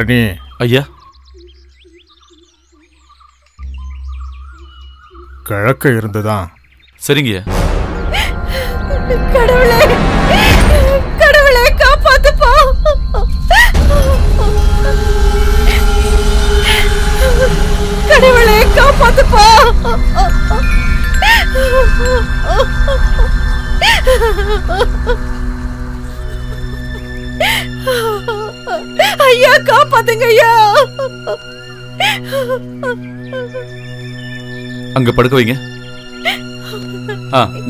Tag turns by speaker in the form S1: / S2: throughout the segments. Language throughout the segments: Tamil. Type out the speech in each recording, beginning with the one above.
S1: பழனி.
S2: ஐயா.
S1: கிழக்க இருந்துதான்.
S2: சரிங்க.
S3: கடவுளே, கடவுளே காப்பாத்துப்பா. கடவுளே காப்பாத்துப்பா. ஐயா காப்பாத்துங்க ஐயா.
S2: அங்க படுக்க வைங்க.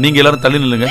S2: நீங்க எல்லாரும் தள்ளி நில்லுங்க.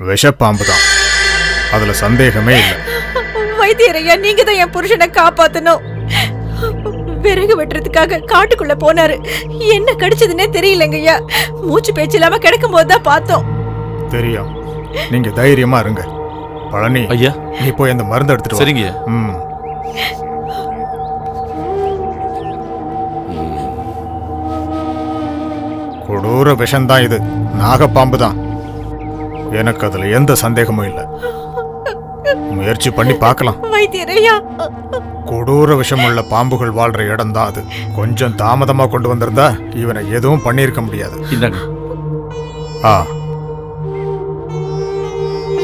S1: விஷப்பாம்பு தான், அதுல சந்தேகமே இல்லை.
S3: வைத்தியரையா, நீங்க தான் என் புருஷனை காப்பாத்தணும். விறகு வெட்டுறதுக்காக காட்டுக்குள்ள போனாரு. என்ன கடிச்சதுன்னே தெரியலங்கய்யா. மூச்சு பேச்சு இல்லாம கிடக்கும் போதுதான் பார்த்தோம்.
S1: தெரியும். நீங்க தைரியமா இருங்க. பழனி
S2: ஐயா,
S1: நீ போய் அந்த மருந்து எடுத்துட்டு.
S2: சரிங்க.
S1: கொடூர விஷம்தான் இது, நாகப்பாம்பு தான். எனக்கு அதுல எந்த சந்தேகமும் இல்லை. முயற்சி பண்ணி பார்க்கலாம்.
S3: வைத்தியரையா,
S1: கொடூர விஷமுள்ள பாம்புகள் வாழ்ற இடம் தான் அது. கொஞ்சம் தாமதமா கொண்டு வந்திருந்தா இவனை எதுவும் பண்ணிருக்க முடியாது.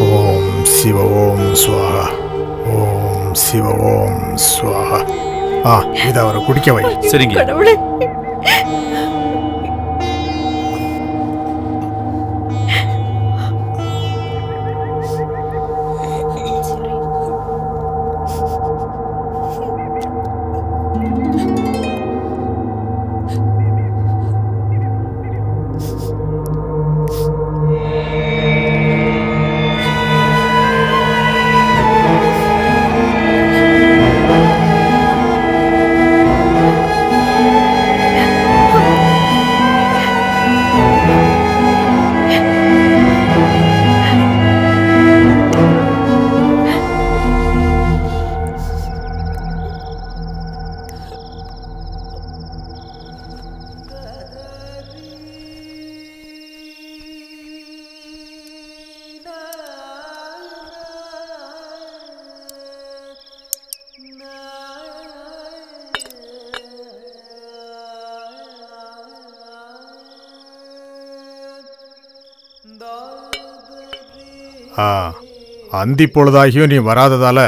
S1: ஓம் சிவ ஓம் ஸ்வாஹா. ஓம் சிவ ஓம் ஸ்வாஹா. இதை அவரை குடிக்க வை.
S2: சரிங்க.
S3: கடவுளே.
S1: அந்தி பொழுதாகியும் நீ வராததால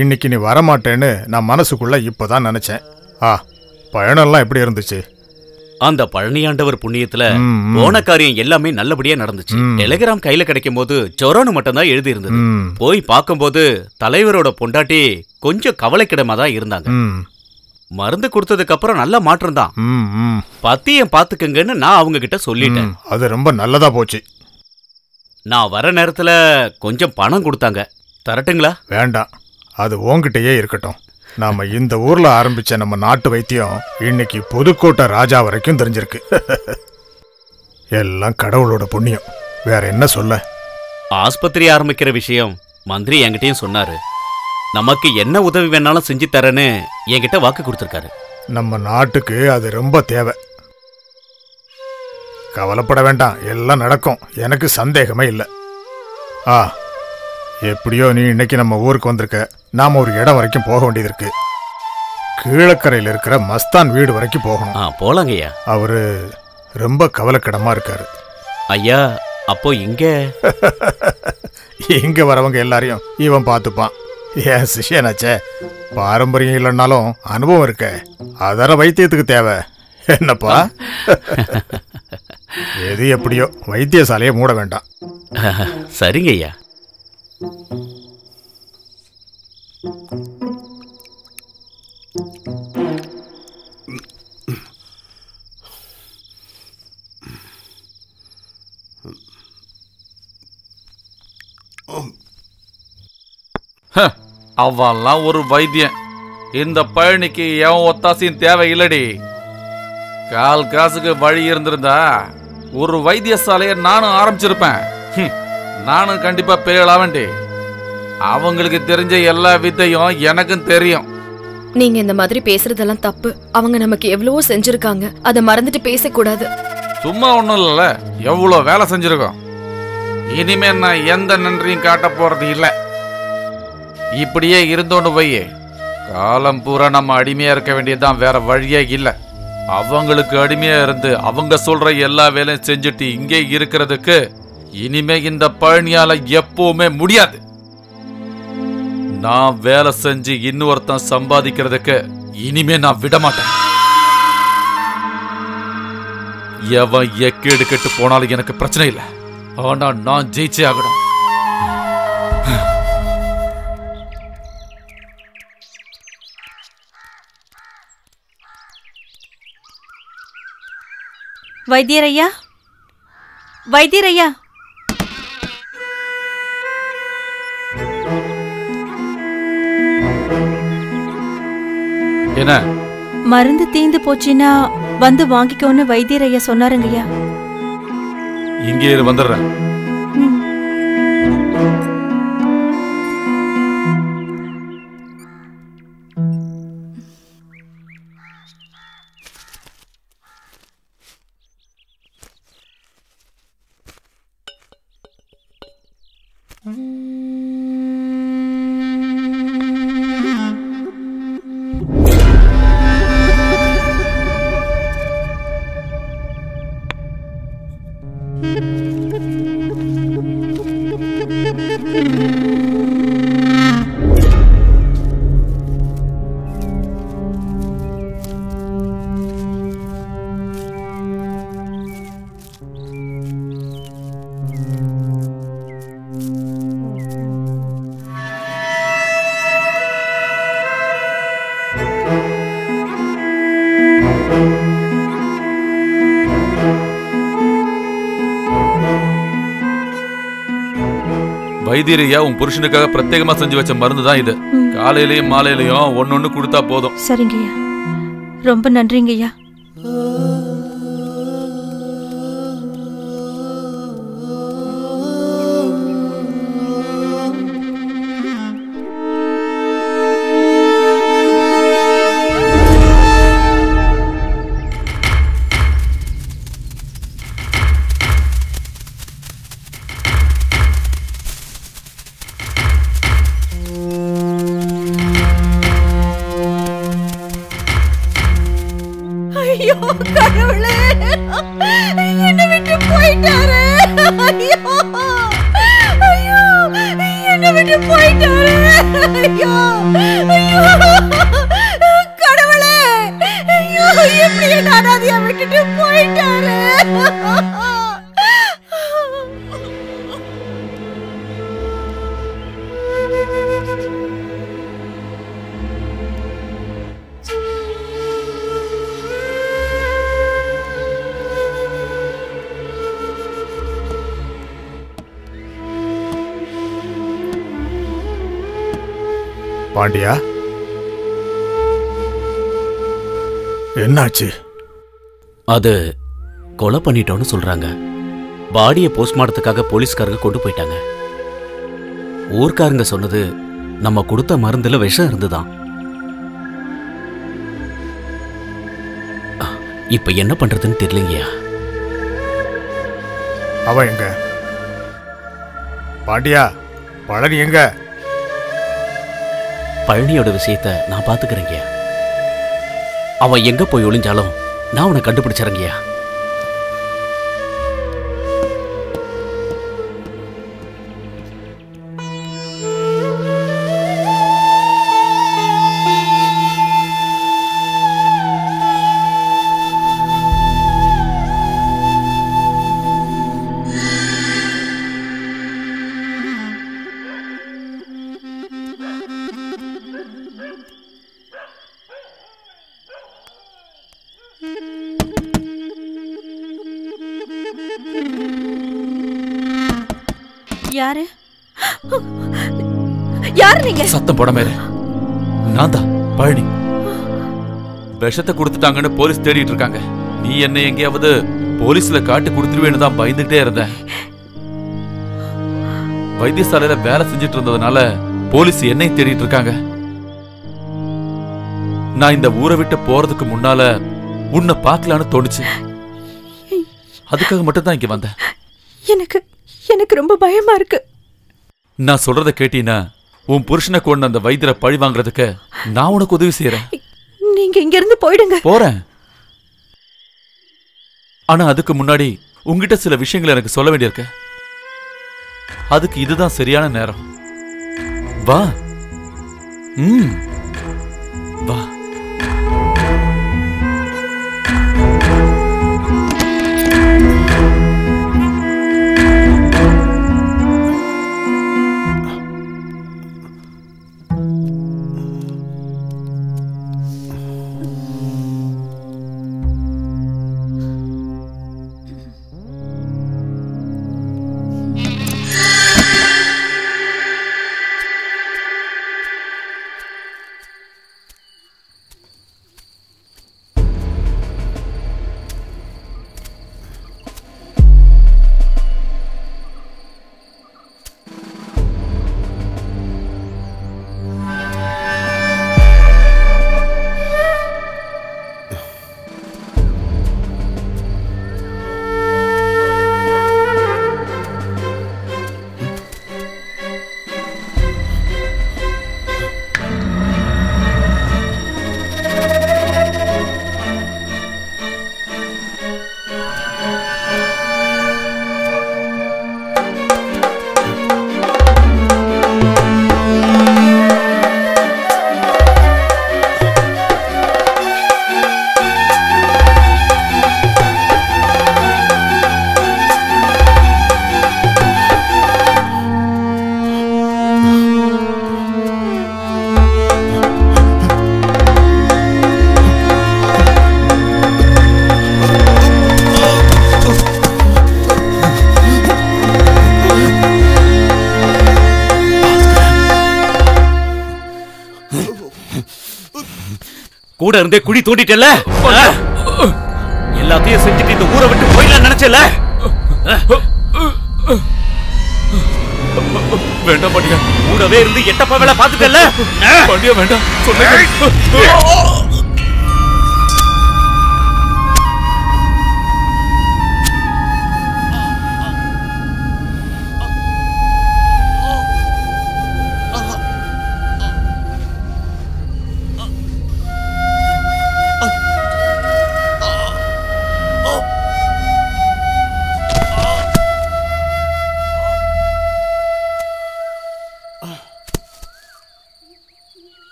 S1: இன்னைக்கு நீ வரமாட்டேன்னு நான் மனசுக்குள்ள இப்பதான் நினைச்சேன். பயணம்லாம் எப்படி இருந்துச்சு?
S4: அந்த பழனியாண்டவர் புண்ணியத்துல போன காரியம் எல்லாமே நல்லபடியா நடந்துச்சு. டெலிகிராம் கையில கிடைக்கும் போது சொரோன்னு மட்டும் தான் எழுதி இருந்தது. போய் பார்க்கும்போது தலைவரோட பொண்டாட்டி கொஞ்சம் கவலைக்கிடமா தான் இருந்தாங்க. மருந்து கொடுத்ததுக்கு அப்புறம் நல்ல மாற்றம் தான். பத்தியம் பாத்துக்கங்கன்னு நான் அவங்க கிட்ட சொல்லிட்டேன்.
S1: அது ரொம்ப நல்லதா போச்சு.
S4: நான் வர நேரத்துல கொஞ்சம் பணம் கொடுத்தாங்க, தரட்டுங்களா?
S1: வேண்டாம், அது உன்கிட்டயே இருக்கட்டும். நாம இந்த ஊர்ல ஆரம்பிச்ச நம்ம நாட்டு வைத்தியம் இன்னைக்கு புதுக்கோட்டை ராஜா வரைக்கும் தெரிஞ்சிருக்கு. எல்லாம் கடவுளோட புண்ணியம், வேற என்ன சொல்ல.
S4: ஆஸ்பத்திரி ஆரம்பிக்கிற விஷயம் மந்திரி என்கிட்டயும் சொன்னாரு. நமக்கு என்ன உதவி வேணாலும் செஞ்சு தரேன்னு என்கிட்ட வாக்கு கொடுத்திருக்காரு.
S1: நம்ம நாட்டுக்கு அது ரொம்ப தேவை. கவலைப்பட வேண்டாம், எல்லாம் நடக்கும், எனக்கு சந்தேகமே இல்லை. எப்படியோ நீ இன்னைக்கு நம்ம ஊருக்கு வந்திருக்க. நாம ஒரு இடம் வரைக்கும் போக வேண்டியது இருக்கு. கீழக்கரையில் இருக்கிற மஸ்தான் வீடு வரைக்கும் போகணும்.
S4: போலாங்கய்யா.
S1: அவரு ரொம்ப கவலைக்கிடமா இருக்காரு.
S4: ஐயா, அப்போ
S1: இங்க வரவங்க எல்லாரையும் இவன் பார்த்துப்பான். என் சிஷியனாச்சே, பாரம்பரியம் இல்லைன்னாலும் அனுபவம் இருக்க. அதர வைத்தியத்துக்கு தேவை என்னப்பா. எது எப்படியோ வைத்தியசாலையை மூட வேண்டாம்.
S4: சரிங்க ஐயா.
S2: அவெல்லாம் ஒரு வைத்தியன். இந்த பழனிக்கு எவன் ஒத்தாசையும் தேவையில்லடி. கால் காசுக்கு வழி இருந்திருந்தா ஒரு வைத்தியசாலையை நானும் ஆரம்பிச்சிருப்பேன். நானும் கண்டிப்பா பெரியலாவண்டி. அவங்களுக்கு தெரிஞ்ச எல்லா வித்தையும் எனக்கும் தெரியும்.
S5: நீங்க இந்த மாதிரி பேசுறதெல்லாம் தப்பு. அவங்க நமக்கு எவ்வளவோ செஞ்சிருக்காங்க, அதை மறந்துட்டு பேசக்கூடாது.
S2: சும்மா ஒண்ணும் இல்ல, எவ்வளவு வேலை செஞ்சிருக்கோம். இனிமே நான் எந்த நன்றியும் காட்ட போறது இல்ல. இப்படியே இருந்தோன்னு போய் காலம் பூரா நம்ம அடிமையா இருக்க வேண்டியதுதான், வேற வழியே இல்ல. அவங்களுக்கு அடிமையா இருந்து அவங்க சொல்ற எல்லா வேலையும் செஞ்சுட்டு இங்கே இருக்கிறதுக்கு இனிமே இந்த பழனியால எப்பவுமே முடியாது. நான் வேலை செஞ்சு இன்னொருத்தன் சம்பாதிக்கிறதுக்கு இனிமே நான் விட மாட்டேன். எவன் எக்கேடு கெட்டு போனாலும் எனக்கு பிரச்சனை இல்லை. ஆனா நான் ஜெயிச்சே ஆகணும்.
S3: வைத்தியரையா, வைத்தியரையா,
S2: என்ன
S3: மருந்து தீந்து போச்சுன்னா வந்து வாங்கிக்கோன்னு வைத்தியரையா சொன்னாருங்கய்யா.
S2: இங்கே வந்துடுறேன். வைத்தியரையா உன் புருஷனுக்காக பிரத்யேகமா செஞ்சு வச்ச மருந்து தான் இது. காலையிலயும் மாலையிலயும் ஒன்னொன்னு கொடுத்தா போதும்.
S3: சரிங்கய்யா, ரொம்ப நன்றிங்கய்யா. ஐயோ கடவுளே, என்னை விட்டு போயிட்டாரு. ஐயோ ஐயோ, என்னை விட்டு போயிட்டாரு. ஐயோ ஐயோ கடவுளே, ஐயோ எப்படி என்ன அனாதையா விட்டுட்டு போயிட்டாரு.
S1: பாண்டியா, என்னாச்சு?
S4: அது கொலை பண்ணிட்டோன்னு சொல்றாங்க. பாடியை போஸ்ட்மார்ட்டத்துக்காக போலீஸ்காரங்க கொண்டு போயிட்டாங்க. ஊர்க்காரங்க சொன்னது நம்ம கொடுத்த மருந்துல விஷம் இருந்துதான். இப்ப என்ன பண்றதுன்னு தெரியலங்கய்யா.
S1: அவன் எங்க? பாண்டியா, பழனி எங்க?
S4: பழனியோட விஷயத்த நான் பாத்துக்கிறேங்க. அவன் எங்க போய் ஒளிஞ்சாலும் நான் அவனை கண்டுபிடிச்சறங்கய்யா.
S3: யாரு? யாரு நீங்க?
S2: சத்தம் போட மேல நான் தான் பழனி. விஷத்தை கொடுத்துட்டாங்கன்னு போலீஸ் தேடிட்டு இருக்காங்க. நீ என்ன எங்கேயாவது போலீஸ்ல காட்டு கொடுத்துருவேன்னு தான் பயந்துகிட்டே இருந்த. வைத்தியசாலையில வேலை செஞ்சுட்டு இருந்ததுனால போலீஸ் என்னை தேடிட்டு இருக்காங்க. நான் இந்த ஊரை விட்டு போறதுக்கு முன்னால உன்னை பார்க்கலான்னு தோணுச்சு. அதுக்காக மட்டும் தான் இங்க வந்தேன்.
S3: எனக்கு ரொம்ப பயமா இருக்கு.
S2: நான் சொல்றத கேட்டீனா உன் புருஷனை கொண்டு அந்த வைத்தியரை பழி வாங்குறதுக்கு நான் உனக்கு உதவி செய்யறேன்.
S3: நீங்க இங்க இருந்து போயிடுங்க.
S2: போறேன். ஆனா அதுக்கு முன்னாடி உங்ககிட்ட சில விஷயங்களை எனக்கு சொல்ல வேண்டியிருக்கு. அதுக்கு இதுதான் சரியான நேரம். வா. வா.
S4: கூட இருந்தே குழி தோண்டிட்டல. எல்லாத்தையும் செஞ்சுட்டு இந்த ஊரை விட்டு போயிடலாம் நினைச்சல.
S2: வேண்டாம் பாண்டியா.
S4: கூடவே இருந்து எட்டப்பா வேலை பார்த்துட்டல.
S2: பாண்டியா வேண்டாம் சொன்னேன்.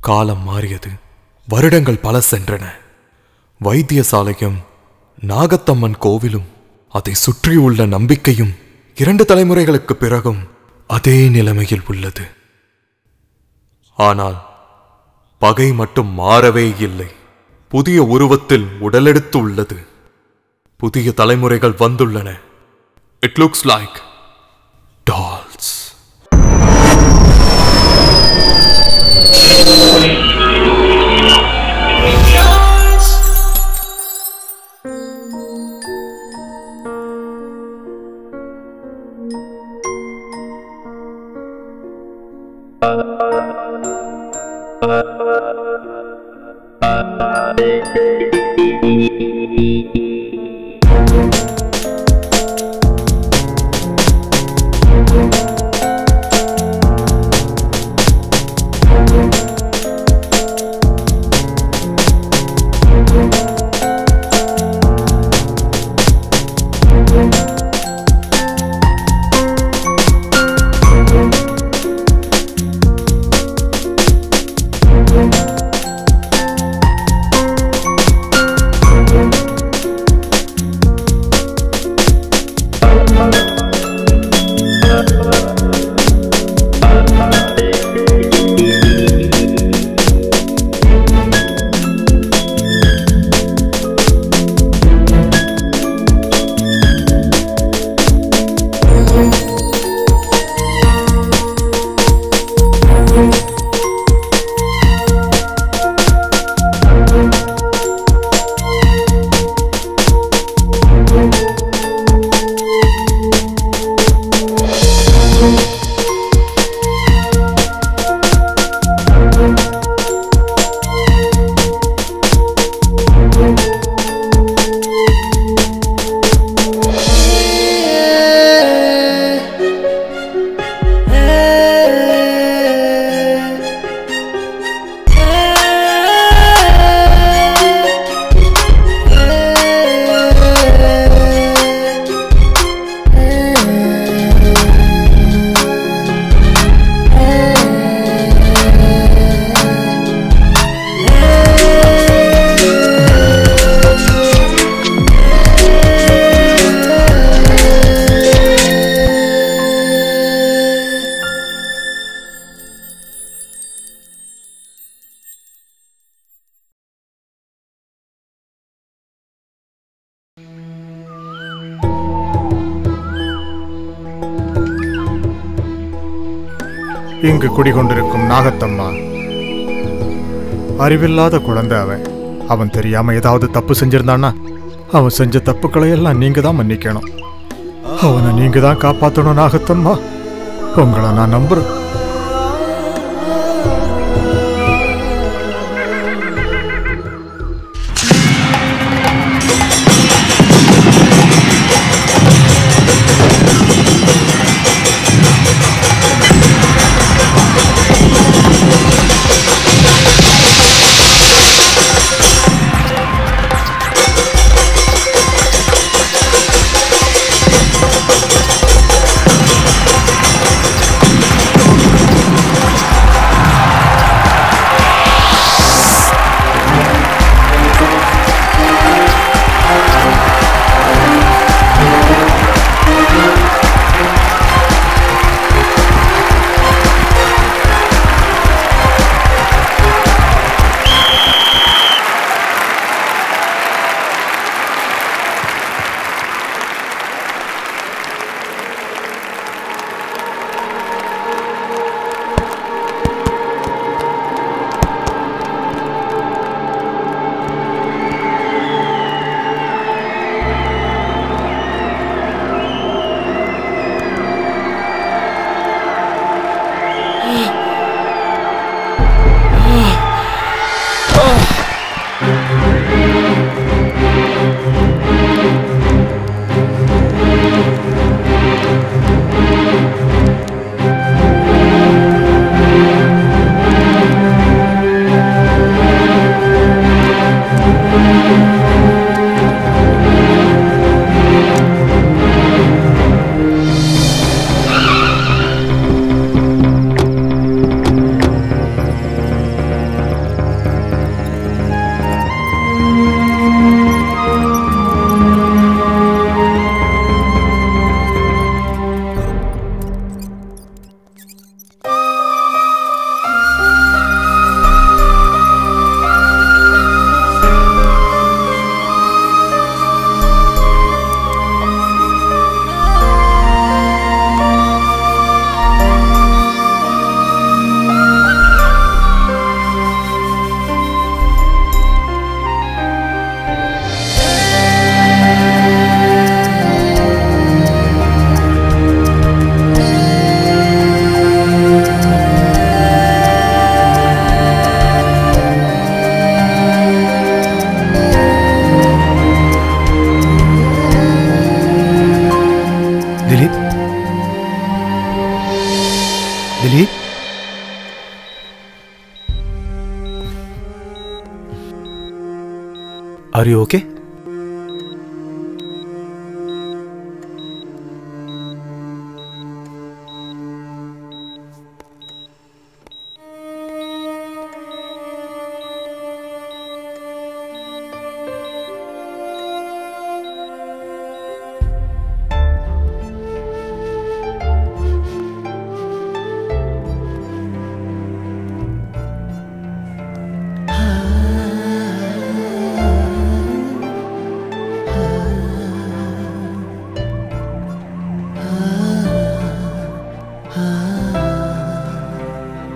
S6: காலம் மாறியது. வருடங்கள் பல சென்றன. வைத்தியசாலையும் நாகத்தம்மன் கோவிலும் அதை சுற்றியுள்ள நம்பிக்கையும் 2 தலைமுறைகளுக்கு பிறகும் அதே நிலைமையில் உள்ளது. ஆனால் பகை மட்டும் மாறவே இல்லை. புதிய உருவத்தில் உடலெடுத்து உள்ளது. புதிய தலைமுறைகள் வந்துள்ளன. It looks like dolls.
S1: இங்கு குடிகொண்டிருக்கும் நாகத்தம்மா. அறிவில்லாத குழந்தை அவன் தெரியாம ஏதாவது தப்பு செஞ்சிருந்தானா அவன் செஞ்ச தப்புக்களை எல்லாம் நீங்க தான் மன்னிக்கணும். அவனை நீங்க தான் காப்பாற்றணும் நாகத்தம்மா. உங்களை நான் நம்புறேன்.
S7: Dileep, are you okay?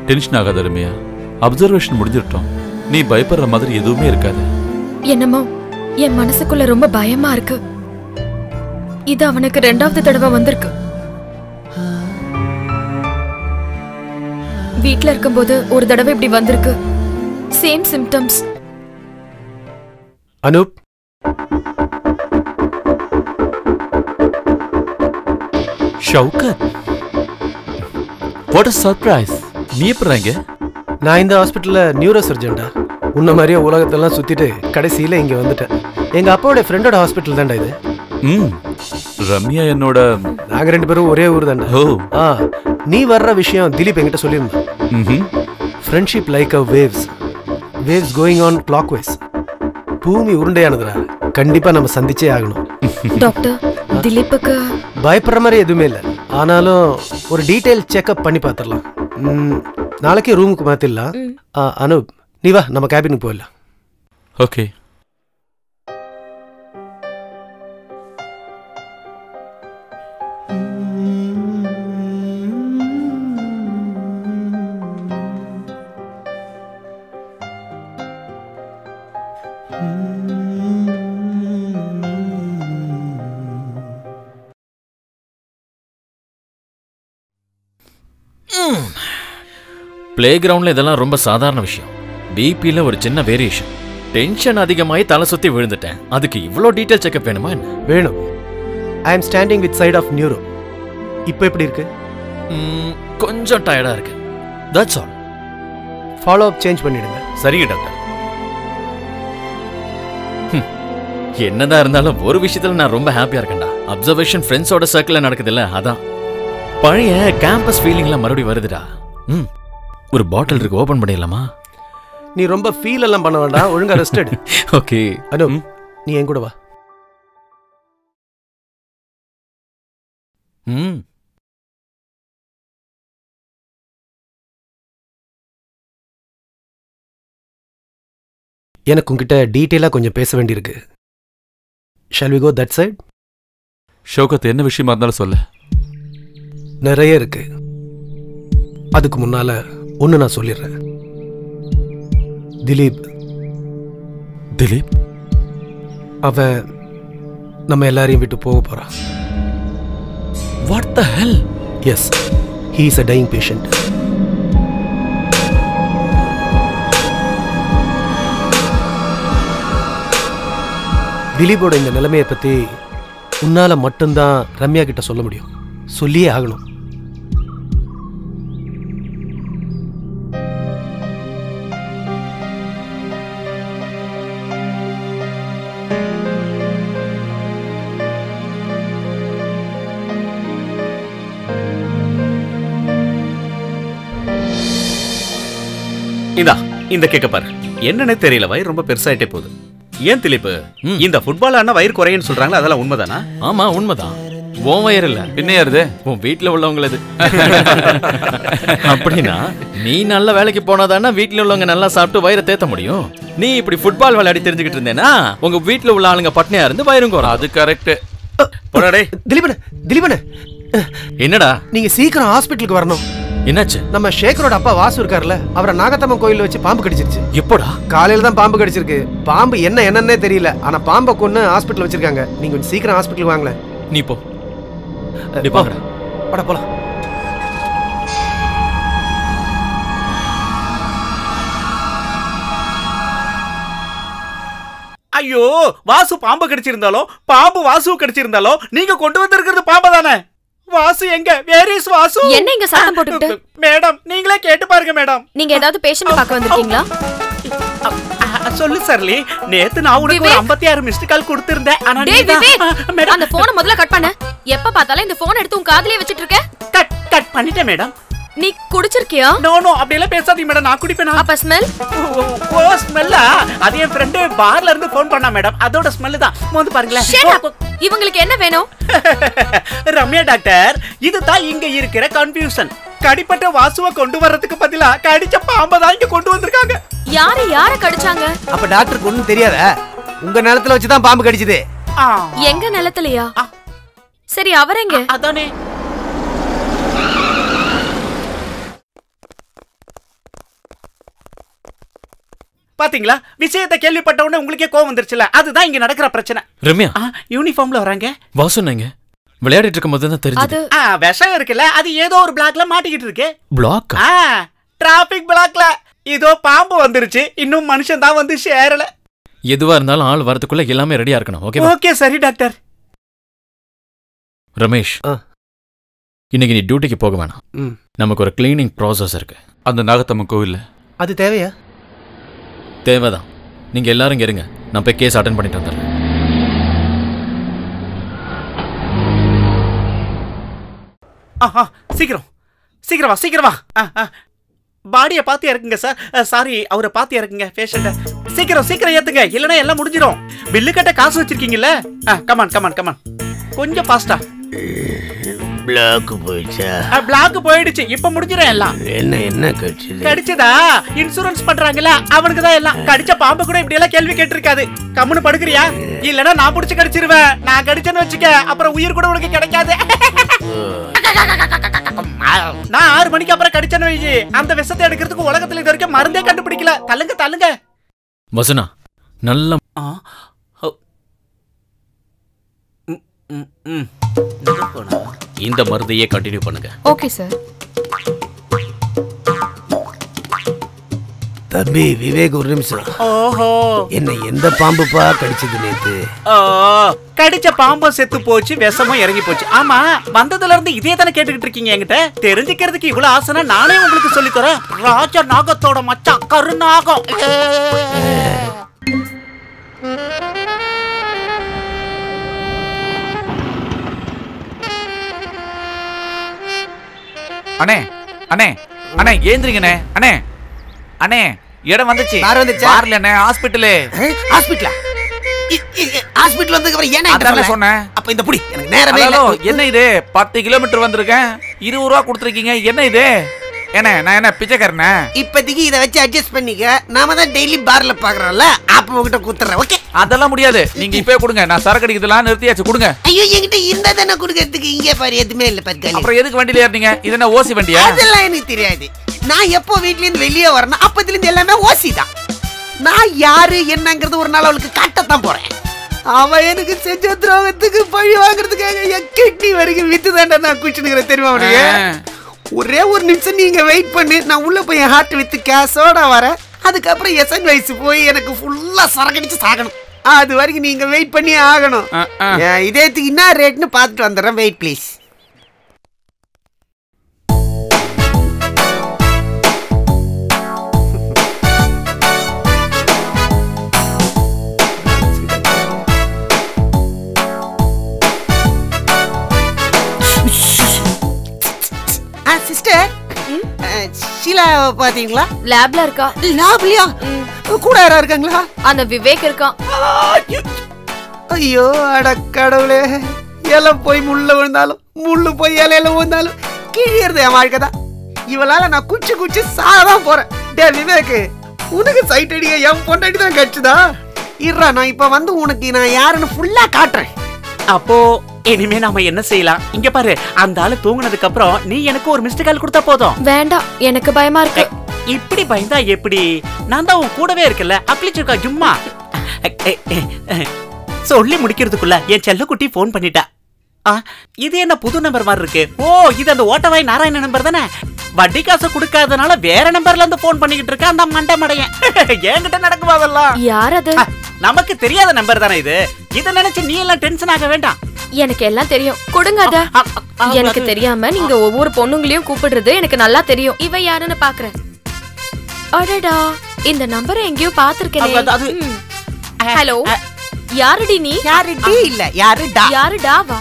S2: Tension ஆகாத ரம்யா, அப்சர்வேஷன் முடிஞ்சிட்டோம். நீ பயப்படுற மாதிரி எதுவுமே இருக்காது.
S5: என்னமோ என் மனசுக்குள்ள ரொம்ப பயமா இருக்கு. இது அவனுக்கு 2வது தடவை வந்திருக்கு. வீட்ல இருக்கும்போது ஒரு தடவை இப்படி வந்திருக்கு. Same symptoms.
S7: Anoop,
S2: Shaukat, what a surprise. நீ எப்பறாங்க?
S7: நான் இந்த ஹாஸ்பிட்டல்ல நியூரோ சர்ஜன்டா. உன்ன மாதிரியே உலகத்தெல்லாம் சுத்திட்டு கடைசியில இங்க வந்துட்டேன். எங்க அப்பாவோட ஃப்ரெண்டோட ஹாஸ்பிட்டல் தான்டா இது.
S2: ரம்யா என்னோட.
S7: நாங்க 2 பேரும் ஒரே ஊர் தான்டா. நீ வர்ற விஷயம் திலீப் என்கிட்ட சொல்லியிருந்தான். Friendship like a waves going on clockwise. பூமி உருண்டையானதுடா. கண்டிப்பா நம்ம சந்திச்சே ஆகணும்.
S5: டாக்டர், திலீப்புக்கு
S7: பயப்படுற மாதிரி எதுவுமே இல்லை. ஆனாலும் ஒரு டீடைல் செக்அப் பண்ணி பார்த்துடலாம். நாளைக்கே ரூமுக்கு மாத்திடலாம். அனூப், நீ வா, நம்ம கேபினுக்கு போயிடலாம்.
S2: ஓகே.
S8: பிளே கிரவுண்ட்ல இதெல்லாம் ரொம்ப சாதாரண விஷயம். பிபில ஒரு சின்ன வேரியேஷன். டென்ஷன் அதிகமாகி தலை சுத்தி விழுந்துட்டேன். அதுக்கு இவ்வளோ டீட்டெயில் செக்அப் வேணுமா என்ன?
S7: வேணும். I am standing with side of neuro. இப்போ எப்படி இருக்கு?
S8: கொஞ்சம் டயர்டா இருக்கு. That's all.
S7: Follow up change பண்ணிடுங்க.
S4: சரிங்க டாக்டர்.
S8: என்னதான் இருந்தாலும் ஒரு விஷயத்துல நான் ரொம்ப ஹாப்பியா இருக்கேன்டா. அப்சர்வேஷன் ஃப்ரெண்ட்ஸோட சர்க்கிள்ல நடக்குதுல்ல, அதான் பழைய கேம்பஸ் ஃபீலிங்ல மறுபடியும் வருதுடா. ஒரு பாட்டில் இருக்கு, ஓபன் பண்ணிடலாமா?
S7: நீ ரொம்ப ஃபீல் எல்லாம் பண்ண வேண்டாம், ஒழுங்கா ரெஸ்ட் எடு.
S8: ஓகே
S7: அனு, நீ என் கூட வா. எனக்கு உங்ககிட்ட டீட்டெயிலா கொஞ்சம் பேச வேண்டியிருக்கு. Shall we go that side?
S9: ஷோகத், என்ன விஷயமா இருந்தாலும் சொல்ல.
S7: நிறைய இருக்கு. அதுக்கு முன்னால ஒன்னு நான் சொல்லிடுறேன். திலீப் அவன் நம்ம எல்லாரையும் விட்டு போக போறான்.
S8: What the hell?
S7: Yes, he is a dying patient. திலீபோட இந்த நிலைமையை பத்தி உன்னால மட்டும்தான் ரம்யா கிட்ட சொல்ல முடியும். சொல்லியே ஆகணும்.
S4: இந்த கேக்க பாரு. என்னன்னே தெரியல, வயிறு ரொம்ப பெருசாயிட்டே போகுது. ஏன் திலீப், இந்த ஃபுட்பால் ஆனா வயிறு குறையன்னு சொல்றாங்களா, அதெல்லாம் உண்மைதானா?
S8: ஆமா, உண்மைதான். உன் வயிறு இல்ல, பின்னையாருது உன் வீட்டுல உள்ளவங்களது. அப்படின்னா நீ நல்ல வேலைக்கு போனாதானா வீட்டுல உள்ளவங்க நல்லா சாப்பிட்டு வயிறை தேத்த முடியும். நீ இப்படி ஃபுட்பால் விளையாடி தெரிஞ்சுக்கிட்டு இருந்தேன்னா உங்க வீட்டுல உள்ள ஆளுங்க பட்னியா இருந்து வயிறும் குறை.
S2: அது கரெக்ட்.
S7: திலீபன்,
S8: என்னடா?
S7: நீங்க சீக்கிரம் ஹாஸ்பிட்டலுக்கு வரணும்.
S8: என்னாச்சு?
S7: நம்ம சேகரோட அப்பா வாசு இருக்காருல்ல, அவரை நாகத்தம்மன் கோயில்ல வச்சு பாம்பு கடிச்சிருச்சு.
S8: எப்படா?
S7: காலையில தான் பாம்பு கடிச்சிருக்கு. பாம்பு என்னன்னே தெரியல, ஆனா பாம்பை கொன்னு ஹாஸ்பிட்டல் வச்சிருக்காங்க. நீங்க கொஞ்சம் சீக்கிரம் ஹாஸ்பிட்டலுக்கு வாங்கல.
S8: நீ போ.
S7: வாடா போலாம்.
S4: ஐயோ, வாசு பாம்பு கடிச்சிருந்தாலும் பாம்பு வாசு கடிச்சிருந்தாலும் நீங்க கொண்டு வந்திருக்கிறது பாம்பு தானே? வாசு எங்க? Where is Vasu?
S5: என்ன இங்க சத்தம் போட்டுக்கிட்டு?
S4: மேடம், நீங்களே கேட்டு பாருங்க மேடம்.
S5: நீங்க ஏதாவது பேஷண்ட் பார்க்க வந்திருக்கீங்களா?
S4: சொல்லு சர்லி, நேத்து நான் உனக்கு ஒரு 56 மிஸ்ட் கால் கொடுத்திருந்தேன். ஆனா
S5: அந்த போனை முதல்ல கட் பண்ணு. எப்ப பார்த்தாலும் இந்த போன் எடுத்து உன் காதுலயே வச்சிட்டு இருக்க.
S4: கட் பண்ணிட்டேன் மேடம்.
S5: நீ குடிச்சிருக்கியா?
S4: நோ அப்படி எல்லாம் பேசாதீங்க மேடம், நான் குடிப்பேனா?
S5: அப்ப ஸ்மெல்?
S4: ஓ ஸ்மெல்லா? அது என் ஃப்ரெண்ட் பார்ல இருந்து ஃபோன் பண்ணா மேடம், அதோட ஸ்மெல் தான். வந்து பாருங்களேன்.
S5: இவங்களுக்கு என்ன வேணும்?
S4: ரம்யா டாக்டர், இதுதான் இங்க இருக்கிற கன்ஃபியூஷன். கடிப்பட்ட வாசுவை கொண்டு வர்றதுக்கு பதிலா கடிச்ச பாம்பை தான் இங்க கொண்டு வந்திருக்காங்க.
S5: யார கடிச்சாங்க?
S7: அப்ப டாக்டருக்கு ஒண்ணும் தெரியாதா? உங்க நிலத்துல வச்சுதான் பாம்பு கடிச்சது.
S5: எங்க நிலத்துலயா? சரி, அவரெங்க?
S4: அதானே. பாத்தீங்களா, விஷயத்தை கேள்விப்பட்ட உடனே உங்களுக்கே கோவம் வந்துருச்சுல. அதுதான் இங்க நடக்கிற பிரச்சனை.
S8: ரம்யா
S4: யூனிஃபார்ம்ல வராங்க.
S8: வாசுனாங்க விளையாடிட்டு இருக்கும் போது தான் தெரிஞ்சது.
S4: விஷம் இருக்குல்ல, அது ஏதோ ஒரு பிளாக்ல மாட்டிக்கிட்டு இருக்கு.
S8: பிளாக்?
S4: டிராபிக் பிளாக்ல. இதோ பாம்பு வந்துருச்சு, இன்னும் மனுஷன் தான் வந்து சேரல.
S8: எதுவா இருந்தாலும் ஆள் வரதுக்குள்ள எல்லாமே ரெடியா இருக்கணும். ஓகே?
S4: ஓகே, சரி டாக்டர்.
S8: ரமேஷ், இன்னைக்கு நீ டியூட்டிக்கு போக வேணாம். நமக்கு ஒரு கிளீனிங் ப்ராசஸ் இருக்கு
S9: அந்த நாகத்தம்மன் கோவில்ல.
S7: அது தேவையா?
S8: தேவைதான். நீங்க எல்லாரும் இங்க இருங்க, நான் போய் கேஸ் அட்டெண்ட் பண்ணிட்டு வந்துடுறேன்.
S4: சீக்கிரம் வா. பாடியை பார்த்து இறக்குங்க சார். சாரி, அவரை பார்த்து இறக்குங்க பேஷண்ட. சீக்கிரம் ஏத்துங்க, இல்லைன்னா எல்லாம் முடிஞ்சிடும். பில்லு கட்ட காசு வச்சிருக்கீங்கல்ல? கமான் கொஞ்சம் ஃபாஸ்டா. பிளாக் போயிடுச்சு, இப்ப முடிஞ்சிடும் எல்லாம்.
S7: என்ன
S4: கடிச்சதா? இன்சூரன்ஸ் பண்றாங்கல்ல, அவனுக்கு தான் எல்லாம். கடிச்ச பாம்பு கூட இப்படி எல்லாம் கேள்வி கேட்டிருக்காது. கம்முன்னு படுக்கிறியா? இல்லன்னா நான் புடிச்சு கடிச்சிருவேன். நான் கடிச்சேன்னு வச்சுக்க, அப்புறம் உயிர் கூட உனக்கு கிடைக்காது. நான் 6 மணிக்கு அப்புறம் கடிச்சேன்னு வையி, அந்த விஷத்தை எடுக்கிறதுக்கு உலகத்துல இது வரைக்கும் மருந்தே கண்டுபிடிக்கல. தள்ளுங்க.
S8: வசனா, நல்ல
S4: இந்த மருந்தையே கண்டினியூ பண்ணுங்க.
S5: Okay sir.
S7: தம்பி விவேக் ஒரு நிமிஷம்.
S4: ஓஹோ,
S7: என்ன எந்த பாம்புப்பா கடிச்சது நேத்து?
S4: கடிச்ச பாம்பும் செத்து போச்சு, விஷமும் இறங்கி போச்சு. ஆமா, வந்ததுல இருந்து இதே தானே கேட்டுக்கிட்டு இருக்கீங்க என்கிட்ட. தெரிஞ்சுக்கிறதுக்கு இவ்வளவு ஆசைனா நானே உங்களுக்கு சொல்லி தரேன். ராஜ நாகத்தோட மச்சான் கருநாகம்.
S2: அண்ணே அண்ணே அண்ணே ஏந்திரிங்கண்ணே. அண்ணே அண்ணே இடம் வந்துச்சு.
S10: யார் வந்துச்சா?
S2: பார்ல அண்ணே, ஹாஸ்பிட்டலு.
S10: ஹாஸ்பிட்டலா? ஹாஸ்பிட்டல் வந்ததுக்கு அப்புறம் ஏன்னா
S2: அதான் சொன்னேன்.
S10: அப்ப இந்த புடி எனக்கு நேரமே இல்ல.
S2: என்ன இது 10 கிலோமீட்டர் வந்திருக்கேன், 20 ரூபா கொடுத்துருக்கீங்க. என்ன இது? என்ன நான் என்ன பிச்சைக்காரனே?
S10: இப்போதைக்கு இதை வச்சு அட்ஜஸ்ட் பண்ணிக்க. நாம தான் டெய்லி பார்ல பாக்குறோம்ல, அப்ப உங்ககிட்ட குத்துறேன். ஓகே,
S2: அதெல்லாம் முடியாது. நீங்க இப்பவே கொடுங்க. நான் சரக்கு அடிக்கிறதுலாம் நிறுத்தியாச்சு. கொடுங்க.
S10: ஐயோ, என்கிட்ட இந்த தானே கொடுக்கறதுக்கு. இங்கே பாரு, எதுவுமே இல்ல பத்காலி.
S2: அப்புறம் எதுக்கு வண்டியில ஏறினீங்க? இது என்ன ஓசி வண்டியா?
S10: அதெல்லாம் எனக்கு தெரியாது. நான் எப்போ வீட்ல இருந்து வெளியே வரணும் அப்பத்துல இருந்து எல்லாமே ஓசி தான். நான் யாரு என்னங்கிறது ஒரு நாள் அவளுக்கு காட்டத்தான் போறேன். அவன் எனக்கு செஞ்ச துரோகத்துக்கு பழி வாங்குறதுக்காக என் கிட்னி வரைக்கும் வித்து தாண்டா நான் குடிச்சுக்கிறேன். தெரியுமா அவனுக்கு? ஒரே ஒரு நிமிஷம் நீங்க வெயிட் பண்ணி, நான் உள்ள போய் என் ஹார்ட் வித்து கேஸோட வரேன். அதுக்கப்புறம் எசன் வயசு போய் எனக்கு ஃபுல்லா சரக்கடிச்சு சாகணும். அது வரைக்கும் நீங்க வெயிட் பண்ணி ஆகணும். இதேத்துக்கு என்ன ரேட்னு பார்த்துட்டு வந்துடுறேன். Wait please. சிஸ்டர், ஷீலா பாத்தீங்களா?
S5: லேப்ல இருக்கா.
S10: லேப்லயா? கூட யாரா இருக்காங்களா?
S5: அந்த விவேக் இருக்கான்.
S10: ஐயோ அட கடவுளே, இலை போய் முள்ள விழுந்தாலும் முள்ளு போய் இலையில விழுந்தாலும் கிழியறது என் வாழ்க்கை தான். இவளால நான் குச்சி குச்சி சாதான் போறேன். டே விவேக், உனக்கு சைட் அடிக்க என் பொண்டாட்டி தான் கட்சுதா. இருறா, நான் இப்ப வந்து உனக்கு நான் யாருன்னு ஃபுல்லா காட்டுறேன்.
S4: அப்போ இனிமே நாம என்ன செய்யலாம்? இங்க பாரு, அந்த ஆளு தூங்குனதுக்கு அப்புறம் நீ எனக்கு ஒரு மிஸ்டு கால் கொடுத்தா போதும்.
S5: வேண்டாம், எனக்கு பயமா இருக்கு.
S4: இப்படி பயந்தா எப்படி? நான் தான் உன் கூடவே இருக்கல, அப்ளிச்சிருக்கா சும்மா. சொல்லி முடிக்கிறதுக்குள்ள என் செல்லக்குட்டி போன் பண்ணிட்டா. இது என்ன புது நம்பர் மாதிரி இருக்கு? ஓ, இது அந்த ஓட்டவாய் நாராயண நம்பர் தானே. வட்டி காசு கொடுக்காதனால வேற நம்பர்ல இருந்து போன் பண்ணிக்கிட்டு இருக்க அந்த மண்டை மடையன். என்கிட்ட நடக்குமா அதெல்லாம்?
S5: யார் அது?
S4: நமக்கு தெரியாத நம்பர் தானே இது. இத நினைச்சு நீ எல்லாம் டென்ஷன் ஆக வேண்டாம்.
S5: எனக்கு எல்லாம் தெரியும், கொடுங்க அத. எனக்கு தெரியாம நீங்க ஒவ்வொரு பொண்ணுங்களையும் கூப்பிடுறது எனக்கு நல்லா தெரியும். இவ யாருன்னு பாக்குறேன். அடடா, இந்த நம்பரை எங்கேயோ பாத்திருக்கேன். ஹலோ, யாருடி நீ?
S10: யாருடி இல்ல, யாருடா?
S5: யாருடாவா?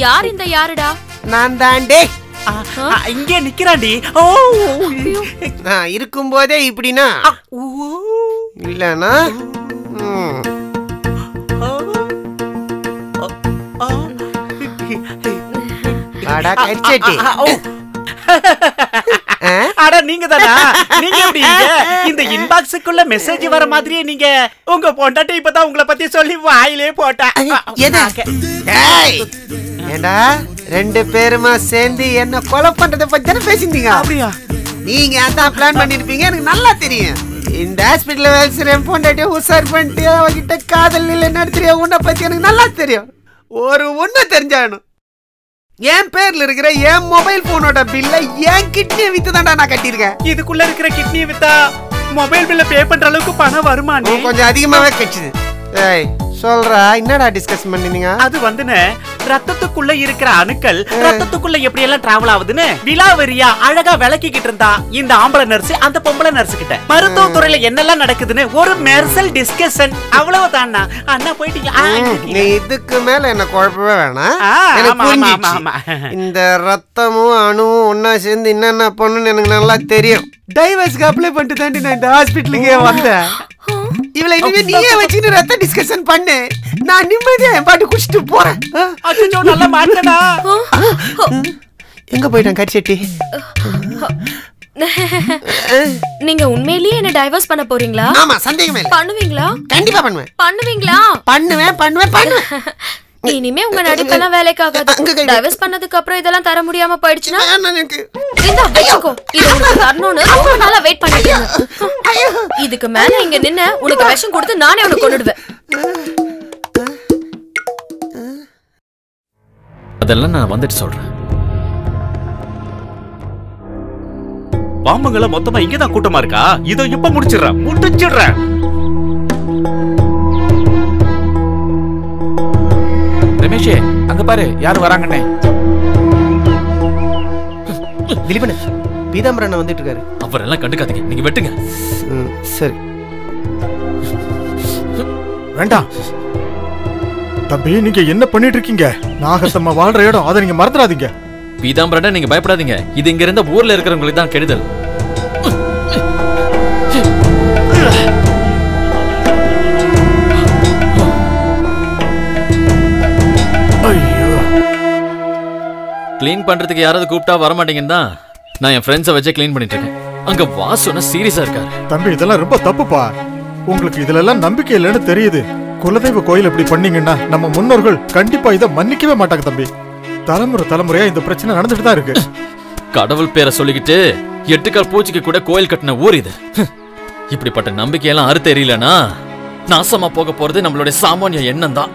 S5: யார் இந்த யாருடா?
S10: நான் தாண்டே.
S4: இங்கே நிக்கிறாண்டி. ஓ,
S10: நான் இருக்கும்போதே இப்படினா இல்லனா அட கச்சேட்டி.
S4: அட நீங்க தானா? நீங்க எப்படி இந்த இன்பாக்ஸுக்குள்ள மெசேஜ் வர மாதிரியே நீங்க உங்க பொண்டாட்டி இப்பதான் உங்களை பத்தி சொல்லி வாயிலே போட்டா.
S10: ஏண்டா ரெண்டு பேருமா சேர்ந்து என்ன கொலை பண்றத பத்தி தானே பேசிட்டீங்க?
S4: அப்படியா?
S10: நீங்க அதான் பிளான் பண்ணிருப்பீங்க, எனக்கு நல்லா தெரியும். இந்த ஹாஸ்பிட்டல்ல வேலை செய்ய பொண்டாட்டிய உசார் பண்ணிட்டு அவகிட்ட காதல் இல்லை நடத்துறிய உன்னை பத்தி எனக்கு நல்லா தெரியும். ஒரு ஒண்ணு தெரிஞ்சாகணும், என் பேர்ல இருக்கிற என் மொபைல் போனோட பில்ல என் கிட்னியை வித்து தான்டா நான் கட்டியிருக்கேன்.
S4: இதுக்குள்ள இருக்கிற கிட்னியை வித்தா மொபைல் பில்ல பே பண்ற அளவுக்கு பணம் வருமா?
S10: கொஞ்சம் அதிகமாவே கட்சிது. சொல்றா, என்னடா டிஸ்கஸ் பண்ணீங்க?
S4: அது வந்துனே ரத்தத்துக்குள்ள இருக்கிற அணுக்கள் ரத்தத்துக்குள்ள எப்படி எல்லாம் டிராவல் ஆகுதுன்னு விலாவரியா அழகா விளக்கிக்கிட்டு இருந்தா இந்த ஆம்பளை நர்ஸ் அந்த பொம்பளை நர்ஸ் கிட்ட. மருத்துவ துறையில என்னெல்லாம் நடக்குதுன்னு ஒரு மெர்சல் டிஸ்கஷன். அவ்வளவுதான் அண்ணா போயிட்டீங்க.
S10: நீ இதுக்கு மேல என்ன குழப்பவே வேணாம். இந்த ரத்தமும் அணுவும் ஒன்னா சேர்ந்து என்னென்ன பண்ணுன்னு எனக்கு நல்லா தெரியும். டைவர்ஸ்க்கு அப்ளை பண்ணிட்டு தாண்டி நான் இந்த ஹாஸ்பிட்டலுக்கே வந்தேன். இவளை இனிமே நீயே வச்சுட்டு ரத்த டிஸ்கஷன் பண்ணு, நான் நிம்மதியா என் பாட்டு குடிச்சிட்டு போறேன்.
S4: நல்லா மாட்டேனா?
S10: எங்க போயிட்டான் கட்செட்டி?
S5: நீங்க உண்மையிலேயே என்ன டைவர்ஸ் பண்ண போறீங்களா?
S10: ஆமா, சந்தேகமே இல்ல.
S5: பண்ணுவீங்களா?
S10: கண்டிப்பா பண்ணுவேன்.
S5: பண்ணுவீங்களா?
S10: பண்ணுவேன்.
S5: இனிமே உங்க நடிப்பெல்லாம் வேலைக்காகாது. டைவர்ஸ் பண்ணதுக்கு அப்புறம் இதெல்லாம் தர முடியாம போயிடுச்சுன்னா இந்த வெச்சுக்கோ, இது உனக்கு தரணும்னு ரொம்ப நாளா வெயிட் பண்ணிட்டு இருந்தேன். இதுக்கு மேல இங்க நின்னு உனக்கு விஷம் கொடுத்து நானே உனக்கு கொன்னுடுவேன்.
S8: அதெல்லாம் நான் வந்துட்டு சொல்றேன்.
S4: பாம்புங்களை மொத்தமா இங்கதான் கூட்டமா இருக்கா? இதோ இப்ப முடிச்சிடுறேன்.
S2: ரமேஷ், அங்க பாரு யாரு வராங்கண்ணே.
S7: திலீபன், பீதாம்பரம் வந்துட்டு இருக்காரு.
S8: அவரெல்லாம் கண்டுக்காதீங்க, நீங்க வெட்டுங்க.
S7: சரி.
S1: வேண்டாம் தம்பி, நீங்க என்ன பண்ணிட்டு இருக்கீங்க? நாகத்தம்மா வாழ்ற இடம், அதை நீங்க மறந்துடாதீங்க.
S8: பீதாம்பரனை நீங்க பயப்படாதீங்க, இது இங்க இருந்த ஊர்ல இருக்கிறவங்களுக்கு தான் கெடுதல். கிளீன் பண்றதுக்கு யாராவது கூப்பிட்டா வரமாட்டீங்கன்னு தான் நான் என் ஃப்ரெண்ட்ஸை வச்சே கிளீன் பண்ணிட்டு இருக்கேன். அங்க வாசுனா சீரியஸா இருக்காரு.
S1: தம்பி, இதெல்லாம் ரொம்ப தப்புப்பா. உங்களுக்கு இதுல எல்லாம் நம்பிக்கை இல்லைன்னு தெரியுது. குலதெய்வ கோயில் இப்படி பண்ணீங்கன்னா நம்ம முன்னோர்கள் கண்டிப்பா இதை மன்னிக்கவே மாட்டாங்க தம்பி. தலைமுறையா இந்த பிரச்சனை நடந்துட்டு தான் இருக்கு.
S8: கடவுள் பேரை சொல்லிக்கிட்டு 8 கால் பூச்சிக்கு கூட கோயில் கட்டின ஊர் இது. இப்படிப்பட்ட நம்பிக்கையெல்லாம் அறுத்து எறியலனா நாசமா போக போறது நம்மளுடைய சாமானிய எண்ணம் தான்.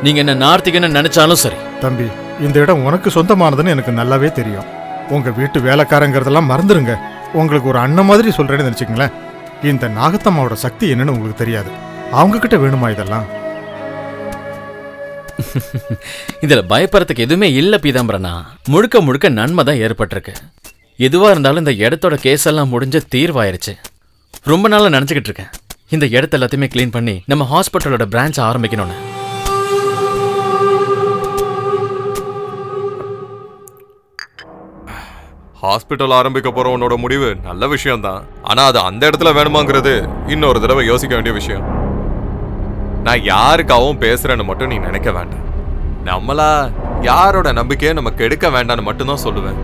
S8: நீங்க என்ன நார்த்திகன்னு நினைச்சாலும் சரி.
S1: தம்பி, இந்த இடம் உனக்கு சொந்தமானதுன்னு எனக்கு நல்லாவே தெரியும். உங்க வீட்டு வேலைக்காரங்கிறதெல்லாம் மறந்துருங்க. உங்களுக்கு ஒரு அண்ணன் மாதிரி சொல்றேன்னு நினைச்சுக்கங்களேன். இந்த நாகத்தம்மாவோட சக்தி என்னன்னு உங்களுக்கு தெரியாது. அவங்க கிட்ட வேணுமா இதெல்லாம்?
S8: இதுல பயப்படுறதுக்கு எதுவுமே இல்ல பீதாம்பரனா. முழுக்க நன்மை தான் ஏற்பட்டிருக்கு. எதுவா இருந்தாலும் இந்த இடத்தோட கேஸ் எல்லாம் முடிஞ்ச தீர்வாயிருச்சு. ரொம்ப நாளா நினைச்சுக்கிட்டு இருக்கேன் இந்த இடத்த எல்லாத்தையுமே கிளீன் பண்ணி நம்ம ஹாஸ்பிட்டலோட பிரான்ச் ஆரம்பிக்கணும்னு.
S6: ஹாஸ்பிட்டல் ஆரம்பிக்க போற உன்னோட முடிவு நல்ல விஷயம் தான். ஆனா அது அந்த இடத்துல வேணுமாங்கிறது இன்னொரு தடவை யோசிக்க வேண்டிய விஷயம். நான் யாருக்காகவும் பேசுறேன்னு மட்டும் நீ நினைக்க வேண்டாம். நம்மளா யாரோட நம்பிக்கையை நம்ம கெடுக்க வேண்டாம்னு மட்டும்தான் சொல்லுவேன்.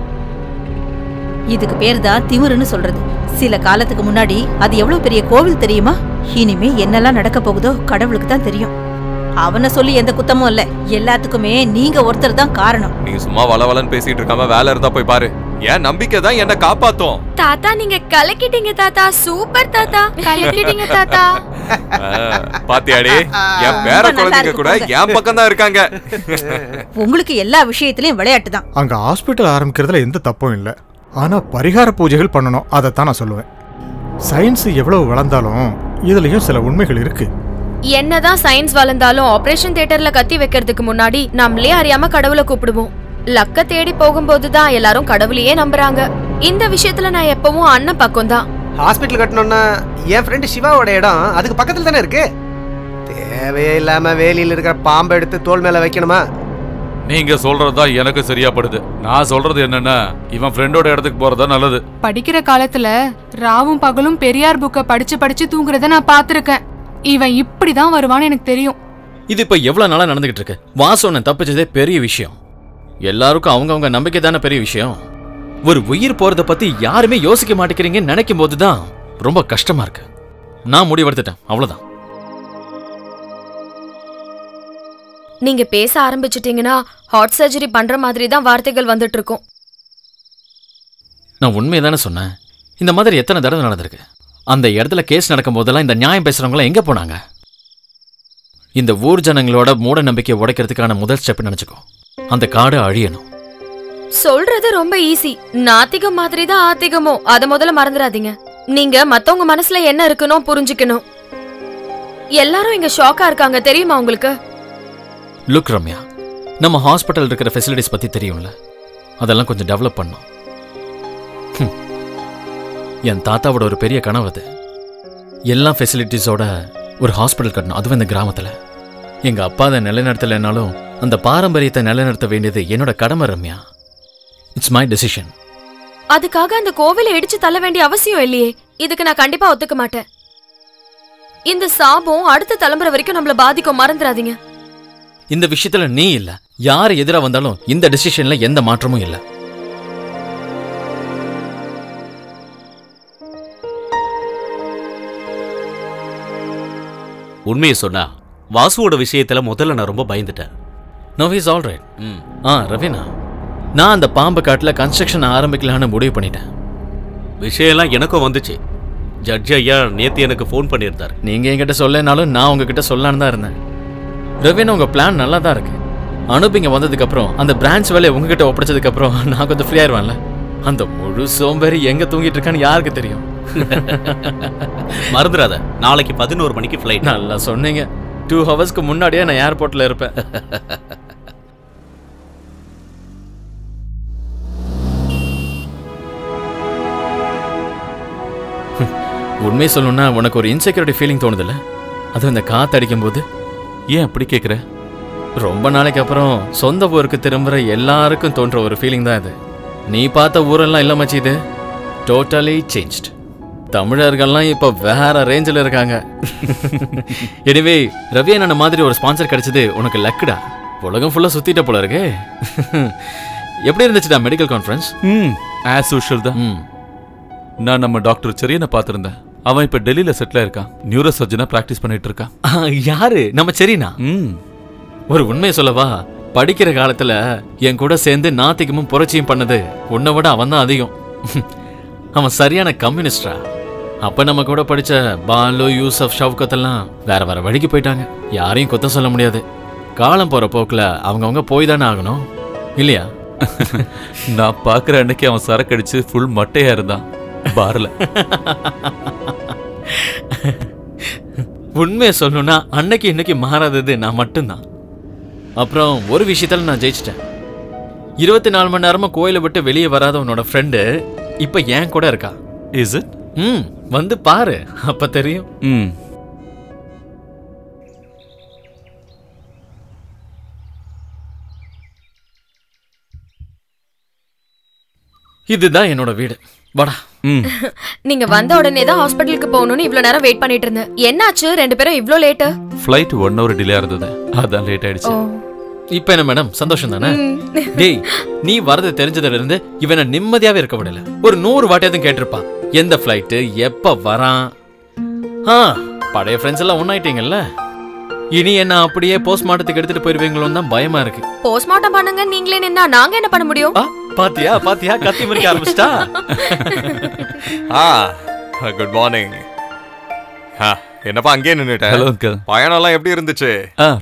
S3: இதுக்கு பேர் தான் திமிருன்னு சொல்றது. சில காலத்துக்கு முன்னாடி அது எவ்வளவு பெரிய கோவில் தெரியுமா? இனிமே என்னெல்லாம் நடக்க போகுதோ கடவுளுக்கு தான் தெரியும். அவனை சொல்லி எந்த குத்தமும் இல்ல. எல்லாத்துக்குமே நீங்க ஒருத்தர் தான் காரணம்.
S6: நீ சும்மா வளவலன்னு பேசிட்டு இருக்காம வேலை இருந்தா போய் பாரு. என் நம்பிக்கை தான் என்ன காப்பாத்தும்.
S5: தாத்தா, நீங்க கலக்கிட்டீங்க தாத்தா. சூப்பர் தாத்தா, கலக்கிட்டீங்க தாத்தா.
S6: பாத்தியாடி, என் பேர குழந்தைங்க கூட என் பக்கம் தான் இருக்காங்க.
S3: உங்களுக்கு எல்லா விஷயத்திலயும் விளையாட்டு தான்.
S1: அங்க ஹாஸ்பிட்டல் ஆரம்பிக்கிறதுல எந்த தப்பும் இல்ல. ஆனா பரிகார பூஜைகள் பண்ணணும், அதைத்தான் நான் சொல்லுவேன். சயின்ஸ் எவ்வளவு வளர்ந்தாலும் இதுலயும் சில உண்மைகள் இருக்கு.
S5: என்னதான் சயின்ஸ் வளர்ந்தாலும் ஆபரேஷன் தியேட்டர்ல கத்தி வைக்கிறதுக்கு முன்னாடி நம்மளே அறியாம கடவுளை கூப்பிடுவோம். லக்க தேடி போகும்போதுதான் எல்லாரும் கடவுளையே நம்புறாங்க. இந்த விஷயத்துல நான் எப்பவும் அண்ணன் பக்கம் தான்.
S7: ஹாஸ்பிட்டல் கட்டணும்னா என் ஃப்ரெண்டு சிவாவோட இடம் அதுக்கு பக்கத்துல தானே இருக்கு. தேவையே இல்லாம வேலியில் இருக்கிற பாம்பை எடுத்து தோல் மேல வைக்கணுமா?
S9: நீங்க சொல்றதுதான் எனக்கு சரியா படுது. நான் சொல்றது என்னன்னா, இவன் ஃப்ரெண்டோட இடத்துக்கு போறதா நல்லது.
S11: படிக்கிற காலத்துல ராவும் பகலும் பெரியார் புக்க படிச்சு தூங்குறத நான் பாத்திருக்கேன். இவன் இப்படிதான் வருவான்னு எனக்கு தெரியும்.
S8: இது இப்ப எவ்வளவு நாளா நடந்துகிட்டு இருக்கு. வாசோன தப்பிச்சதே பெரிய விஷயம். எல்லாருக்கும் அவங்கவங்க நம்பிக்கை தானே பெரிய விஷயம். ஒரு உயிர் போறத பத்தி யாருமே யோசிக்க மாட்டேங்கிறீங்கன்னு நினைக்கும் போதுதான் ரொம்ப கஷ்டமா இருக்கு. நான் முடிவெடுத்துட்டேன், அவ்வளவுதான்.
S5: நீங்க பேச ஆரம்பிச்சிட்டீங்கன்னா ஹார்ட் சர்ஜரி பண்ற மாதிரி தான் வார்த்தைகள் வந்துட்டு இருக்கும்.
S8: நான் உண்மையை தானே சொன்னேன். இந்த மாதிரி எத்தனை தடவை நடந்திருக்கு. அந்த இடத்துல கேஸ் நடக்கும் போதெல்லாம் இந்த நியாயம் பேசுறவங்களாம் எங்க போனாங்க? இந்த ஊர் ஜனங்களோட மூட நம்பிக்கையை உடைக்கிறதுக்கான முதல் ஸ்டெப் நினைச்சுக்கோ. அந்த காடு அழியணும்.
S5: சொல்றது ரொம்ப ஈஸி. நாத்திகம் மாதிரி தான் ஆத்திகமோ, அத முதல்ல மறந்துடாதீங்க. நீங்க மத்தவங்க மனசுல என்ன இருக்குன்னு புரிஞ்சுக்கணும். எல்லாரும் இங்க ஷாக்கா இருக்காங்க, தெரியுமா உங்களுக்கு?
S8: லுக் ரம்யா, நம்ம ஹாஸ்பிட்டல் இருக்கிற ஃபெசிலிட்டிஸ் பத்தி தெரியும்ல, அதெல்லாம் கொஞ்சம் டெவலப் பண்ணோம். என் தாத்தாவோட ஒரு பெரிய கனவு அது. எல்லா ஃபெசிலிட்டிஸோட ஒரு ஹாஸ்பிட்டல் கட்டணும், அதுவும் இந்த கிராமத்துல. எங்க அப்பா அதை நிலைநிறுத்தலைனாலும் அந்த பாரம்பரியத்தை நிலைநிறுத்த வேண்டியது என்னோட கடமை ரம்யா. It's my decision.
S5: அதுக்காக அந்த கோவிலை இடிச்சு தள்ள வேண்டிய அவசியம் இல்லையே. இதுக்கு நான் கண்டிப்பா ஒத்துக்க மாட்டேன். இந்த சாபம் அடுத்த தலைமுறை வரைக்கும் நம்மள பாதிக்கும், மறந்துடாதீங்க.
S8: இந்த விஷயத்துல நீ இல்ல, யாரு எதிரா வந்தாலும் இந்த டெசிஷன்ல எந்த மாற்றமும் இல்ல.
S4: உண்மையை சொன்னா வாசுவோட விஷயத்துல முதல்ல நான் ரொம்ப பயந்துட்டேன்.
S8: No is all right. Raveena, நான் அந்த பாம்பு காட்டுல கன்ஸ்ட்ரக்ஷன் ஆரம்பிக்கலான்னு முடிவு பண்ணிட்டேன்.
S4: விஷயம்லாம் எனக்கும் வந்துச்சு. ஜட்ஜ் ஐயா நேத்து எனக்கு ஃபோன் பண்ணியிருந்தார்.
S8: நீங்க என்கிட்ட சொல்லனாலும் நான் உங்ககிட்ட சொல்லலான்னு தான் இருந்தேன். ரவீனா, உங்க பிளான் நல்லா தான் இருக்கு. அனுப்பிங்க வந்ததுக்கு அப்புறம் அந்த பிரான்ச் வேலையை உங்ககிட்ட ஒப்படைச்சதுக்கு அப்புறம் நான் கொஞ்சம் ஃப்ரீ ஆயிருவேன்ல. அந்த முழு சோம்பேறி எங்க தூங்கிட்டு இருக்கான்னு யாருக்கு தெரியும்?
S4: மறந்துடாத, நாளைக்கு 11 மணிக்கு ஃப்ளைட்.
S8: நல்லா சொன்னீங்க. 2 ஹவர்ஸ்க்கு முன்னாடியே நான் ஏர்போர்ட்ல இருப்பேன். உண்மை சொல்லணும்னா உனக்கு ஒரு இன்செக்யூரிட்டி ஃபீலிங் தோணுதில்ல? அது இந்த காத்து அடிக்கும் போது.
S9: ஏன் அப்படி கேட்குற?
S8: ரொம்ப நாளைக்கு அப்புறம் சொந்த ஊருக்கு திரும்புற எல்லாருக்கும் தோன்ற ஒரு ஃபீலிங் தான் இது. நீ பார்த்த ஊரெல்லாம் இல்ல மச்சி, இது டோட்டலி சேஞ்ச்ட். தமிழர்கள்லாம் இப்போ வேற ரேஞ்சில் இருக்காங்க. எனிவே ரவி அண்ணன மாதிரி ஒரு ஸ்பான்சர் கிடைச்சது உனக்கு லக்குடா. உலகம் ஃபுல்லா சுத்திட்ட போல இருக்கு. எப்படி இருந்துச்சுடா மெடிக்கல் கான்ஃபரன்ஸ்?
S9: ஆஸ் யூஷுவல் தான். நான் நம்ம டாக்டர் செரியனை பார்த்துருந்தேன். அவன் இப்ப டெல்லியில செட்டில் இருக்கான். நியூரோ சர்ஜனா பிராக்டிஸ் பண்ணிட்டு இருக்கான்.
S8: யாரு? நம்ம செரினா? ஒரு உண்மையை சொல்லவா, படிக்கிற காலத்துல என் கூட சேர்ந்து நாத்திகமும் புரட்சியும் பண்ணது உன்னை விட அவன் தான் அதிகம். அவன் சரியான கம்யூனிஸ்டா. அப்ப நம்ம கூட படிச்ச பாலு, யூசப், ஷவுகத் எல்லாம் வேற வேற வழிக்கு போயிட்டாங்க. யாரையும் குத்தம் சொல்ல முடியாது. காலம் போற போக்குல அவங்கவுங்க போய் தானே ஆகணும், இல்லையா?
S9: நான் பாக்குற அன்னைக்கு அவன் சரக்கு அடிச்சு ஃபுல் மட்டையா இருந்தான் பார்ல.
S8: உண்மையை சொல்லணும்னா அன்னைக்கு இன்னைக்கு மாறாதது நான் மட்டும்தான். அப்புறம் ஒரு விஷயத்துல நான் ஜெயிச்சிட்டேன். 24 மணி நேரமா கோயிலை விட்டு வெளியே வராத உன்னோட ஃப்ரெண்டு இப்ப ஏன் கூட இருக்கா.
S9: Is it?
S8: வந்து பாரு, அப்ப தெரியும். இதுதான் என்னோட வீடு. வாடா.
S5: நீங்க வந்த உடனே தான் ஹாஸ்பிடலுக்கு போகணும்னு இவ்ளோ நேரம் வெயிட் பண்ணிட்டு இருந்தேன். என்னாச்சு 2 பேரும் இவ்ளோ லேட்?
S9: ஃப்ளைட் 1 hour டிலே இருந்தது, அதான் லேட் ஆயிடுச்சு.
S8: இப்ப என்ன மேடம், சந்தோஷம் தானே? டேய், நீ வரது தெரிஞ்சதுல இருந்து இவனை நிம்மதியாவே இருக்க விடல. ஒரு 100 வாட்டியாவது கேட்டிருப்பா எந்த ஃப்ளைட் எப்ப வரான். பழைய ஃப்ரெண்ட்ஸ் எல்லாம் ஒன்னாயிட்டீங்கல்ல. இனி என்ன அப்படியே போஸ்ட்மார்ட்டத்துக்கு எடுத்துட்டு போயிருவீங்களோன்னு தான் பயமா இருக்கு.
S5: போஸ்ட்மார்ட்டம் பண்ணுங்க நீங்களே நின்னா நாங்க என்ன பண்ண முடியும்?
S8: பாத்தியா பாத்தியா, கத்தி மறிக்க ஆரம்பிச்சிட்டா.
S6: Good morning. என்னப்பா அங்கேயே நின்னுட்ட?
S9: Hello uncle.
S6: பயணம் எல்லாம் எப்படி இருந்துச்சு?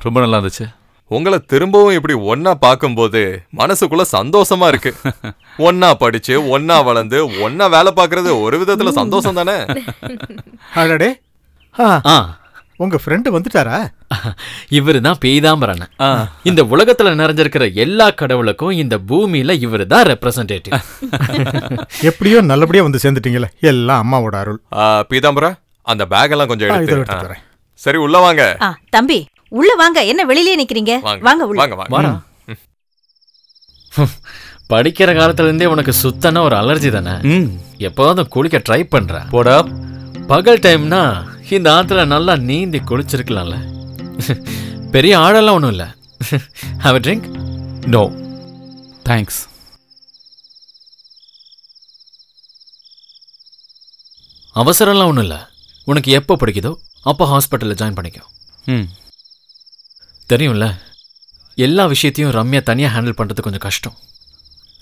S9: ரொம்ப நல்லா இருந்துச்சு.
S6: உங்களை திரும்பவும் இப்படி ஒன்னா பார்க்கும்போது மனசுக்குள்ள சந்தோஷமா இருக்கு. ஒன்னா படிச்சு ஒன்னா வளர்ந்து ஒன்னா வேலை பார்க்கறது ஒரு விதத்துல சந்தோஷம் தானே?
S1: அடடே, உங்க ஃப்ரெண்டு வந்துட்டாரா?
S8: இவரு தான் பீதாம்பரன். இந்த உலகத்துல நிறைஞ்சிருக்கிற எல்லா கடவுளுக்கும் இந்த பூமியில இவரு தான் ரெப்ரசன்டேட்டிவ்.
S1: எப்படியோ நல்லபடியா வந்து சேர்ந்துட்டீங்களே, எல்லாம் அம்மாவோட அருள்.
S6: பீதாம்பரா, அந்த பேக் எல்லாம் கொஞ்சம் எடுத்து. சரி, உள்ள வாங்க.
S3: தம்பி உள்ள வாங்க. என்ன வெளியிலே நிக்கிறீங்க? வாங்க உள்ள
S6: வாங்க.
S8: படிக்கிற காலத்துல இருந்தே உனக்கு சுத்தன ஒரு அலர்ஜி தானே? எப்போதும் குளிக்க ட்ரை பண்ற போடா. பகல் டைம்னா இந்த ஆத்துல நல்லா நீந்தி குளிச்சிருக்கலாம்ல. பெரிய ஆழெல்லாம் ஒண்ணும் இல்ல. Have a drink?
S9: No thanks.
S8: அவசரம்லாம் ஒண்ணும் இல்ல. உனக்கு எப்போ பிடிக்குதோ அப்போ ஹாஸ்பிட்டல்ல ஜாயின் பண்ணிக்கோ. தெரியும்ல, எல்லா விஷயத்தையும் ரம்யா தனியா ஹேண்டில் பண்றது கொஞ்சம் கஷ்டம்.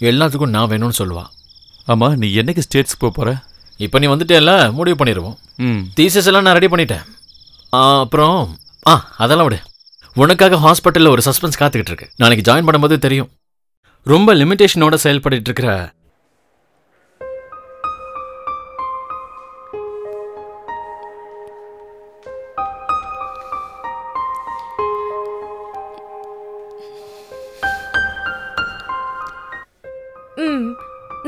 S8: எல்லாத்துக்கும் நான் வேணும்னு சொல்லுவா.
S9: ஆமா, நீ என்னைக்கு ஸ்டேட்ஸ்க்கு போற?
S8: இப்போ நீ வந்துட்டேல்ல, முடிவு பண்ணிடுவோம். தீசஸ் எல்லாம் நான் ரெடி பண்ணிட்டேன். அப்புறம் அதெல்லாம் விடு. உனக்காக ஹாஸ்பிட்டல்ல ஒரு சஸ்பென்ஸ் காத்துக்கிட்டு இருக்கு. நாளைக்கு ஜாயின் பண்ணும்போது தெரியும். ரொம்ப லிமிடேஷனோட செயல்பட்டு இருக்கிற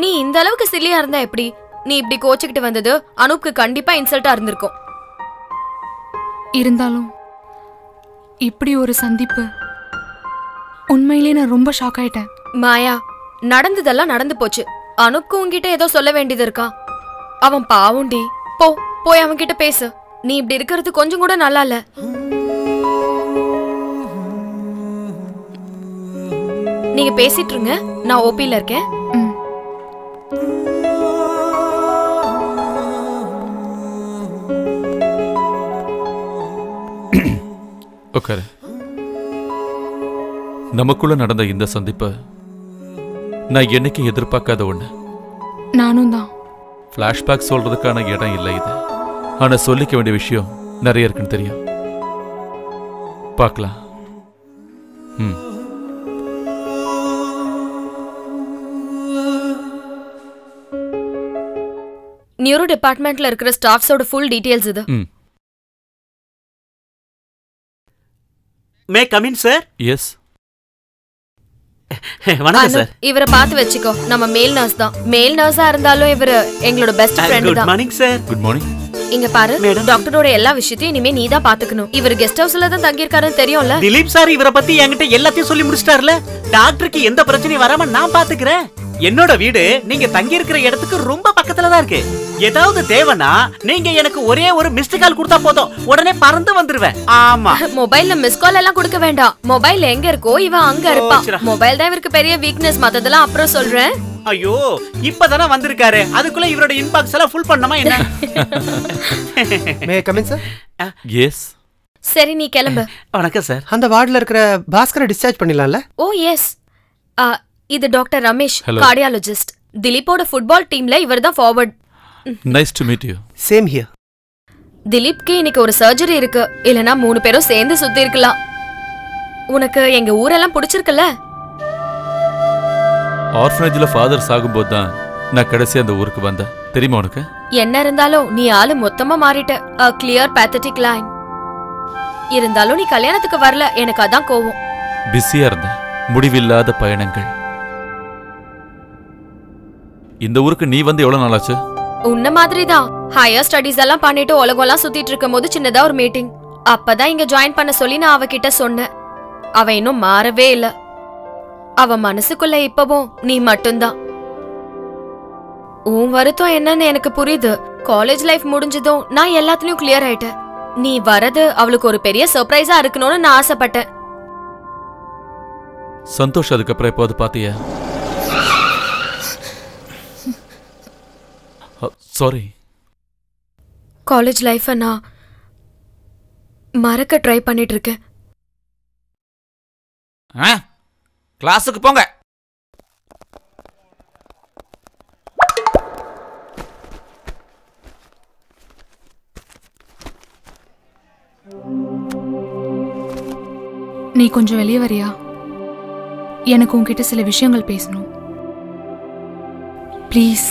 S5: நீ இந்த அளவுக்கு சில்லியா இருந்தா எப்படி? நீ இப்படி கோச்சுக்கிட்டு வந்தது அனூப்க்கு கண்டிப்பா இன்சல்ட்டா இருந்திருக்கும்.
S11: இருந்தாலும் இப்படி ஒரு சந்திப்பு உண்மையிலே நான் ரொம்ப ஷாக் ஆயிட்டேன்.
S5: மாயா, நடந்ததெல்லாம் நடந்து போச்சு. அனூப்க்கு உன்கிட்ட ஏதோ சொல்ல வேண்டியது இருக்கா? அவன் பாவுண்டி. போய் அவன் கிட்ட பேசு. நீ இப்படி இருக்கிறது கொஞ்சம் கூட நல்லா இல்ல. நீங்க பேசிட்டு இருங்க, நான் ஓபில இருக்கேன்.
S9: உட்காரு. நமக்குள்ள நடந்த இந்த சந்திப்பை நான் என்னைக்கு எதிர்பார்க்காத ஒண்ணு.
S11: நானும் தான்.
S9: ஃபிளாஷ்பேக் சொல்றதுக்கான இடம் இல்லை இது. ஆனா சொல்லிக்க வேண்டிய விஷயம் நிறைய இருக்குன்னு தெரியும். பார்க்கலாம்.
S5: நியூரோ டிபார்ட்மெண்ட்ல இருக்கிற ஸ்டாஃப்ஸோட ஃபுல் டீடைல்ஸ் இது.
S4: May come in sir?
S9: Yes.
S4: வணக்கம் சார்.
S5: இவரை பார்த்து வெச்சுக்கோ. நம்ம மேல் நர்ஸ் தான். மேல் நர்ஸா இருந்தாலும் இவரு எங்களோட பெஸ்ட் ஃப்ரெண்ட் தான்.
S4: Good morning sir.
S9: Good morning.
S5: இங்க பாரு, டாக்டரோட எல்லா விஷயத்தையும் இனிமே நீ தான் பாத்துக்கணும். இவர் கெஸ்ட் ஹவுஸ்ல தான் தங்கி இருக்காருன்னு தெரியும்ல?
S4: திலீப் சார் இவரை பத்தி என்கிட்ட எல்லாத்தையும் சொல்லி முடிச்சிட்டார்ல. டாக்டருக்கு எந்த பிரச்சனையும் வராம நான் பாத்துக்கிறேன். என்னோட வீடு நீங்க தங்கி இருக்கிற இடத்துக்கு ரொம்ப பக்கத்துல தான் இருக்கு. ஏதாவது தேவைன்னா நீங்க எனக்கு ஒரே ஒரு மிஸ்டு கால் கொடுத்தா போதும், உடனே பறந்து வந்துருவேன். ஆமா,
S5: மொபைல்ல மிஸ் கால் எல்லாம் கொடுக்க வேண்டாம். மொபைல் எங்க இருக்கோ இவன் அங்க இருப்பான். மொபைல் தான் இவருக்கு பெரிய வீக்னஸ். மத்ததெல்லாம் அப்புறம் சொல்றேன்.
S4: ஐயோ, இப்பதானே வந்திருக்காரு, அதுக்குள்ள இவரோட இன்பாக்ஸ் எல்லாம் ஃபுல் பண்ணணுமா என்ன?
S7: May come in sir?
S9: Yes.
S5: சரி, நீ கிளம்பு.
S4: வணக்கம் சார்.
S7: அந்த வார்டுல இருக்கிற பாஸ்கரை டிஸ்சார்ஜ் பண்ணிடலாம்ல?
S5: Oh yes. இது டாக்டர் ரமேஷ்,
S9: Hello.
S5: கார்டியாலஜிஸ்ட். திலீப்போட ஃபுட்பால் டீம்ல இவர் தான் forward.
S9: Nice to meet you.
S7: Same here.
S5: திலீப்க்கு இன்னைக்கு ஒரு சர்ஜரி இருக்கு. இல்லனா 3 பேரும் சேர்ந்து சுத்தி இருக்கலாம். உனக்கு எங்க ஊரெல்லாம் பிடிச்சிருக்குல்ல?
S9: ஆர்ஃபனேஜ்ல ஃபாதர் சாகும்போது தான் நான் கடைசியா அந்த ஊருக்கு வந்தேன். தெரியுமா உனக்கு?
S5: என்ன இருந்தாலும் நீ ஆளு மொத்தமா மாறிட்ட. a clear pathetic line. இருந்தாலும் நீ கல்யாணத்துக்கு வரல, எனக்கு அதான் கோவம்.
S9: பிஸியா இருந்தேன். முடிவில்லாத பயணங்கள். இந்த ஊருக்கு நீ வந்து எவ்வளவு நாள் ஆச்சு?
S5: உன்ன மாதிரி தான். ஹையர் ஸ்டடீஸ் எல்லாம் பண்ணிட்டு உலகம்லாம் சுத்திட்டு இருக்கும் போது சின்னதா ஒரு மீட்டிங். அப்பதான் இங்க ஜாயின் பண்ண சொல்லி நான் அவகிட்ட சொன்னேன். அவ இன்னும் மாறவே இல்ல. அவ மனசுக்குள்ள இப்பவும் நீ மட்டும்தான். உன் வருத்தம் என்னன்னு எனக்கு புரியுது. காலேஜ் லைஃப் முடிஞ்சதும் நான் எல்லாத்துலயும் கிளியர் ஆயிட்டேன். நீ வரது அவளுக்கு ஒரு பெரிய சர்ப்ரைஸா இருக்கணும்னு நான் ஆசைப்பட்டேன்.
S9: சந்தோஷ் அதுக்கப்புறம் எப்போது பாத்தியா? சாரி.
S5: காலேஜ் லைஃபை நான் மறக்க ட்ரை பண்ணிட்டு இருக்கேன்.
S2: கிளாஸுக்கு போங்க.
S11: நீ கொஞ்சம் வெளியே வரியா? எனக்கு உன்கிட்ட சில விஷயங்கள் பேசணும். ப்ளீஸ்.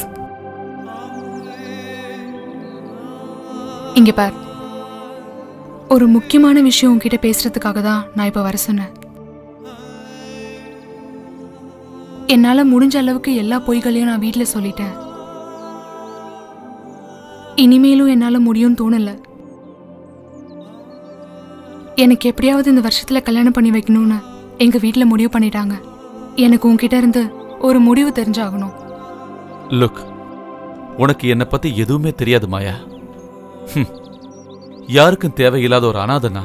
S11: இங்க பார், ஒரு முக்கியமான விஷயம் உன்கிட்ட பேசுறதுக்காக தான் நான் இப்ப வர சொன்னேன். என்னால முடிஞ்ச அளவுக்கு எல்லா பொய்களையும் நான் வீட்டுல சொல்லிட்டேன். இனிமேலும் என்னால முடியும்னு தோணல. எனக்கு எப்படியாவது இந்த வருஷத்துல கல்யாணம் பண்ணி வைக்கணும்னு எங்க வீட்டுல முடிவு பண்ணிட்டாங்க. எனக்கு உன்கிட்ட இருந்து ஒரு முடிவு தெரிஞ்சாகணும்.
S9: லுக், உனக்கு என்னை பத்தி எதுவுமே தெரியாது மாயா. யாருக்கும் தேவையில்லாத ஒரு அனாதனா.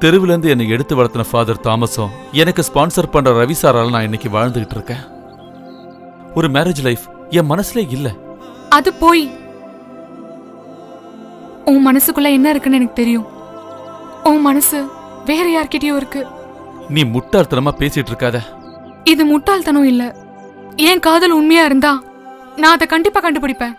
S9: தெருவுல இருந்து என்னை எடுத்து வளர்த்தின ஃபாதர் தாமஸும் எனக்கு ஸ்பான்சர் பண்ற ரவி சாரால நான் இன்னைக்கு வாழ்ந்துகிட்டு இருக்கேன். ஒரு மேரேஜ் லைஃப் என் மனசுல இல்ல.
S11: அது போய் உன் மனசுக்குள்ள என்ன இருக்குன்னு எனக்கு தெரியும். உன் மனசு வேற யார்கிட்டயோ இருக்கு.
S9: நீ முட்டாள்தனமா பேசிட்டு இருக்காத.
S11: இது முட்டாள்தனம் இல்ல. என் காதல் உண்மையா இருந்தா நான் அதை கண்டிப்பா கண்டுபிடிப்பேன்.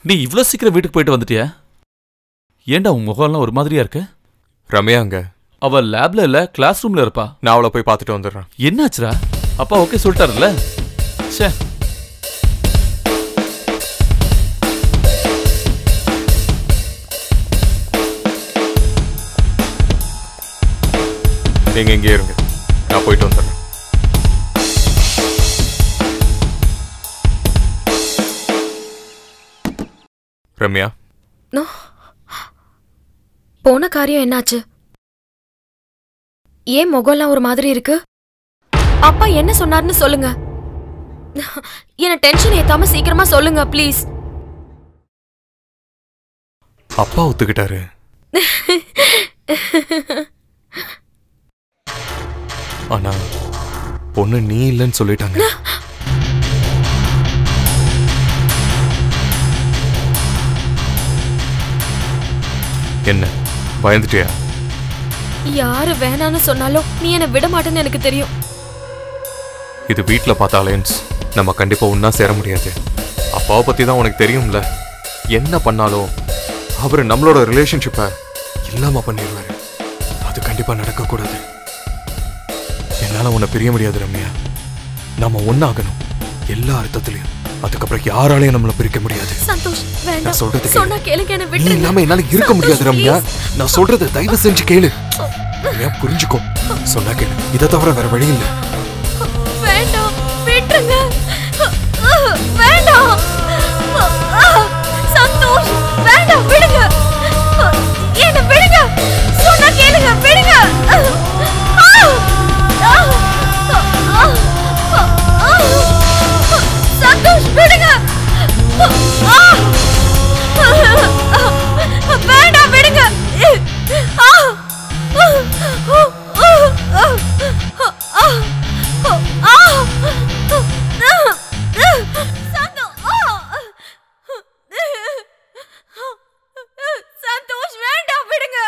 S9: நீ இவ்வளவு சீக்கிரம் வீட்டுக்கு போயிட்டு வந்துட்டியா? ஏண்டா உன் முகம்லாம் ஒரு மாதிரியா இருக்கு?
S6: ரம்யாங்க
S9: அவ லேப்ல இல்ல, கிளாஸ் ரூம்ல இருப்பா.
S6: நான் அவளை போய் பார்த்துட்டு வந்துடுறேன்.
S9: என்னாச்சுரா? அப்பா ஓகே சொல்லிட்டாருல்ல? சே,
S6: நீங்க இங்கே இருங்க, நான் போயிட்டு வந்துடுறேன். ரம்யா,
S5: போன காரியம் என்னாச்சு? ஏன் முகம்லாம் ஒரு மாதிரி இருக்கு? அப்பா என்ன சொன்னார்னு சொல்லுங்க. என்ன டென்ஷன் ஏத்தாம சீக்கிரமா சொல்லுங்க ப்ளீஸ்.
S6: அப்பா ஒத்துக்கிட்டாரு. ஆனா பொண்ணு நீ இல்லைன்னு சொல்லிட்டாங்க. என்ன பயந்துட்டியா?
S5: யாரு வேணான்னு சொன்னாலும் நீ என்ன விட மாட்டேன்னு எனக்கு தெரியும்.
S6: இது வீட்டில் பார்த்த அலையன்ஸ். நம்ம கண்டிப்பா ஒன்னா சேர முடியாது. அப்பாவை பத்தி தான் உனக்கு தெரியும்ல. என்ன பண்ணாலும் அவர் நம்மளோட ரிலேஷன்ஷிப்பை இல்லாம பண்ணிடுவாரு. அது கண்டிப்பா நடக்கக்கூடாது. என்னால உன்னை பிரிய முடியாது ரம்யா. நம்ம ஒன்னாகணும் எல்லா அர்த்தத்திலையும். அதுக்கப்புறம் யாராலையும் நம்மள பிரிக்க முடியாது.
S5: சந்தோஷ் வேண்டாம்.
S6: நான் சொல்றது
S5: சொன்னா கேளுங்க, என்ன
S6: நீ
S5: விட்டுருங்க.
S6: இல்லாம என்னால இருக்க முடியாது ரம்யா. நான் சொல்றதை தயவு செஞ்சு கேளு. ரம்யா புரிஞ்சுக்கோ. சொன்னா கேளு. இதை தவிர வேற வழி இல்லை.
S5: வேண்டாம், விட்டுருங்க. வேண்டாம் சந்தோஷ், வேண்டாம், விடுங்க. என்ன விடுங்க. சொன்னா கேளுங்க, விடுங்க. சந்தோஷ் விடுங்க. வேண்டாம், விடுங்க. சந்தோஷ் வேண்டாம், விடுங்க.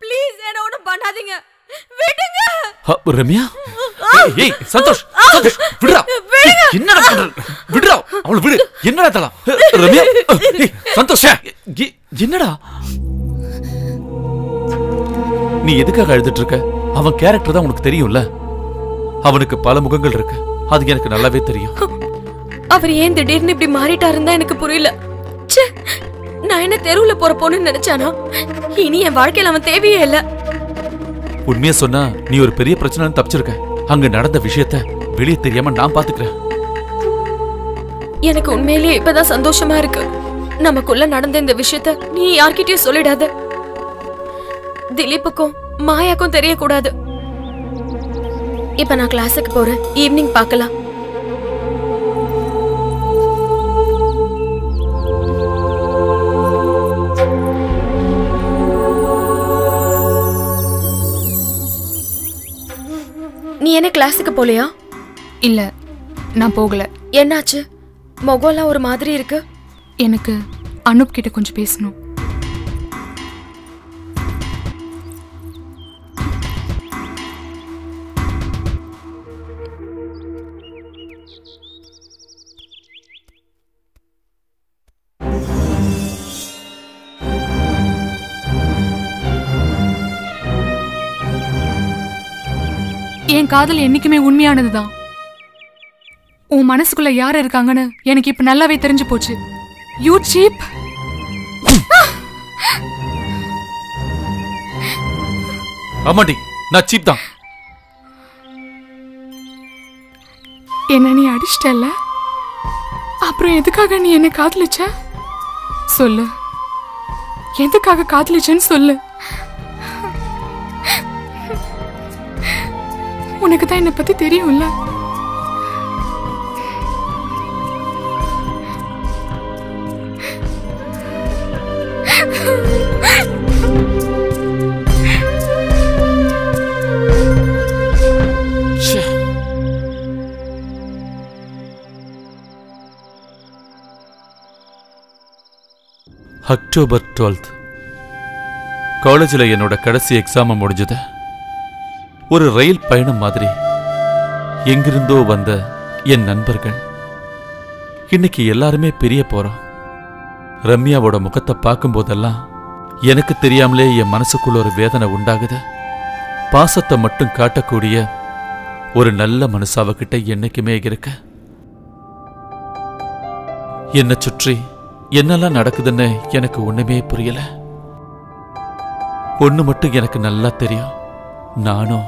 S5: ப்ளீஸ் என்ன ஒண்ணும் பண்ணாதீங்க, விடுங்க.
S9: ரம்யா, ஏய் சந்தோஷ், சந்தோஷ் விடுடா. என்னடா பண்ற? விடுடா, அவளை விடு. என்னடா தலாம்? ரம்யா, ஏய் சந்தோஷ், என்னடா நீ எதுக்காக அழுதுட்டு இருக்க? அவன் கேரக்டர் தான் உனக்கு தெரியும்ல. அவனுக்கு பல முகங்கள் இருக்கு, அது எனக்கு நல்லாவே தெரியும்.
S5: அவர் ஏன் திடீர்னு இப்படி மாறிட்டாருன்னு தான் எனக்கு புரியல. ச்சே, நான் என்ன தெருவுல போற பொண்ணுன்னு நினைச்சானா? இனி என் வாழ்க்கையில அவன் தேவையே இல்ல.
S9: உண்மையா சொன்னா நீ ஒரு பெரிய பிரச்சனை தப்பிச்சிருக்க. அங்க நடந்த விஷயத்த வெளியே தெரியாம நான் பாத்துக்கிறேன்.
S5: எனக்கு உண்மையிலேயே இப்பதான் சந்தோஷமா இருக்கு. நமக்குள்ள நடந்த இந்த விஷயத்த நீ யார்கிட்டயும் சொல்லிடாத. திலீப்புக்கும் மாயாக்கும் தெரியக்கூடாது. இப்ப நான் கிளாஸுக்கு போறேன். ஈவினிங் பார்க்கலாம். நீ என்ன கிளாஸுக்கு போலையா?
S11: இல்ல, நான் போகல.
S5: என்னாச்சு? முகம்லாம் ஒரு மாதிரி இருக்கு.
S11: எனக்கு அனுப் கிட்ட கொஞ்சம் பேசணும். என் காதல் என்னைக்குமே உண்மையானதுதான். உன் மனசுக்குள்ள யார் இருக்காங்கன்னு எனக்கு இப்ப நல்லாவே தெரிஞ்சு போச்சு. You cheap.
S9: ஆமாண்டி, நான் சீப் தான்.
S11: என்ன நீ அடிச்சிட்டல்ல? அப்புறம் எதுக்காக நீ என்ன காதலிச்ச? சொல்லு, எதுக்காக காதலிச்சேன்னு சொல்லு. உனக்கு தான் என்னை பத்தி தெரியும்ல.
S9: அக்டோபர் 12th காலேஜில் என்னோட கடைசி எக்ஸாம் முடிஞ்சது. ஒரு ரயில் பயணம் மாதிரி எங்கிருந்தோ வந்த என் நண்பர்கள் இன்னைக்கு எல்லாருமே பிரிய போறோம். ரம்யாவோட முகத்தை பார்க்கும் போதெல்லாம் எனக்கு தெரியாமலே என் மனசுக்குள்ள ஒரு வேதனை உண்டாகுது. பாசத்தை மட்டும் காட்டக்கூடிய ஒரு நல்ல மனசு அவகிட்ட என்னைக்குமே இருக்க. என்னை சுற்றி என்னெல்லாம் நடக்குதுன்னு எனக்கு ஒண்ணுமே புரியல. ஒண்ணு மட்டும் எனக்கு நல்லா தெரியும். நானும்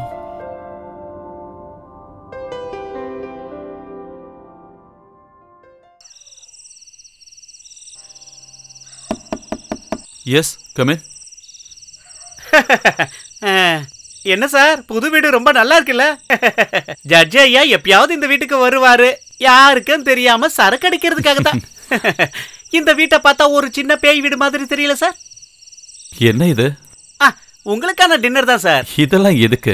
S9: எஸ் கமின்.
S4: என்ன சார், புது வீடு ரொம்ப நல்லா இருக்குல்ல? ஜட்ஜ் ஐயா எப்பயாவது இந்த வீட்டுக்கு வருவாரு, யாருக்கும் தெரியாம சரக்கு அடிக்கிறதுக்காக தான். இந்த வீட்டை பார்த்தா ஒரு சின்ன பேய் வீடு மாதிரி தெரியல சார்?
S9: என்ன இது?
S4: உங்களுக்கான டின்னர் தான் சார்.
S9: இதெல்லாம் எதுக்கு?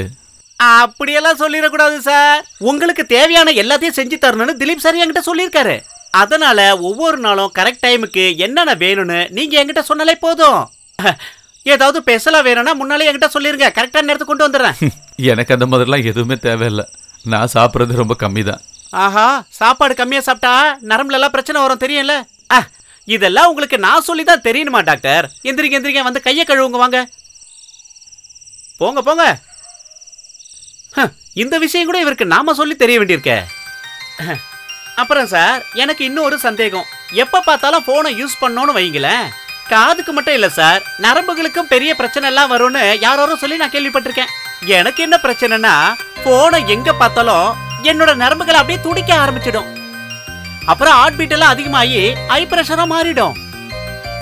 S4: அப்படியெல்லாம் சொல்லிடக்கூடாது சார். உங்களுக்கு தேவையான எல்லாத்தையும் செஞ்சு தரணும்னு திலீப் சார் என்கிட்ட சொல்லியிருக்காரு. அதனால ஒவ்வொரு நாளும் கரெக்ட் டைமுக்கு என்னென்ன வேணும்னு நீங்க என்கிட்ட சொன்னாலே போதும். ஏதாவது ஸ்பெஷலா வேணும்னா முன்னாலே என்கிட்ட சொல்லிருங்க, கரெக்டான நேரத்துக்கு கொண்டு வந்துடுறேன்.
S9: எனக்கு அந்த மாதிரிலாம் எதுவுமே தேவையில்லை. நான் சாப்பிட்றது ரொம்ப கம்மி தான்.
S4: ஆஹா, சாப்பாடு கம்மியா சாப்பிட்டா நரம்புல எல்லாம் பிரச்சனை வரும் தெரியும்ல. இதெல்லாம் உங்களுக்கு நான் சொல்லி தான் தெரியணுமா டாக்டர்? எந்திரிங்க எந்திரிங்க, வந்து கையை கழுவுங்க வாங்க. போங்க போங்க. இந்த விஷயம் கூட இவருக்கு நாம சொல்லி தெரிய வேண்டியிருக்க. அப்புறம் சார், எனக்கு இன்னும் ஒரு சந்தேகம். எப்ப பார்த்தாலும் போனை யூஸ் பண்ணோன்னு வைங்களேன், காதுக்கு மட்டும் இல்ல சார், நரம்புகளுக்கும் பெரிய பிரச்சனை எல்லாம் வரும்னு யாரோ சொல்லி நான் கேள்விப்பட்டிருக்கேன். எனக்கு என்ன பிரச்சனைனா, போனை எங்க பார்த்தாலும் என்னோட நரம்புகளை அப்படியே துடிக்க ஆரம்பிச்சிடும். அப்புறம் ஹார்ட் பீட் எல்லாம் அதிகமாகி ஹை பிரஷரா மாறிடும்.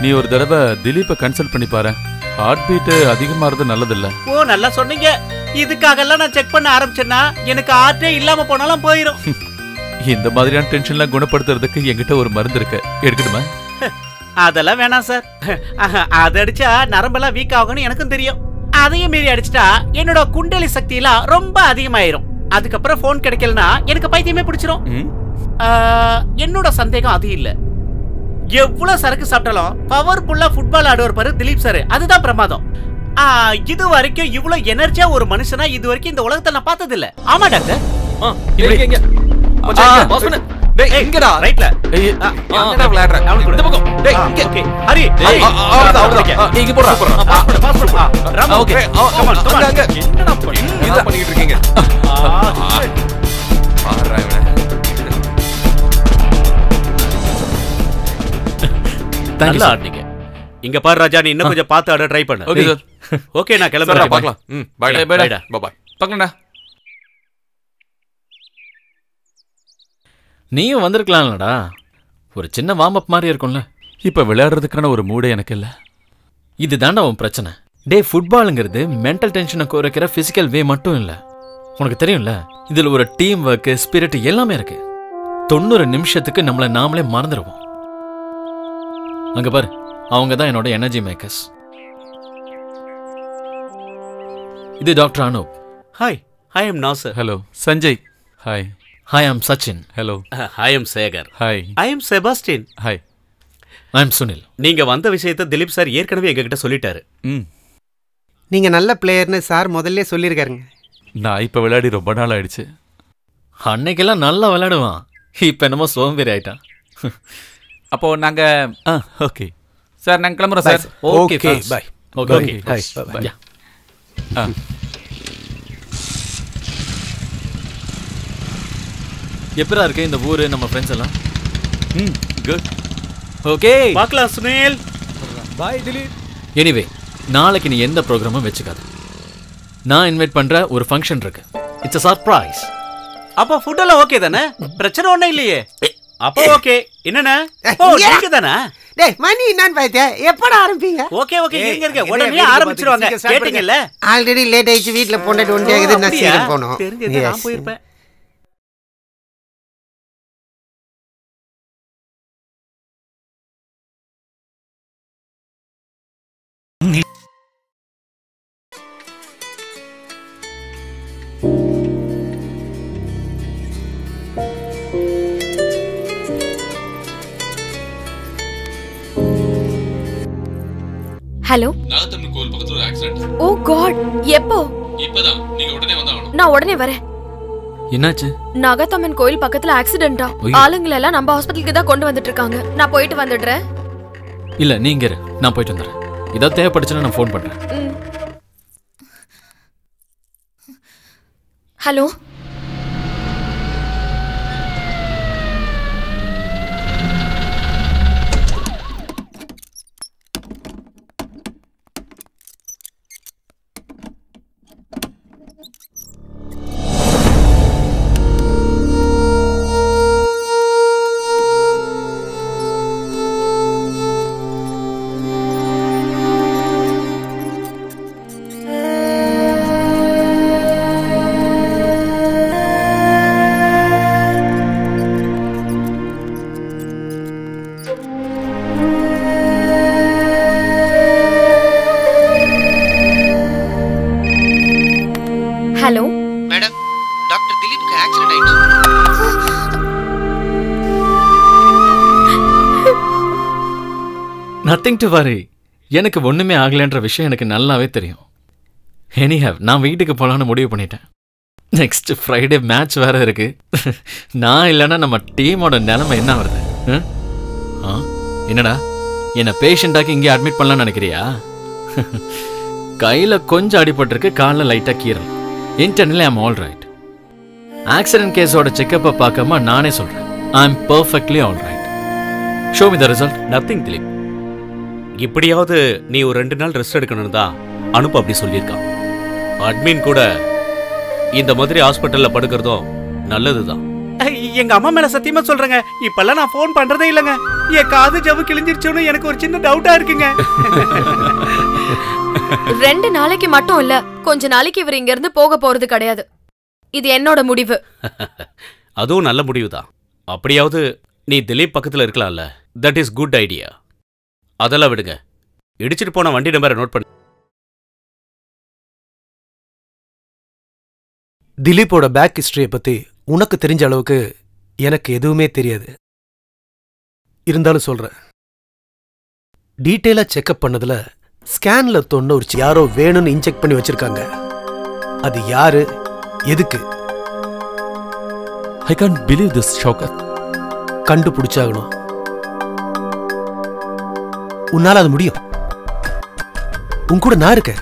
S9: நீ ஒரு தடவை திலீப்பை கன்சல்ட் பண்ணி பாரு. ஹார்ட் பீட் அதிகமாறது நல்லதில்ல.
S4: ஓ, நல்லா சொன்னீங்க. இதுக்காக எல்லாம் நான் செக் பண்ண ஆரம்பிச்சேன்னா எனக்கு ஹார்ட்டே இல்லாம போனாலும் போயிடும்.
S9: இந்த மாதிரியான டென்ஷன்லாம் குணப்படுத்துறதுக்கு என்கிட்ட ஒரு மருந்து இருக்கு, எடுக்கணுமா?
S4: அதெல்லாம் வேணாம் சார். அது அடிச்சா நரம்பெல்லாம் வீக் ஆகும்னு எனக்கும் தெரியும். அதையும் மீறி அடிச்சிட்டா என்னோட குண்டலி சக்தி எல்லாம் ரொம்ப அதிகமாயிரும். அதுக்கப்புறம் போன் கிடைக்கலனா எனக்கு பைத்தியமே பிடிச்சிரும். என்னோட சந்தேகம் அது இல்ல, எவ்வளவு சரக்கு சாப்பிட்டாலும் பவர்ஃபுல்லா ஃபுட்பால் ஆடுவார் பாரு திலீப் சார், அதுதான் பிரமாதம். இது வரைக்கும் இவ்வளவு எனர்ஜியா ஒரு மனுஷனா இது வரைக்கும் இந்த உலகத்தை நான் பார்த்தது இல்ல. ஆமா டாக்டர்.
S6: எங்கடா?
S4: ரைட்ல.
S6: எங்கடா விளையாடுற? இந்த பக்கம். டேய் இங்க.
S4: ஓகே ஹரி.
S6: இங்க போறா. Ram okay. Come on come on. என்னடா பண்ணிட்டு இருக்கீங்க? பாறா இவனே.
S4: நல்லா ஆடுனீங்க. இங்க பாரு ராஜா, நீ இன்னும் கொஞ்சம் பார்த்து ஆட ட்ரை பண்ணு.
S9: Okay sir.
S4: ஓகே, நான் கிளம்புறேன்.
S6: பார்க்கலாம். Bye bye. Bye bye.
S9: பார்க்கலாம்டா.
S8: நீயும் வந்திருக்கலாம்லடா, ஒரு சின்ன வார்ம் அப் மாதிரி இருக்கும்ல.
S9: இப்ப விளையாடுறதுக்கான ஒரு மூடே எனக்கு இல்ல.
S8: இதுதான்டா உன் பிரச்சனை. டே, ஃபுட்பாலுங்கிறது மென்டல் டென்ஷனை குறைக்கிற பிசிக்கல் வே மட்டும் இல்ல. உனக்கு தெரியும்ல, இதுல ஒரு டீம் ஒர்க், ஸ்பிரிட் எல்லாமே இருக்கு. 90 நிமிஷத்துக்கு நம்மளை நாமளே மறந்துடுவோம். அங்க பாரு, அவங்க தான் என்னோட எனர்ஜி மேக்கர்ஸ். இது doctor Anoop.
S4: Hi, I am Nassar.
S9: Hello Sanjay. Hi.
S8: Hi, I am Sachin.
S9: Hello.
S4: I am Sekar.
S9: Hi.
S4: I am Sebastian.
S9: Hi.
S8: I am Sunil.
S4: நீங்க வந்த விஷயத்தை திலீப் சார் ஏற்கனவே எங்ககிட்ட சொல்லிட்டாரு.
S10: நீங்க நல்ல பிளேயர்னு சார் முதல்ல சொல்லியிருக்காருங்க.
S9: நான் இப்ப விளையாடி ரொம்ப நாள் ஆயிடுச்சு.
S8: அன்னைக்கெல்லாம் நல்லா விளையாடுவான், இப்ப என்னமோ சோம்பேறி ஆயிட்டான்.
S9: அப்போ நாங்க ஓகே சார், நாங்க கிளம்புறோம் sir.
S8: Okay bye. Okay okay
S10: hi bye.
S8: எப்பரா இருக்கு இந்த ஊரு, நம்ம ஃப்ரெண்ட்ஸ் எல்லாம்?
S9: குட்.
S8: ஓகே,
S4: பார்க்கலாம் சுனில்.
S7: பை திலீப்.
S8: எனிவே, நாளைக்கு நீ எந்த ப்ரோக்ராமும் வச்சுக்காது. நான் இன்வைட் பண்ற ஒரு ஃபங்க்ஷன் இருக்கு. It's a surprise.
S4: அப்ப ஃபுட் எல்லாம் ஓகே தானே? பிரச்சனை ஒண்ணும் இல்லையே. அப்ப ஓகே. என்னண்ணே? ஓ, நீங்க தானே?
S10: டேய் மணி நான் பார்த்தேன், எப்பட ஆரம்பிப்பீங்க?
S4: ஓகே ஓகே, இருங்க உடனே ஆரம்பிச்சிருவாங்க. கேட்டீங்கல்ல?
S10: ஆல்ரெடி லேட் ஆயிடுச்சு, வீட்ல பொண்டாட்டி ஒண்டே ஆகுது, நான் சீக்கிரம் போணும்.
S4: தெரிஞ்சது நான் போயிருப்பேன்.
S5: ஹலோ.
S9: நாகத்தம்மன் கோவில் பக்கத்துல ஒரு ஆக்சிடென்ட்.
S5: ஓ காட், எப்போ?
S9: இப்பதான். நீங்க உடனே வந்தாகணும்.
S5: நான் உடனே வரேன்.
S8: என்னாச்சு?
S5: நாகத்தம்மன் கோயில் பக்கத்துல ஆக்சிடென்ட்டா? ஆளுங்களை எல்லாம் நம்ம ஹாஸ்பிடலுக்கு தான் கொண்டு வந்துட்டு இருக்காங்க. நான் போயிட்டு வந்துடுறேன்.
S8: இல்ல, நீங்க இரு, நான் போயிட்டு வந்துடுறேன். ஏதாவது தேவைப்படுச்சுன்னா நான் ஃபோன் பண்றேன்.
S5: ஹலோ.
S10: திலீப்க்கு ஆக்சிடென்ட் ஆயிடுச்சு.
S8: Nothing to worry. எனக்கு ஒண்ணுமே ஆகலைன்ற விஷயம் எனக்கு நல்லாவே தெரியும். எனிஹவ், நான் வீட்டுக்கு போலான்னு முடிவு பண்ணிட்டேன். நெக்ஸ்ட் ஃப்ரைடே மேட்ச் வேற இருக்கு. நான் இல்லைன்னா நம்ம டீமோட நிலைமை என்ன வருது? என்னடா, என்ன பேஷண்டாக்கி இங்கே அட்மிட் பண்ணலாம்னு நினைக்கிறியா? கையில கொஞ்சம் அடிபட்டிருக்கு, காலில் லைட்டா கீறல். Internally I am all right. Accident கேஸோட செக்கப்பை பார்க்காம நானே சொல்றேன், I am perfectly all right. Show me the result.
S4: Nothing Dileep, இப்படியாவது நீ ஒரு 2 நாள் ரெஸ்ட் எடுக்கணும்னு தான் அனுப்பு அப்படி சொல்லியிருக்கான். அட்மின் கூட இந்த மாதிரி ஹாஸ்பிட்டல்ல படுக்கிறதும் நல்லதுதான். எங்க அம்மா மேல சத்தியமா சொல்றேங்க, இப்பெல்லாம் நான் போன் பண்றதே இல்லைங்க. என் காது ஜவ்வு கிழிஞ்சிருச்சுன்னு எனக்கு ஒரு சின்ன டவுட்டா இருக்குங்க.
S5: 2 நாளைக்கு மட்டும் இல்ல, கொஞ்ச நாளைக்கு இவர் இங்க இருந்து போக போறது கிடையாது. இது என்னோட முடிவு.
S4: அதுவும் நல்ல முடிவுதான். அப்படியாவது நீ திலீப் பக்கத்துல இருக்கலாம்ல. That is good idea. அதெல்லாம் விடுங்க, இடிச்சிட்டு போன வண்டி நம்பரை நோட் பண்ணு.
S7: திலீப்போட பேக் ஹிஸ்டரியை பத்தி உனக்கு தெரிஞ்ச அளவுக்கு எனக்கு எதுவுமே தெரியாது. இருந்தாலும் சொல்றேன், டீட்டெயிலா செக்அப் பண்ணதுல ஸ்கேன்ல தோணுன ஒரு யாரோ வேணும்னு இன்ஜெக்ட் பண்ணி வச்சிருக்காங்க. அது யாரு, எதுக்கு?
S9: I can't believe this Shoukath.
S7: கண்டுபிடிச்சாகணும். உன்னால அது முடியும். உன் கூட நான் இருக்கேன்.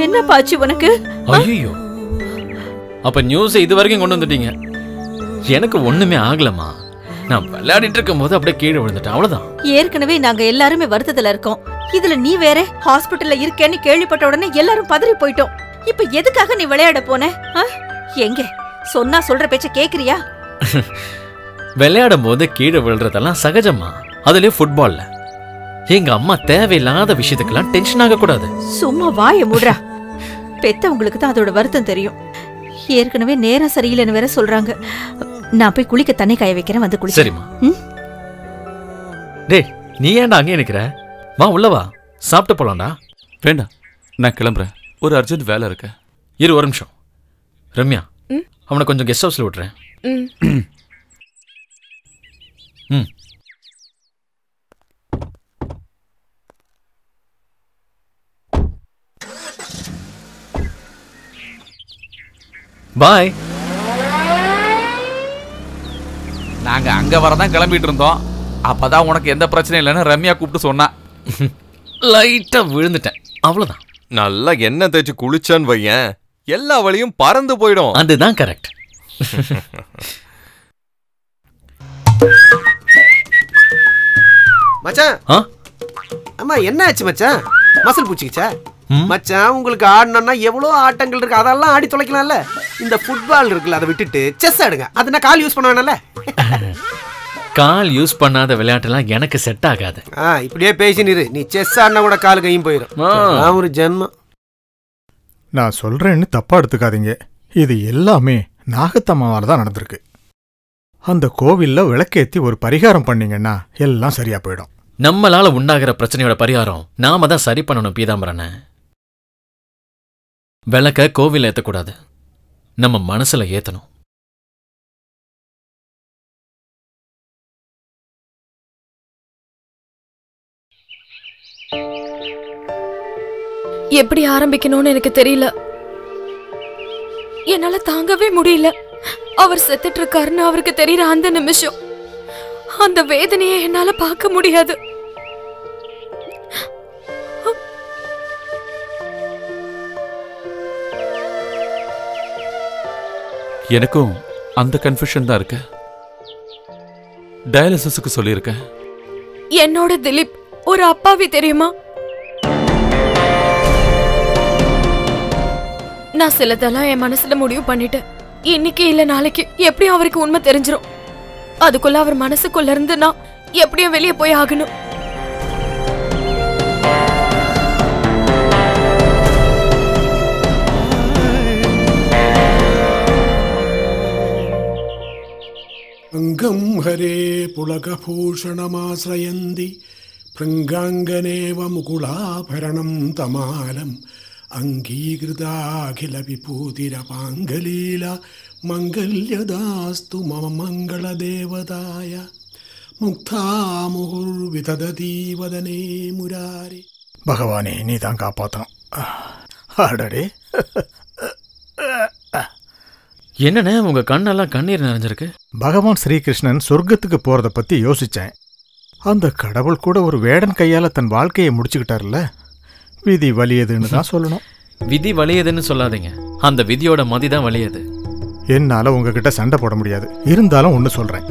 S3: என்ன பாச்சு உனக்கு?
S8: ஐயோ, அப்ப நியூஸ் இது வரைக்கும் கொண்டு வந்துட்டீங்க. எனக்கு ஒண்ணுமே ஆகலமா. நான் விளையாடிட்டு இருக்கும் போது அப்படியே கீழே விழுந்துட்டேன், அவ்வளவுதான்.
S3: ஏற்கனவே நாங்க எல்லாருமே வருத்தத்துல இருக்கோம். இதுல நீ வேற ஹாஸ்பிட்டல்ல இருக்கேன்னு கேள்விப்பட்ட உடனே எல்லாரும் பதறி போயிட்டோம். இப்ப எதுக்காக நீ விளையாட போன? எங்க சொன்னா சொல்ற பேச்ச கேக்குறியா?
S8: விளையாடும் போது கீழே விழுறதெல்லாம் சகஜமா. அதுலயும் ஃபுட்பால்ல எங்க அம்மா தேவையில்லாத விஷயத்துக்கெல்லாம் டென்ஷன் ஆக கூடாது.
S3: சும்மா வாய மூடுறா. பெத்தவங்களுக்கு தான் அதோட வருத்தம் தெரியும். ஏற்கனவே நேரம் சரியில்லைன்னு வேற சொல்றாங்க. நான் போய் குளிக்க தண்ணி காய வைக்கிறேன், வந்து குளி.
S8: சரிம்மா. டேய், நீ ஏன்டா அங்கே நிக்கிற? வா உள்ள வா, சாப்பிட்டு போலாம்டா.
S9: வேண்டாம், நான் கிளம்புறேன். ஒரு அர்ஜென்ட் வேலை இருக்கு.
S8: இரு ஒரு நிமிஷம். ரம்யா, அவனை கொஞ்சம் கெஸ்ட் ஹவுஸ்ல விட்டுறேன். பாய்.
S2: நாங்க அங்க வரதான் கிளம்பிட்டு இருந்தோம். அப்பதான் உனக்கு எந்த பிரச்சனையும் இல்லைன்னு ரம்யா கூப்பிட்டு சொன்னா.
S8: லைட்டா விழுந்துட்டேன், அவ்வளவுதான்.
S6: நல்லா எண்ணெய் தேய்ச்சி குளிச்சான்னு வையன், எல்லா வழியும் பறந்து போயிடும்.
S8: அதுதான் கரெக்ட்.
S7: மச்சான், அம்மா என்ன ஆச்சு மச்சான்? மசல் பூச்சிக்கிச்சா? மச்சான், உங்களுக்கு ஆடணும்னா எவ்வளோ ஆட்டங்கள் இருக்கு, அதெல்லாம் ஆடி தொலைக்கலாம்ல. இந்த ஃபுட்பால் இருக்குல்ல, அதை விட்டுட்டு செஸ் ஆடுங்க. அதுனா கால் யூஸ் பண்ண வேணாம்ல.
S8: கால் யூஸ் பண்ணாத விளையாட்டுலாம் எனக்கு செட் ஆகாது.
S7: இப்படியே பேசினிரு. நீ செஸ் ஆடினா கூட கால் கையும் போயிடும். ஒரு ஜென்மம்.
S1: நான் சொல்றேன்னு தப்பா எடுத்துக்காதீங்க. இது எல்லாமே நாகத்தம்மாவால தான் நடந்திருக்கு. அந்த கோவில்ல விளக்கேத்தி ஒரு பரிகாரம் பண்ணீங்கன்னா எல்லாம் சரியா போயிடும்.
S8: நம்மளால உண்டாகிற பிரச்சனையோட பரிகாரம் நாம தான் சரி பண்ணணும் பீதாம்பரண்ண. விளக்க கோவில் ஏத்தக்கூடாது, நம்ம மனசுல ஏத்தணும்.
S5: எப்படி ஆரம்பிக்கணும்னு எனக்கு தெரியல. என்னால தாங்கவே முடியல. அவர் செத்துட்டு இருக்காருன்னு அவருக்கு தெரியற அந்த நிமிஷம் அந்த வேதனையை என்னால பார்க்க முடியாது.
S9: எனக்கும் அந்த கன்ஃபியூஷன் தான் இருக்கு. டயாலிசிஸ்க்கு சொல்லியிருக்கேன்.
S5: என்னோட திலீப் ஒரு அப்பாவி தெரியுமா? நான் சிலதெல்லாம் என் மனசுல முடிவு பண்ணிட்டேன். இன்னைக்கு இல்ல நாளைக்கு எப்படியும் அவருக்கு உண்மை தெரிஞ்சிரும். அதுக்குள்ள அவர் மனசுக்குள்ள இருந்து நான் எப்படியும் வெளியே போய் ஆகணும்.
S12: அங்கம் ஹரே புலகபூஷணமாஸ்ரயந்தி பிருங்காங்கனேவ முகுலாபரணம் தமாலம் அங்கீகிருதாகில விபூதிரபாங்கலீலா மங்கல்யதாஸ்து மம மங்களதேவதாய முக்தாமுகுர்விததீ வதனே முராரி.
S1: பகவானே, நீ தான் காப்பாற்றணும். அடடே,
S8: என்னண்ணே உங்க கண்ணெல்லாம் கண்ணீர் நிறைஞ்சிருக்கு?
S1: பகவான் ஸ்ரீகிருஷ்ணன் சொர்க்கத்துக்கு போறத பத்தி யோசிச்சேன். அந்த கடவுள் கூட ஒரு வேடன் கையால தன் வாழ்க்கையை முடிச்சுக்கிட்டார்ல. விதி வலியதுன்னு தான் சொல்லணும்.
S8: விதி வலியதுன்னு சொல்லாதீங்க, அந்த விதியோட மதிதான் வலியது.
S1: என்னால உங்ககிட்ட சண்டை போட முடியாது. இருந்தாலும் ஒன்று சொல்றேன்,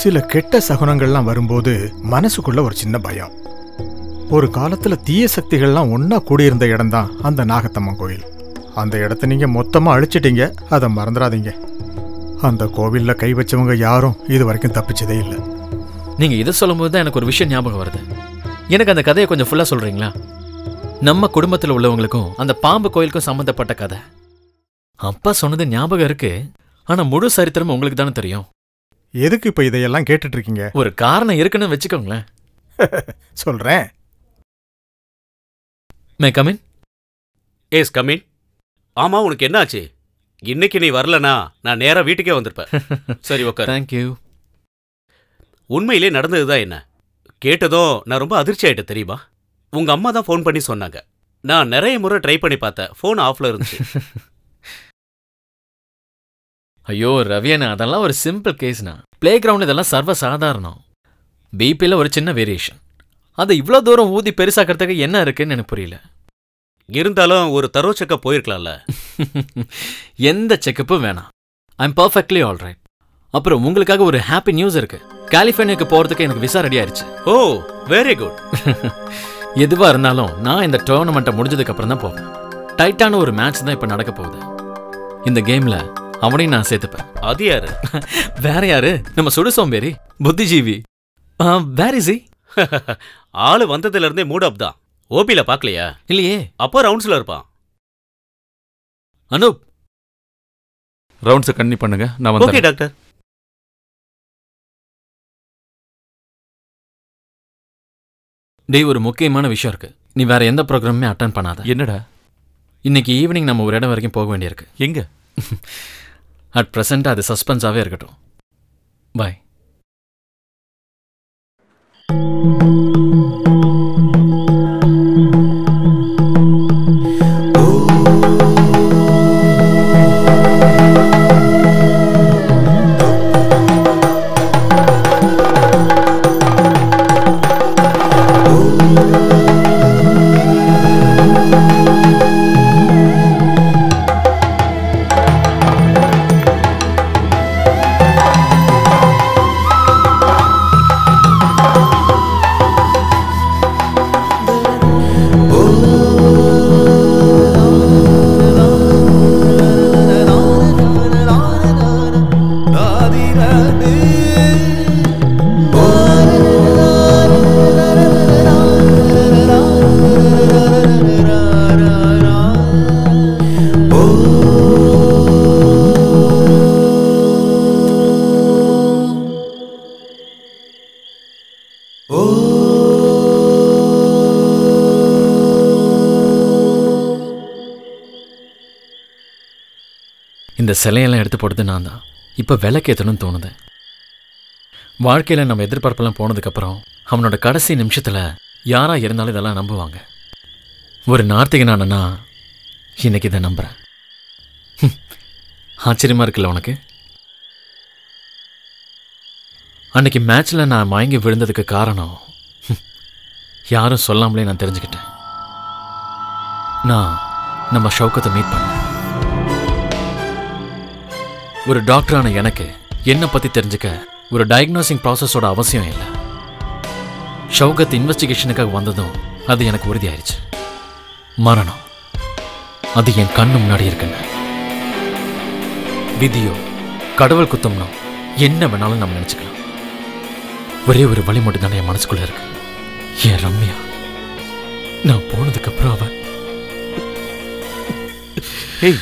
S1: சில கெட்ட சகுனங்கள்லாம் வரும்போது மனசுக்குள்ள ஒரு சின்ன பயம். ஒரு காலத்துல தீய சக்திகள்லாம் ஒன்னா கூடியிருந்த இடம் தான் அந்த நாகத்தம்மன் கோயில். அந்த இடத்த நீங்க மொத்தமா அழிச்சிட்டீங்க, அதை மறந்துடாதீங்க. அந்த கோவில்ல கை வச்சவங்க யாரும் இது வரைக்கும் தப்பிச்சதே இல்லை.
S8: நீங்க இதை சொல்லும் போது தான் எனக்கு ஒரு விஷயம் ஞாபகம் வருது. எனக்கு அந்த கதையை கொஞ்சம் ஃபுல்லா சொல்றீங்களா? நம்ம குடும்பத்தில் உள்ளவங்களுக்கும் அந்த பாம்பு கோயிலுக்கும் சம்பந்தப்பட்ட கதை. அப்பா சொன்னது ஞாபகம் இருக்கு, ஆனா முழு சரித்திரம் உங்களுக்கு தானே தெரியும்.
S1: எதுக்கு இப்ப இதையெல்லாம் கேட்டுட்டு இருக்கீங்க?
S8: ஒரு காரணம் இருக்குன்னு வச்சுக்கோங்களேன்.
S1: சொல்றேன்.
S8: May come in?
S4: Yes come in. ஆமா, உனக்கு என்ன ஆச்சு? இன்னைக்கு நீ வரலனா நான் நேரா வீட்டுக்கே வந்திருப்பேன். சரி, உட்கார்.
S8: தேங்க்யூ.
S4: உண்மையிலே நடந்ததுதான் என்ன? கேட்டதும் நான் ரொம்ப அதிர்ச்சி ஆயிட்டேன் தெரியுமா? உங்க அம்மா தான் ஃபோன் பண்ணி சொன்னாங்க. நான் நிறைய முறை ட்ரை பண்ணி பார்த்தேன், ஃபோன் ஆஃப்ல இருந்துச்சு.
S8: ஐயோ ரவியண்ணா, அதெல்லாம் ஒரு சிம்பிள் கேஸ்னா. பிளே கிரவுண்ட் இதெல்லாம் சர்வ சாதாரணம். பிபியில் ஒரு சின்ன வேரியேஷன். அதை இவ்வளோ தூரம் ஊதி பெருசாக்கிறதுக்கு என்ன இருக்குன்னு எனக்கு புரியல.
S4: இருந்தாலும் ஒரு தரோ செக்கப் போயிருக்கலாம்ல.
S8: எந்த செக்கப்பும் வேணாம். I'm perfectly all right. அப்புறம் உங்களுக்காக ஒரு ஹாப்பி நியூஸ் இருக்கு. கலிஃபோர்னியாக்கு போறதுக்கு எனக்கு விசா ரெடி ஆயிடுச்சு.
S4: ஓ, வெரி குட்.
S8: எதுவா இருந்தாலும் நான் இந்த டோர்னமெண்ட்டை முடிஞ்சதுக்கு அப்புறம் தான் போவேன். டைட்டான ஒரு மேட்ச் தான் இப்ப நடக்க போகுது. இந்த கேம்ல அவனையும் நான் சேர்த்துப்பேன்.
S4: அது யாரு?
S8: வேற யாரு? நம்ம சுடுசோம்பேறி புத்திஜீவி. Where is he?
S4: ஆளு வந்ததுல இருந்தே மூட் அப் தான். ஓபில பாக்கலையா?
S8: இல்லையே.
S4: அப்போ ரவுண்ட்ஸ்ல இருப்பான்.
S8: அனூப்,
S9: ரவுண்ட்ஸை கண்டினியூ பண்ணுங்க. நான்
S4: ஓகே
S9: வந்து
S4: டாக்டர்.
S8: டேய், ஒரு முக்கியமான விஷயம் இருக்கு. நீ வேற எந்த ப்ரோக்ராமுமே அட்டன் பண்ணாத.
S9: என்னடா?
S8: இன்னைக்கு ஈவினிங் நம்ம ஒரு இடம் வரைக்கும் போக வேண்டியிருக்கு.
S9: எங்க?
S8: அட் ப்ரெசென்ட் அது சஸ்பென்ஸாவே இருக்கட்டும். பாய். இந்த சிலையெல்லாம் எடுத்து போடுறது நான் தான். இப்போ விளக்கேற்றணும்னு தோணுது. வாழ்க்கையில் நம்ம எதிர்பார்ப்பெல்லாம் போனதுக்கப்புறம் அவனோட கடைசி நிமிஷத்தில் யாராக இருந்தாலும் இதெல்லாம் நம்புவாங்க. ஒரு நார்த்திகனானா இன்னைக்கு இதை நம்புகிறேன். ஆச்சரியமாக இருக்குல்ல உனக்கு? அன்னைக்கு மேட்ச்சில் நான் மயங்கி விழுந்ததுக்கு காரணம் யாரும் சொல்லாமலே நான் தெரிஞ்சுக்கிட்டேன். நான் நம்ம ஷௌகத்தை மீட் பண்ணேன். ஒரு டாக்டரான எனக்கு என்னை பற்றி தெரிஞ்சுக்க ஒரு டயக்னோசிங் ப்ராசஸோட அவசியம் இல்லை. ஷௌகத் இன்வெஸ்டிகேஷனுக்காக வந்ததும் அது எனக்கு உறுதியாயிருச்சு. மரணம் அது என் கண்ணு முன்னாடி இருக்குன்னு. விதியோ கடவுள் குத்தம்னோ என்ன வேணாலும் நம்ம நினச்சிக்கலாம். ஒரே ஒரு வழி மட்டும் தானே என் மனசுக்குள்ள இருக்கு. என் ரம்யா. நான் போனதுக்கப்புறம் அவன்
S9: ஏய்,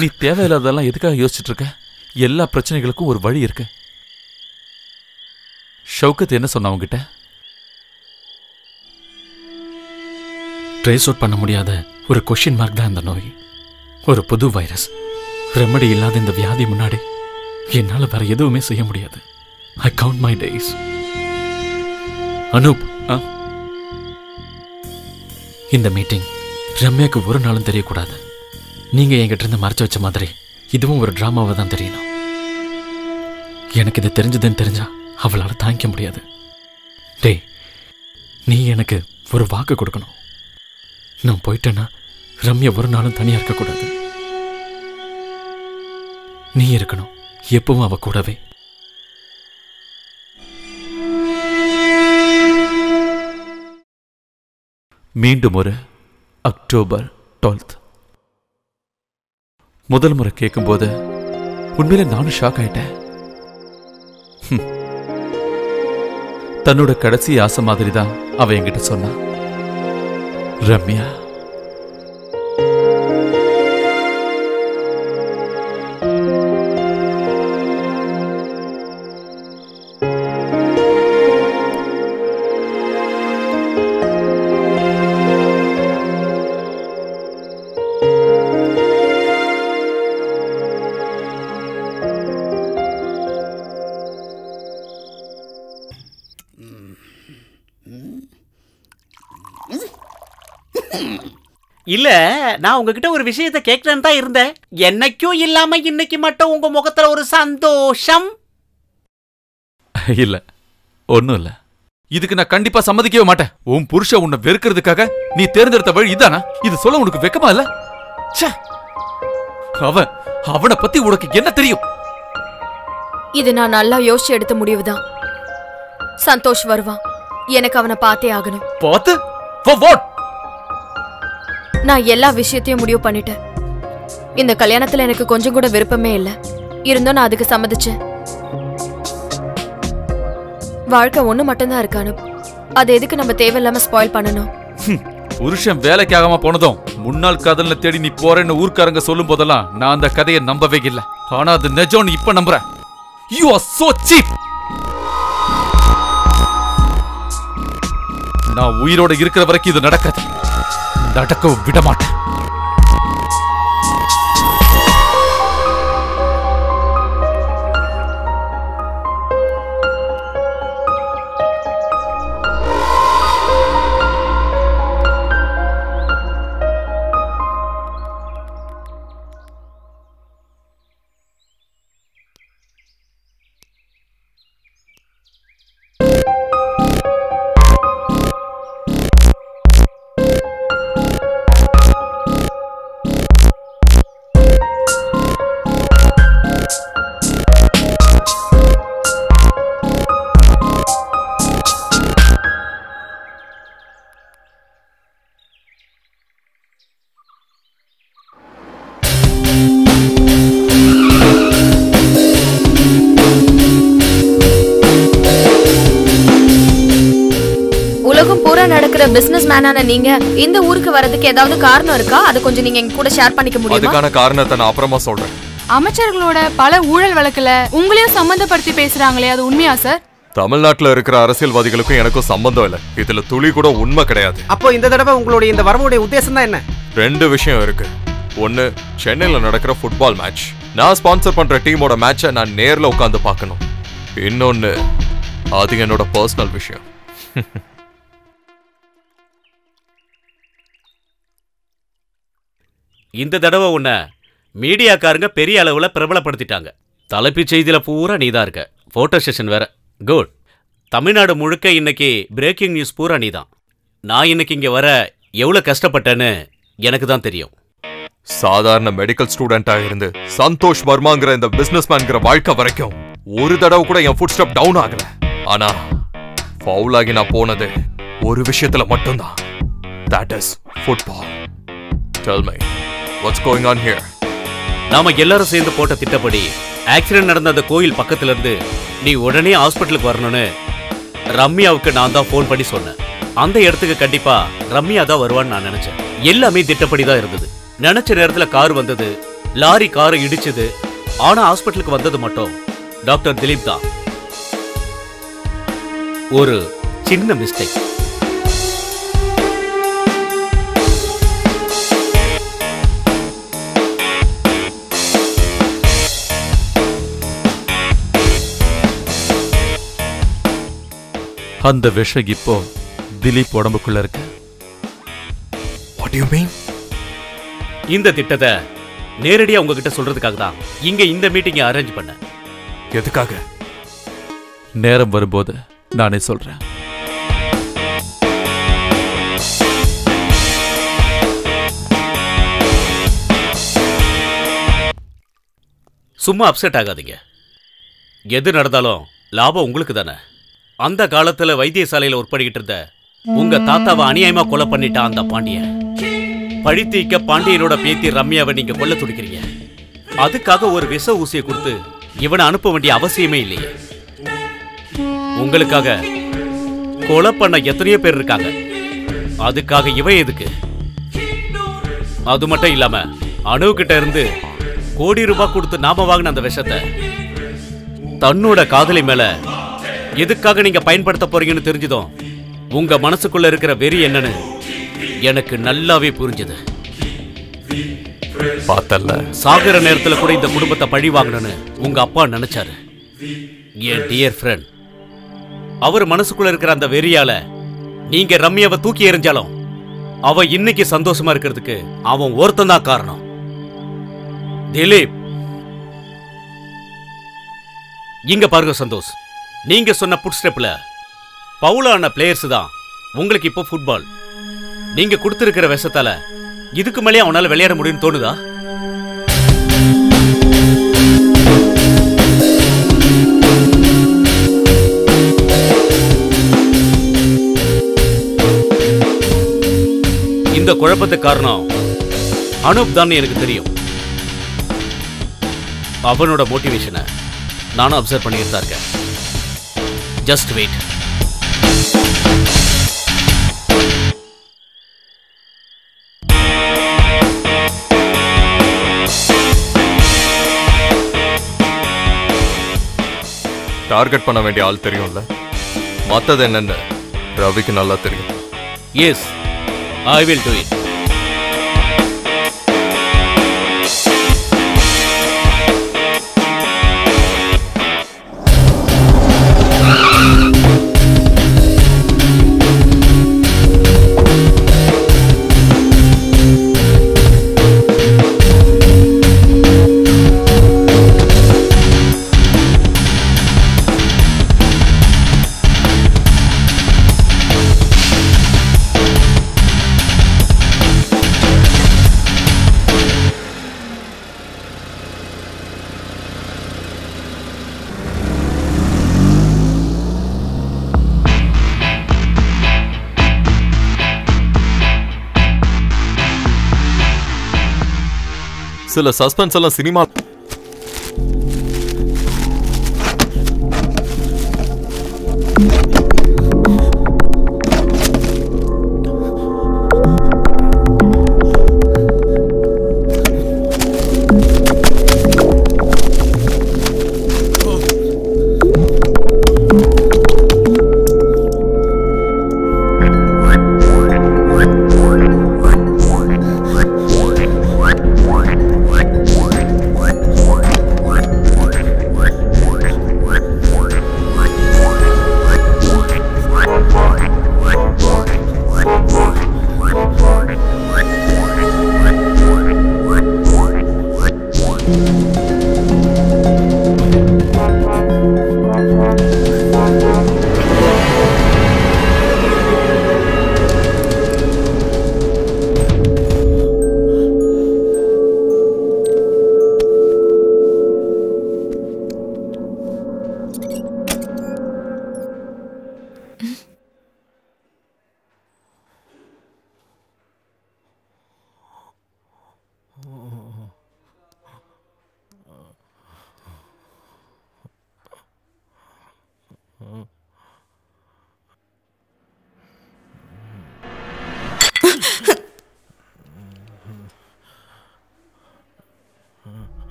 S9: நீ தேவையில்லாததெல்லாம் எதுக்காக யோசிச்சுட்டு இருக்க? எல்லா பிரச்சனைகளுக்கும் ஒரு வழி இருக்கு. ஷௌகத் என்ன சொன்ன அவங்கிட்ட?
S8: ட்ரேஸ் அவுட் பண்ண முடியாத ஒரு கொஸ்டின் மார்க் தான் இந்த நோய். ஒரு புது வைரஸ். ரெமடி இல்லாத இந்த வியாதி முன்னாடி என்னால் வேற எதுவுமே செய்ய முடியாது. ஐ கவுண்ட் மை டேஸ். அனூப், இந்த மீட்டிங் ரம்யாக்கு ஒரு நாளும் தெரியக்கூடாது. நீங்க என்கிட்ட இருந்து மறைச்சு வச்ச மாதிரி இதுவும் ஒரு டிராமாவை தான் தெரியணும். எனக்கு இது தெரிஞ்சதுன்னு தெரிஞ்சா அவளால் தாங்கிக்க முடியாது. டேய், நீ எனக்கு ஒரு வாக்கு கொடுக்கணும். நான் போயிட்டேன்னா ரம்யா ஒரு நாளும் தனியா இருக்கக்கூடாது. நீ இருக்கணும் எப்பவும் அவ கூடவே.
S9: மீண்டும் ஒரு அக்டோபர் 12. முதல் முறை கேட்கும்போது உண்மையில நானும் ஷாக் ஆயிட்டேன். தன்னோட கடைசி ஆசை மாதிரி தான் அவ என்கிட்ட சொன்னா. ரம்யா.
S4: இல்ல, நான் உங்ககிட்ட ஒரு விஷயத்தை கேட்கறேன்னு தான் இருந்தேன். என்னைக்கும் இல்லாம இன்னைக்கு மட்டும் உங்க முகத்துல ஒரு சந்தோஷம்.
S9: இல்ல, ஒண்ணும் இல்ல. இதுக்கு நான் கண்டிப்பா சம்மதிக்கவே மாட்டேன். உன் புருஷ உன்னை வெறுக்கிறதுக்காக நீ தேர்ந்தெடுத்த வழி இதானா? இது சொல்ல உனக்கு வெக்கமா இல்ல? அவனை பத்தி உனக்கு என்ன தெரியும்?
S5: இது நான் நல்லா யோசிச்சு எடுத்த முடிவுதான். சந்தோஷ் வருவான். எனக்கு அவனை பார்த்தே ஆகணும்.
S9: பார்த்து? For what?
S5: நான் எல்லா விஷயத்தையும் முடிவு பண்ணிட்டேன். இந்த கல்யாணத்துல எனக்கு கொஞ்சம் கூட விருப்பமே இல்ல. இருந்தும் நான் அதுக்கு சம்மதிச்சேன். வாழ்க்கை ஒண்ணு மட்டும்தான் இருக்கானு. அது எதுக்கு நம்ம தேவையில்லாம ஸ்பாயில் பண்ணணும்?
S9: புருஷன் வேலைக்கு ஆகாம போனதும் முன்னாள் காதல்ல தேடி நீ போறேன்னு ஊர்க்காரங்க சொல்லும் போதெல்லாம் நான் அந்த கதையை நம்பவே இல்லை. ஆனா அது நிஜம்னு இப்ப நம்புறேன். You are so cheap. நான் உயிரோட இருக்கிற வரைக்கும் இது நடக்காது. நடக்கவும் விட மாட்டேன்.
S5: நடக்கிற பிசினஸ் மேனான நீங்க இந்த ஊருக்கு வரதுக்கு ஏதாவது காரணம் இருக்கா? அது கொஞ்சம் நீங்க எங்க கூட ஷேர் பண்ணிக்க முடியுமா?
S6: அதுக்கான காரணத்தை நான் அப்புறமா சொல்றேன்.
S11: அமைச்சர்களோட பல ஊழல் வழக்குல உங்களையும் சம்பந்தப்படுத்தி பேசுறாங்களே, அது உண்மையா சார்?
S6: தமிழ்நாட்டுல இருக்கிற அரசியல்வாதிகளுக்கும் எனக்கும் சம்பந்தம் இல்ல. இதுல துளி கூட உண்மை கிடையாது.
S10: அப்போ இந்த தடவை உங்களுடைய இந்த வரவுடைய உத்தேசம் தான் என்ன?
S6: ரெண்டு விஷயம் இருக்கு. ஒன்னு சென்னையில நடக்கிற ஃபுட்பால் மேட்ச், நான் ஸ்பான்சர் பண்ற டீமோட மேட்சை நான் நேர்ல உட்காந்து பார்க்கணும். இன்னொன்னு, அது என்னோட பர்சனல் விஷயம்.
S4: இந்த தடவை உன்னை மீடியாக்காரங்க பெரிய அளவுல பிரபலப்படுத்திட்டாங்க. தலைப்புச் செய்தியில பூரா நீதான் இருக்க. போட்டோ செஷன் வேற. குட். தமிழ்நாடு முழுக்க இன்னைக்கு பிரேக்கிங் நியூஸ் பூரா நீதான். நான் இன்னைக்கு இங்க வர எவ்வளவு கஷ்டப்பட்டேன்னு எனக்கு தான் தெரியும்.
S6: சாதாரண மெடிக்கல் ஸ்டூடெண்டா இருந்து சந்தோஷ் வர்மாங்கிற இந்த பிசினஸ்மேன்ங்கிற வாழ்க்கை வரைக்கும் ஒரு தடவை கூட என் ஃபுட் ஸ்டெப் டவுன் ஆகல. ஆனா ஃபவுல் ஆகி நான் போனது ஒரு விஷயத்துல மட்டும்தான். That is football. Tell me what's going on here?
S4: நாம எல்லாரும் சேர்ந்து போட்ட திட்டப்படி ஆக்சிடென்ட் நடந்த அந்த கோயில் பக்கத்துல இருந்து நீ உடனே ஹாஸ்பிட்டலுக்கு வரணும்னு ரம்யாவுக்கு நான் தான் ஃபோன் பண்ணி சொன்னேன். அந்த இடத்துக்கு கண்டிப்பா ரம்யா தான் வருவான்னு நான் நினைச்சேன். எல்லாமே திட்டப்படி தான் இருந்தது. நினைச்ச நேரத்துல கார் வந்தது, லாரி காரை இடிச்சது. ஆனா ஹாஸ்பிட்டலுக்கு வந்தது மட்டும் டாக்டர் திலீப் தான். ஒரு சின்ன மிஸ்டேக்.
S9: அந்த விஷம் இப்போ திலீப் உடம்புக்குள்ள இருக்கு.
S6: What do you mean?
S4: இந்த திட்டத்தை நேரடியா உங்ககிட்ட சொல்றதுக்காக தான் இங்க இந்த மீட்டிங்கை அரேஞ்ச் பண்ண.
S6: எதுக்காக?
S9: நேரம் வரும்போது நானே சொல்றேன்.
S4: சும்மா அப்செட் ஆகாதீங்க. எது நடந்தாலும் லாபம் உங்களுக்கு தானே. அந்த காலத்துல வைத்தியசாலையில உட்படுகிட்டு இருந்த உங்க தாத்தாவை அநியாயமா கொலை பண்ணிட்டான் அந்த பாண்டியன். பழித்தீக்க பாண்டியனோட பேத்தி ரம்யாவை நீங்க கொல்ல துடிக்கிறீங்க. அதுக்காக ஒரு விஷ ஊசியை கொடுத்து இவனை அனுப்ப வேண்டிய அவசியமே இல்லையே. உங்களுக்காக கொலை பண்ண எத்தனையோ பேர் இருக்காங்க. அதுக்காக இவன் எதுக்கு? அது மட்டும் இல்லாம அணுகிட்ட இருந்து கோடி ரூபாய் கொடுத்து நாம வாங்கின அந்த விஷத்தை தன்னோட காதலி மேல எதுக்காக நீங்க பயன்படுத்த போறீங்கன்னு தெரிஞ்சதும் உங்க மனசுக்குள்ள இருக்கிற வெறி என்னன்னு எனக்கு நல்லாவே புரிஞ்சது.
S6: பார்த்தல்ல,
S4: சாகர நேரத்துல கூட இந்த குடும்பத்தை பழி வாங்கணும்னு உங்க அப்பா நினைச்சாரு. என் டியர் ஃப்ரெண்ட், அவர் மனசுக்குள்ள இருக்கிற அந்த வெறியால நீங்க ரம்யாவை தூக்கி எறிஞ்சாலும் அவ இன்னைக்கு சந்தோஷமா இருக்கிறதுக்கு அவன் ஒருத்தன் தான் காரணம். திலீப், இங்க பாருங்க சந்தோஷ், நீங்க சொன்ன புட் ஸ்டெப்ல பவுலான பிளேயர்ஸ் தான் உங்களுக்கு இப்போ ஃபுட்பால். நீங்க கொடுத்திருக்கிற விஷத்தால இதுக்கு மேலே அவனால விளையாட முடியும்னு தோணுதா? இந்த குழப்பத்துக்கு காரணம் அனூப் தான் எனக்கு தெரியும். அவனோட மோட்டிவேஷனை நானும் அப்சர்வ் பண்ணிட்டு தான் இருக்கேன். Just wait.
S6: டார்கெட் பண்ண வேண்டிய ஆள் தெரியும்ல, மத்தது என்னன்னு ரவிக்கு நல்லா தெரியும்.
S4: Yes, I will do it.
S6: சில சஸ்பென்ஸ் எல்லாம் சினிமா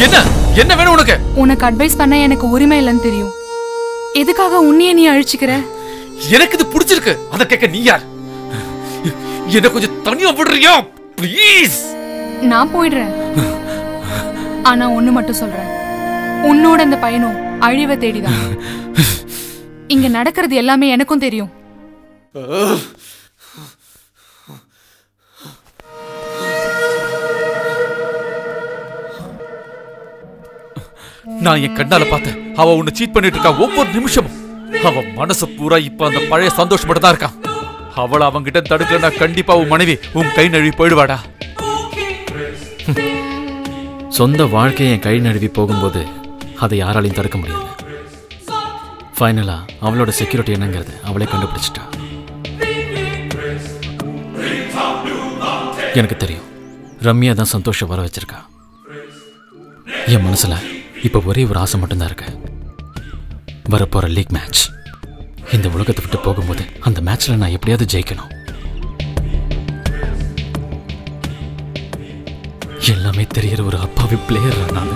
S8: என்ன என்ன வேணும் உனக்கு?
S11: உனக்கு அட்வைஸ் பண்ண எனக்கு உரிமை இல்லைன்னு தெரியும். எதுக்காக உன்னையே நீ அழிச்சுக்கிற?
S8: எனக்கு இது பிடிச்சிருக்கு. அத கேட்க நீ யார்? என்ன கொஞ்சம் தனியா விடுறியா ப்ளீஸ்?
S11: நான் போயிடுறேன். ஆனா ஒண்ணு மட்டும் சொல்றேன், உன்னோட இந்த பையனும் அழிவை தேடிதான். இங்க நடக்கிறது எல்லாமே எனக்கும் தெரியும்.
S8: நான் என் கண்ணால பார்த்தேன். அவ உன்னை சீட் பண்ணிட்டு இருக்கா ஒவ்வொரு நிமிஷமும். அவ மனசு பூரா இப்ப அந்த பழைய சந்தோஷம் மட்டும் தான் இருக்கான். அவளை அவங்கிட்ட தடுக்கலன்னா கண்டிப்பா உன் மனைவி உன் கை நழுவி போயிடுவாடா.
S13: சொந்த வாழ்க்கையை என் கை நழுவி போகும்போது அதை யாராலையும் தடுக்க முடியாது. ஃபைனலா அவளோட செக்யூரிட்டி என்னங்கிறது அவளே கண்டுபிடிச்சிட்டா. எனக்கு தெரியும், ரம்யா தான் சந்தோஷம் வர வச்சிருக்கா. என் மனசுல இப்ப ஒரே ஒரு ஆசை மட்டும்தான் இருக்கு. வரப்போற லீக் மேட்ச். இந்த உலகத்தை விட்டு போகும்போது அந்த மேட்ச்ல நான் எப்படியாவது ஜெயிக்கணும். எல்லாமே தெரியற ஒரு அப்பாவி பிளேயர் நான்.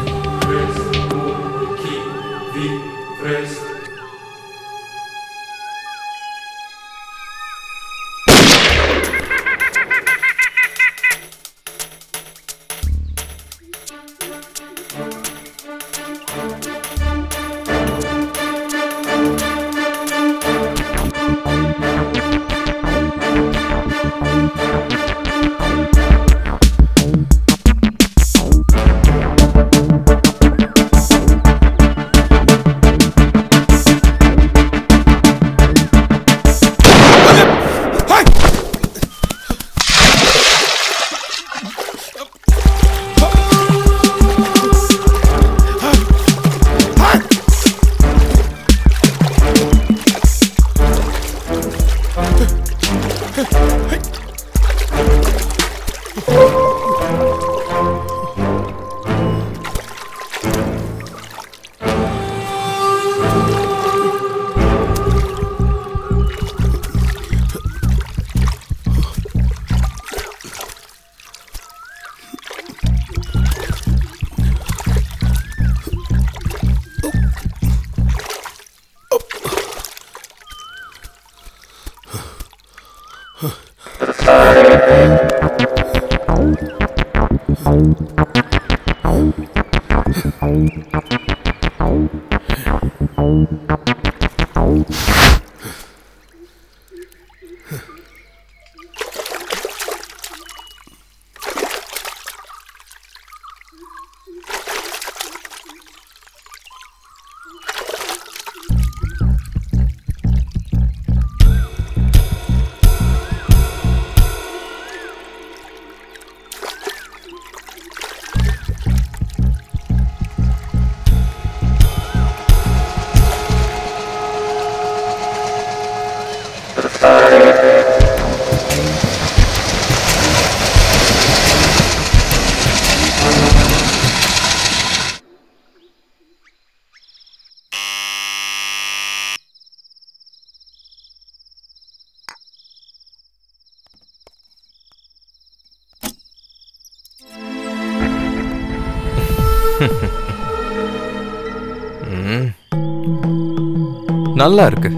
S6: நல்லா இருக்கு.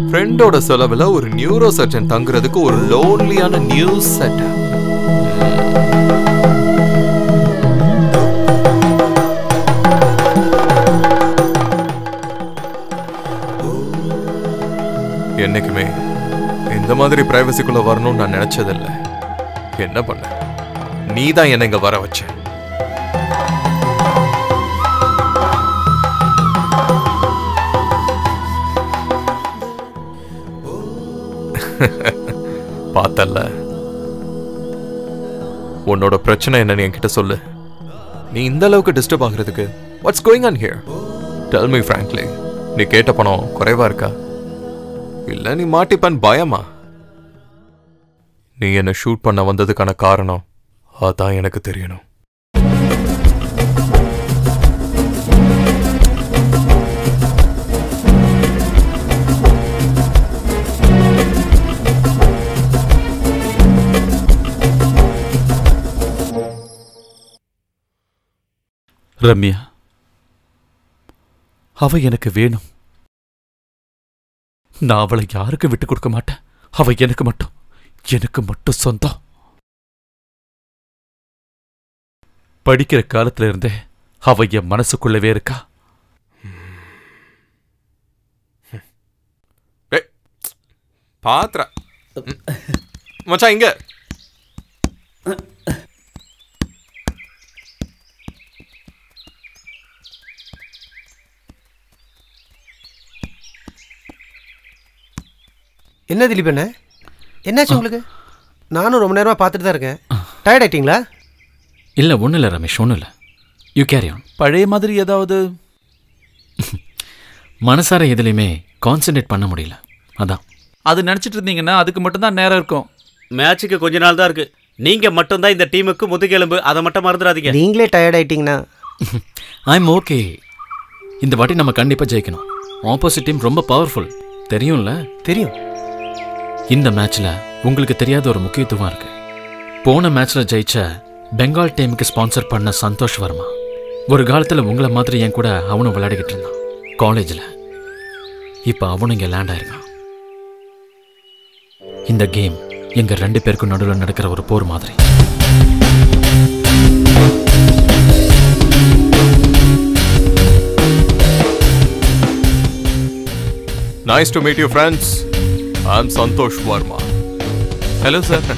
S6: ஃப்ரெண்டோட செலவுல ஒரு நியூரோ சர்ஜன் தங்குறதுக்கு ஒரு லோன்லியான நியூ செட். என்னைக்குமே இந்த மாதிரி பிரைவசிக்குள்ள வரணும்னு நான் நினைச்சதில்லை. என்ன பண்ண, நீ தான் என்ன இங்க வர வச்ச. பார்த்தல்ல, உன்னோட பிரச்சனை என்னன்னு என்கிட்ட சொல்லு. நீ இந்த அளவுக்கு டிஸ்டர்ப் ஆகுறதுக்கு what's going on here? Tell me frankly. நீ கேட்ட பணம் குறைவா இருக்கா, இல்ல நீ மாட்டிப்பன் பயமா? நீ என்ன ஷூட் பண்ண வந்ததுக்கான காரணம் அதான் எனக்கு தெரியணும்.
S9: ரம்யா, அவ எனக்கு வேணும். நான் அவளை யாருக்கு விட்டு கொடுக்க மாட்டேன். அவ எனக்கு மட்டும் சொந்தம். படிக்கிற காலத்துல இருந்தே அவ என் மனசுக்குள்ளவே இருக்கா.
S6: பாத்ரா மச்சான் இங்க.
S7: என்ன திலீப் என்ன என்னாச்சு உங்களுக்கு? நானும் ரொம்ப நேரமாக பார்த்துட்டு தான் இருக்கேன். டயர்ட் ஆயிட்டீங்களா?
S13: இல்லை ஒன்றும் இல்லை ரமேஷ், ஒன்றும் இல்லை. You carry on.
S9: பழைய மாதிரி ஏதாவது
S13: மனசார எதுலையுமே கான்சென்ட்ரேட் பண்ண முடியல, அதான்.
S9: அது நினச்சிட்டு இருந்தீங்கன்னா அதுக்கு மட்டும்தான் நேரம் இருக்கும்.
S4: மேட்சுக்கு கொஞ்ச நாள் தான் இருக்கு. நீங்க மட்டும்தான் இந்த டீமுக்கு முதுகெலும்பு, அதை மட்டும் மறந்துடாதீங்க.
S7: நீங்களே டயர்ட் ஆயிட்டீங்கன்னா
S13: ஐம் ஓகே. இந்த வாட்டி நம்ம கண்டிப்பாக ஜெயிக்கணும். ஆப்போசிட் டீம் ரொம்ப பவர்ஃபுல், தெரியும்ல?
S7: தெரியும்.
S13: இந்த மேட்ச்ல உங்களுக்கு தெரியாத ஒரு முக்கியத்துவம் இருக்கு. போன மேட்ச்ல ஜெயிச்ச பெங்கால் டீமுக்கு ஸ்பான்சர் பண்ண சந்தோஷ் வர்மா ஒரு காலத்துல உங்களை மாதிரி என் கூட அவனும் விளையாடிக்கிட்டு இருந்தான் காலேஜில். இப்போ அவனும் இங்கே லேண்ட் ஆயிருக்கான். இந்த கேம் எங்க 2 பேருக்கும் நடுவில் நடக்கிற ஒரு போர் மாதிரி.
S6: Nice to meet you, friends. I'm Santosh Verma.
S9: Hello sir.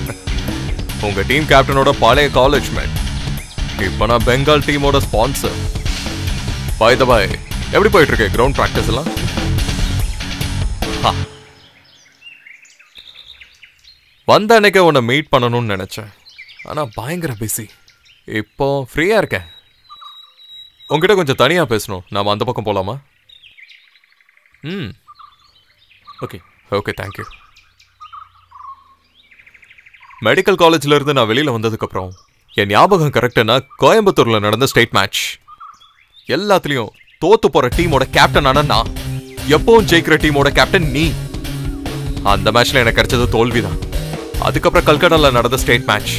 S6: உங்க டீம் கேப்டனோட பழைய காலேஜ் மேட். இப்போ நான் பெங்கால் டீமோட ஸ்பான்சர். பை த பை, எப்படி போயிட்டு இருக்கு கிரவுண்ட் பிராக்டிஸ் எல்லாம்? வந்த அன்னைக்கே உன்னை மீட் பண்ணணும்னு நினைச்சேன், ஆனா பயங்கர பிஸி. இப்போ ஃப்ரீயா இருக்கேன். உங்ககிட்ட கொஞ்சம் தனியா பேசணும். நாம அந்த பக்கம் போலாமா? Okay okay, thank you. மெடிக்கல் காலேஜ்ல இருந்து நான் வெளியில வந்ததுக்கப்புறம் என் ஞாபகம் கரெக்டுனா கோயம்புத்தூர்ல நடந்த ஸ்டேட் மேட்ச். எல்லாத்துலயும் தோத்து போற டீமோட கேப்டன் ஆனா நான், எப்பவும் ஜெயிக்கிற டீமோட கேப்டன் நீ. அந்த மேட்ச்ல எனக்கு கிடைச்சது தோல்விதான். அதுக்கப்புறம் கல்கட்டால நடந்த ஸ்டேட் மேட்ச்.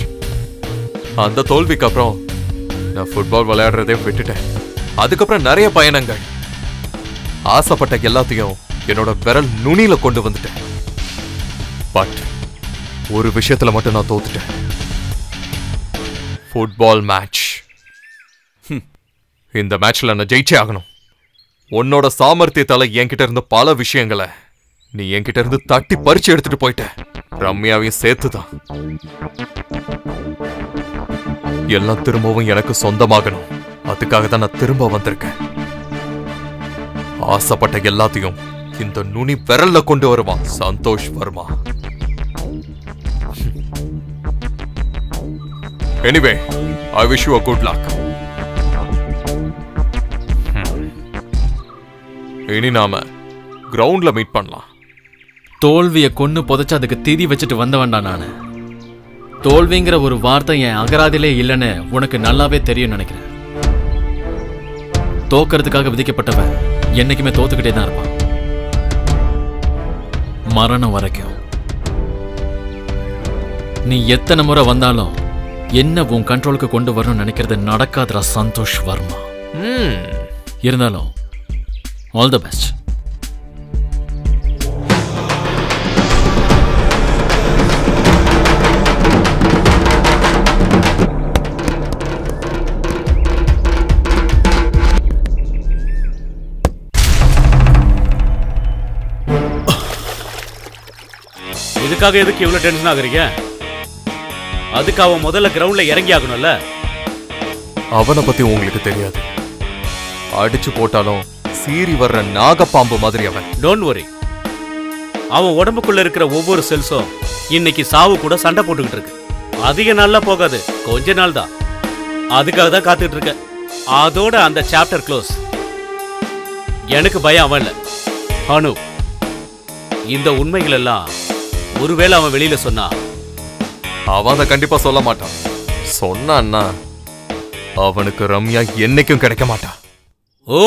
S6: அந்த தோல்விக்கு அப்புறம் நான் ஃபுட்பால் விளையாடுறதே விட்டுட்டேன். அதுக்கப்புறம் நிறைய பயணங்கள். ஆசைப்பட்ட எல்லாத்தையும் என்னோட விரல் நுனியில கொண்டு வந்துட்டேன். பட் ஒரு விஷயத்துல மட்டும் நான் தோத்துட்டேன். Football match. இந்த மேட்ச்ல நான் ஜெயிச்சே ஆகணும். உன்னோட சாமர்த்தியத்தால என்கிட்ட இருந்த பல விஷயங்களை நீ என்கிட்ட இருந்து தட்டி பறிச்சு எடுத்துட்டு போயிட்ட. ரம்யாவையும் சேர்த்துதான். எல்லாம் திரும்பவும் எனக்கு சொந்தமாகணும். அதுக்காக தான் நான் திரும்ப வந்திருக்கேன். ஆசைப்பட்ட எல்லாத்தையும் இந்த நுனி விரல்ல கொண்டு வருவான் Santosh Varma. Anyway, I wish you a good luck. இனி நாம கிரவுண்ட்ல மீட் பண்ணலாம்.
S13: தோல்வியை கொன்னு புதைச்சு அதுக்கு திதி வச்சுட்டு வந்த வேண்டாம். நானு தோல்விங்கிற ஒரு வார்த்தை என் அகராதிலே இல்லைன்னு உனக்கு நல்லாவே தெரியும் நினைக்கிறேன். தோக்கிறதுக்காக விதிக்கப்பட்டவன் என்னைக்குமே தோத்துக்கிட்டே தான் இருப்பான், மரணம் வரைக்கும். நீ எத்தனை முறை வந்தாலும் என்ன உன் கண்ட்ரோலுக்கு கொண்டு வரணும்னு நினைக்கிறது நடக்காதரா சந்தோஷ் வர்மா. இருந்தாலும் ஆல் தி பெஸ்ட்.
S4: இதுக்காக எதுக்கு இவ்வளவு டென்ஷன் ஆகுறீங்க? அதுக்கு அவன் முதல்ல கிரவுண்ட்ல இறங்கி ஆகணும்ல.
S6: அவனை பத்தி உங்களுக்கு தெரியாது. அடிச்சு போட்டாலும் சீறி வர்ற நாகப்பாம்பு மாதிரி அவன்.
S4: Don't worry. அவன் உடம்புக்குள்ள இருக்கிற ஒவ்வொரு செல்ஸும் இன்னைக்கு சாவு கூட சண்டை போட்டுக்கிட்டு இருக்கு. அதிக நாள்ல போகாது, கொஞ்ச நாள் தான். அதுக்காக தான் காத்துட்டு இருக்க. அதோட அந்த சாப்டர் க்ளோஸ். எனக்கு பயம் அவன் இல்ல, அனு. இந்த உண்மைகள் எல்லாம் ஒருவேளை அவன் வெளியில சொன்னா,
S6: அவன் அதை கண்டிப்பா சொல்ல மாட்டான். சொன்னான்னா அவனுக்கு ரம்யா என்னைக்கும் கிடைக்க மாட்டா.
S4: ஓ,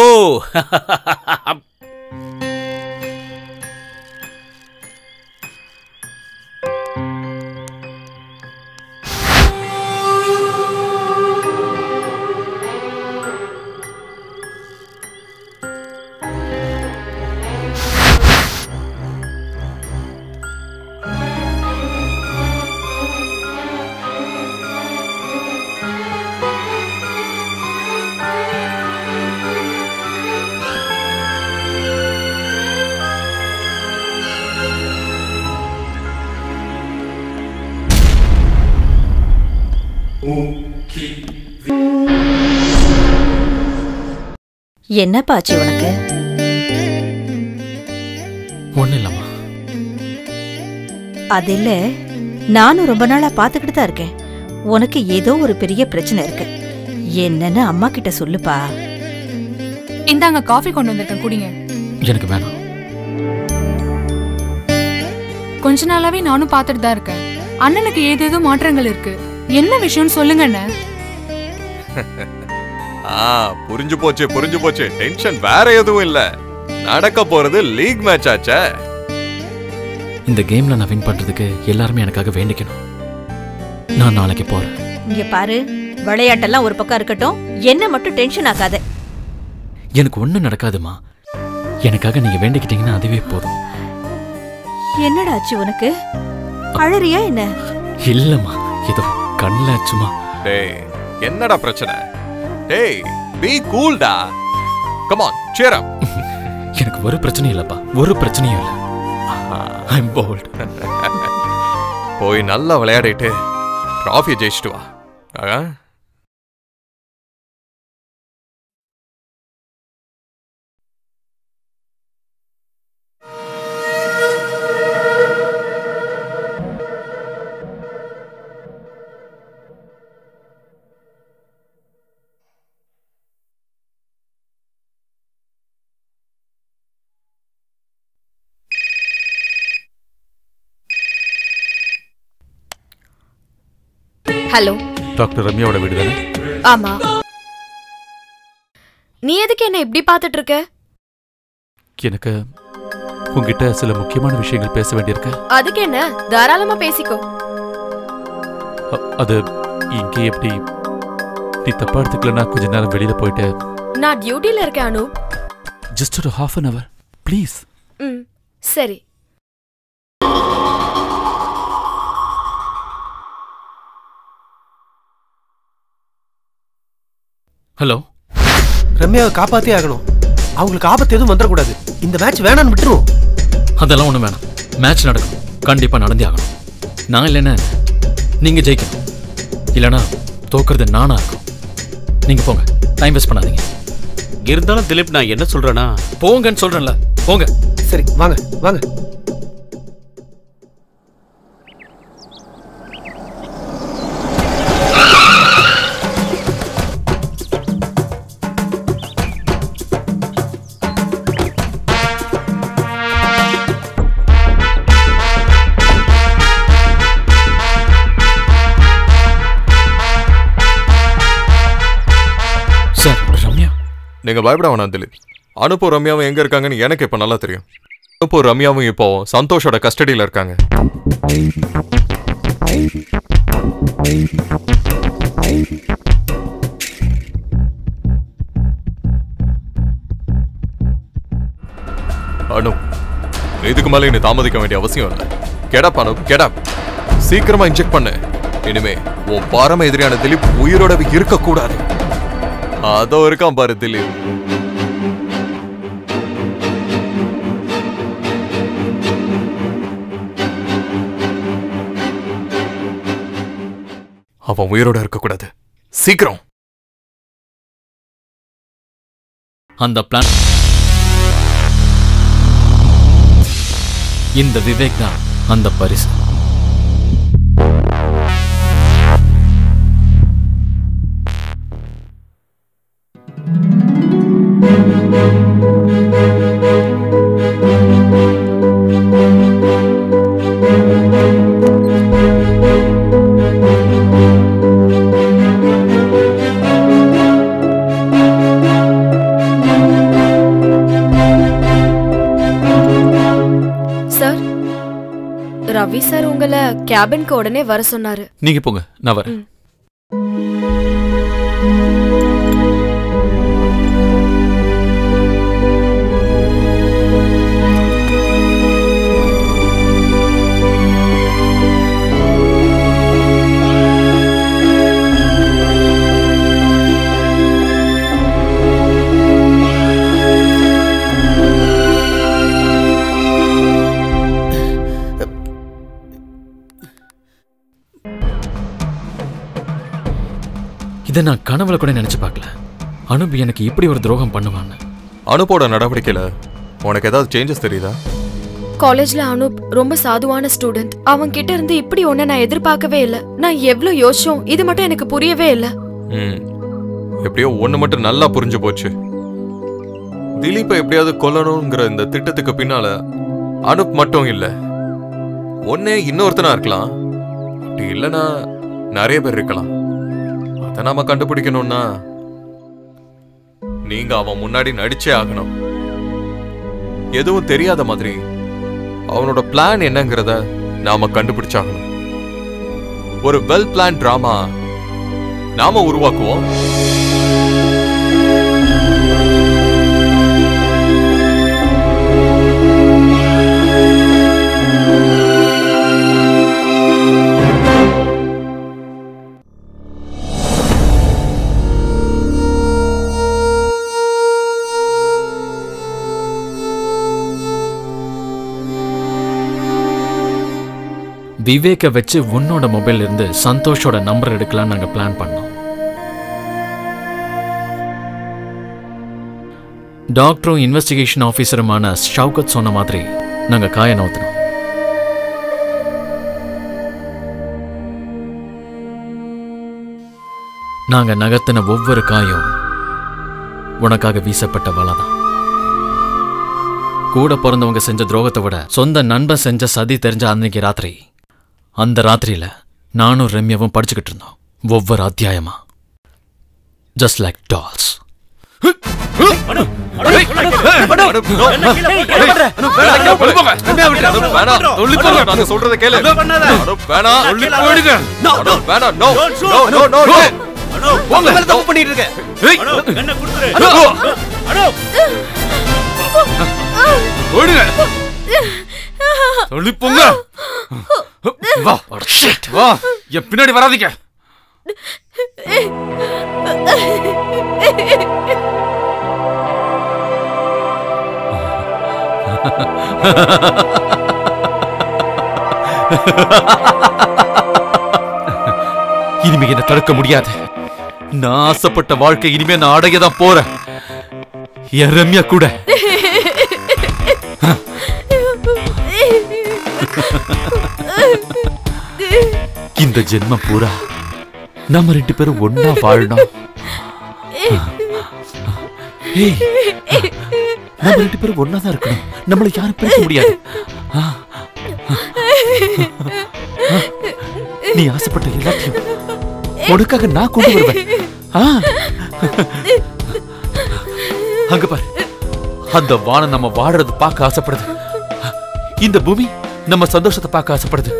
S3: என்ன பாச்சு உனக்கு?
S13: ஒன்றும் இல்லைம்மா.
S3: அது இல்ல, நானும் ரொம்ப நாளா பாத்துக்கிட்டு தான் இருக்கேன். உனக்கு ஏதோ ஒரு பெரிய பிரச்சனை இருக்கு. என்னன்னு அம்மா கிட்ட சொல்லுப்பா.
S11: இந்தாங்க காஃபி கொண்டு வந்திருக்கேன், குடிங்க.
S13: எனக்கு வேணாம்.
S11: கொஞ்ச நாளாவே நானும் பாத்துட்டு தான் இருக்கேன். அண்ணனுக்கு ஏதேதோ மாற்றங்கள் இருக்கு. என்ன விஷயம்னு சொல்லுங்க அண்ணன்.
S6: புரிஞ்சு போச்சு. டென்ஷன் வேற எதுவும் இல்ல. நடக்க போறது லீக் மேட்ச் ஆச்சே.
S13: இந்த கேம்ல நான் வின் பண்றதுக்கு எல்லாருமே எனக்காக வேண்டிக்கணும். நான் நாளைக்கு போறேன்.
S3: இங்க பாரு, விளையாட்டெல்லாம் ஒரு பக்கம் இருக்கட்டும், என்ன மட்டும் டென்ஷன் ஆகாத.
S13: எனக்கு ஒண்ணும் நடக்காதுமா. எனக்காக நீங்க வேண்டிக்கிட்டீங்கன்னா அதுவே போதும்.
S3: என்னடா ஆச்சு உனக்கு? அழறியா என்ன?
S13: இல்லம்மா, ஏதோ கண்ணுல சும்மா.
S6: டேய், என்னடா பிரச்சனை? டேய், பீ கூல்டா. Come on, cheer up.
S13: எனக்கு ஒரு பிரச்சனையும் இல்லப்பா, ஒரு பிரச்சனையும் இல்ல. I am bold.
S6: போய் நல்லா விளையாடிட்டு ட்ராஃபி ஜெயிச்சிட்டு வா.
S5: ஹலோ,
S9: டாக்டர் ரம்யாவோட வீடு தானே?
S5: ஆமா. நீ எதுக்கு என்ன இப்படி பார்த்துட்டு இருக்க?
S9: எனக்கு உங்ககிட்ட சில முக்கியமான விஷயங்கள் பேச வேண்டியிருக்கு.
S5: அதுக்கு என்ன, தாராளமா பேசிக்கோ.
S9: அது இங்கே எப்படி? நீ தப்பா எடுத்துக்கலன்னா கொஞ்ச நேரம் வெளியில போயிட்டு.
S5: நான் டியூட்டில இருக்கேன் அனு.
S9: ஜஸ்ட் ஒரு half an hour ப்ளீஸ்.
S5: சரி.
S13: ஹலோ.
S7: ரம்யாவை காப்பாத்தே ஆகணும். அவங்களுக்கு ஆபத்து எதுவும் வந்துடக்கூடாது. இந்த மேட்ச் வேணான்னு விட்டுருவோம்.
S13: அதெல்லாம் ஒண்ணும் வேணாம். மேட்ச் நடக்கும், கண்டிப்பா நடந்தே ஆகணும். நான் இல்லைன்னா நீங்க ஜெயிக்கணும், இல்லைன்னா தோக்குறது நானா இருக்கும். நீங்க போங்க, டைம் வேஸ்ட் பண்ணாதீங்க.
S4: இருந்தாலும் திலீப், நான் என்ன சொல்றேன்னா,
S13: போங்கன்னு சொல்றேன்ல, போங்க.
S7: சரி, வாங்க வாங்க.
S6: நீங்க பயப்பட வேணாம் திலீப். அனுப்பு ரம்யாவும் எங்க இருக்காங்கன்னு எனக்கு இப்ப நல்லா தெரியும். அனுப்பு ரம்யாவும் இப்போ சந்தோஷோட கஸ்டடியில இருக்காங்க. அனு, இதுக்கு மேல நீ தாமதிக்க வேண்டிய அவசியம் இல்லை. கெடப் அனு, கெடப். சீக்கிரமா இன்ஜெக்ட் பண்ணு. இனிமே உன் பரம எதிரியான திலீப் உயிரோட இருக்க கூடாது. அதோ இருக்கான் பாரு திலீப். அவன் உயிரோட இருக்க கூடாது. சீக்கிரம்.
S13: அந்த பிளான். இந்த விவேக் தான் அந்த பரிசு.
S5: ரவி சார் உங்களை கேபினுக்கு உடனே வர சொன்னாரு.
S9: நீங்க போங்க, நான் வரேன்.
S13: இதை நான் கனவுல கூட நினைச்சு பார்க்கல. அனுப் எனக்கு இப்படி ஒரு துரோகம் பண்ணுவான்னு.
S6: அனுப்போட நடவடிக்கையில உனக்கு ஏதாவது சேஞ்சஸ் தெரியுதா?
S5: காலேஜ்ல அனுப் ரொம்ப சாதுவான ஸ்டூடெண்ட். அவன் கிட்ட இருந்து இப்படி ஒண்ணு நான் எதிர்பார்க்கவே இல்ல. நான் எவ்வளவு யோசிச்சோம், இது மட்டும் எனக்கு புரியவே இல்ல.
S6: எப்படியோ ஒண்ணு மட்டும் நல்லா புரிஞ்சு போச்சு. திலீப்பை எப்படியாவது கொல்லணுங்கிற இந்த திட்டத்துக்கு பின்னால அனுப் மட்டும் இல்ல, ஒன்னே இன்னொருத்தனா இருக்கலாம். அப்படி இல்லைன்னா நிறைய பேர் இருக்கலாம். அதை நாம கண்டுபிடிக்கணும்னா நீங்க அவன் முன்னாடி நடிச்சே ஆகணும். எதுவும் தெரியாத மாதிரி அவனோட பிளான் என்னங்கிறத நாம கண்டுபிடிச்சாகணும். ஒரு வெல் பிளான் டிராமா நாம உருவாக்குவோம்.
S13: விவேக்க வச்சு உன்னோட மொபைல் இருந்து சந்தோஷோட நம்பர் எடுக்கலாம் நாங்க பிளான் பண்ணோம். டாக்டரும் இன்வெஸ்டிகேஷன் ஆபீசருமான ஷவுகத் சொன்ன மாதிரி நாங்க காய நோத்தணும். நாங்க நகர்த்தின ஒவ்வொரு காயும் உனக்காக வீசப்பட்ட வலைதான். கூட பிறந்தவங்க செஞ்ச துரோகத்தை விட சொந்த நண்பன் செஞ்ச சதி தெரிஞ்ச அன்னைக்கு ராத்திரி, அந்த ராத்திரியில நானும் ரம்யாவும் படிச்சுக்கிட்டு இருந்தோம் ஒவ்வொரு அத்தியாயமா. Just like dolls.
S2: என் பின்னாடி வராதீங்க.
S9: இனிமே என்ன தடுக்க முடியாது. நான் ஆசைப்பட்ட வாழ்க்கை இனிமே நான் அடையதான் போறேன். என் ரம்யா கூட. இந்த ஜென்மம் பூரா நம்ம 2 பேரும் ஒன்னா வாழணும். நம்ம 2 பேரும் ஒன்னா தான் இருக்கணும். நம்மள யாரும் பிரிக்க முடியாது. நீ ஆசைப்பட்ட எல்லாத்தையும் உனக்காக நான் கொண்டு வருவேன். அங்க பாரு, அந்த வானம் நம்ம வாழறது பார்க்க ஆசைப்படுது. இந்த பூமி நம்ம சந்தோஷத்தை பார்க்க ஆசைப்படுது.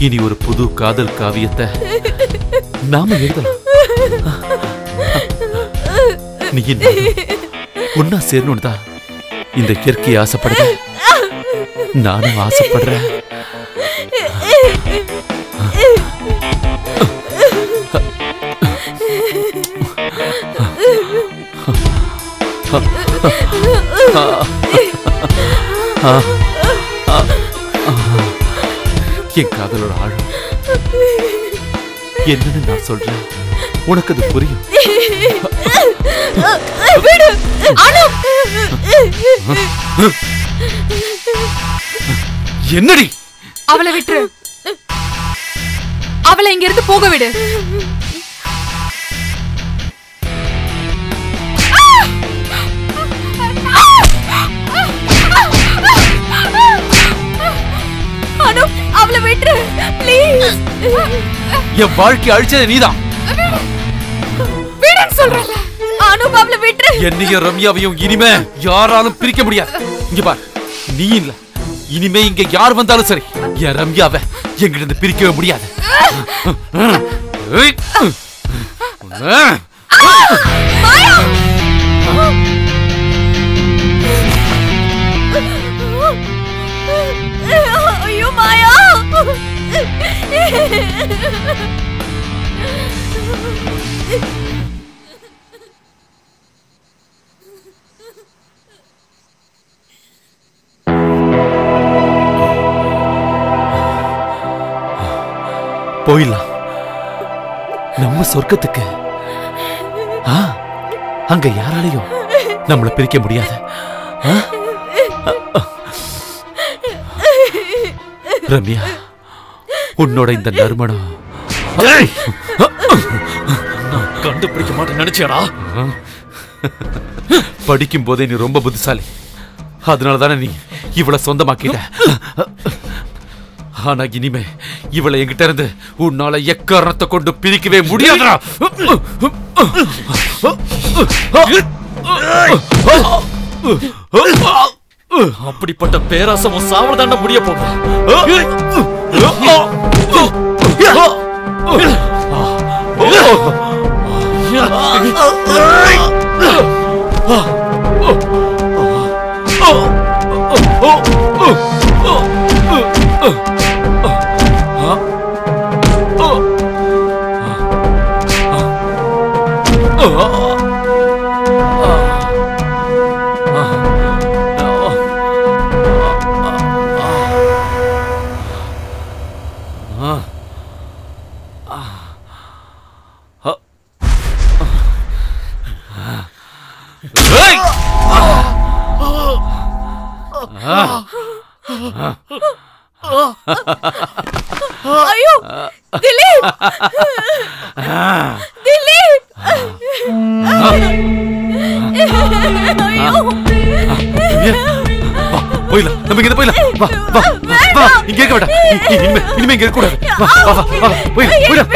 S9: இனி ஒரு புது காதல் காவியத்தை நாம எழுதலாம். நீ ஒன்னா சேரணும் தான் இந்த இயற்கையை ஆசைப்படுற, நானும் ஆசைப்படுறேன். என் காதலோட ஆழம் என்னன்னு நான் சொல்றேன், உனக்கு அது புரியும். என்னடி?
S11: அவளை விட்டுரு. அவளை இங்க இருந்து போக விடு. அவளை விட்டுரு ப்ளீஸ்.
S9: என் வாழ்க்கை அழிச்சது நீதான்.
S11: விடுன்னு சொல்றல. அனுப் அவளை விட்டுரு.
S9: என்னையும் ரம்யாவையும் இனிமே யாராலும் பிரிக்க முடியாது. இங்க பார், நீ இல்ல, இனிமே இங்க யார் வந்தாலும் சரி, என் ரம்யாவை எங்கிட்ட பிரிக்கவே முடியாது.
S5: ஐயோ மாயா.
S9: போயிடலாம் நம்ம சொர்க்கத்துக்கு. அங்க யாராலையும் நம்மள பிரிக்க முடியாது. ரம்யா, உன்னோட இந்த நறுமணம்
S13: கண்டுபிடிக்க மாட்டேன் நினைச்சியாடா?
S9: படிக்கும் போதே நீ ரொம்ப புத்திசாலி, அதனால தானே நீ இவளை சொந்தமாக்கிட்ட. ஆனா இனிமே இவளை என்கிட்ட இருந்து உன்னால எக்காரணத்தை கொண்டு பிரிக்கவே முடியாதுடா.
S13: அப்படிப்பட்ட பேராசமும் சாவதாண்ட முடிய போகுது.
S5: ஐயோ திலீப், திலீப்,
S9: போயிடலாம், நம்ம இங்க போயிடலாம். வா வா வா, இங்க இருக்க வேண்டாம். இனிமே இங்க இருக்க கூடாது. வா வா வா, போயிடலாம்.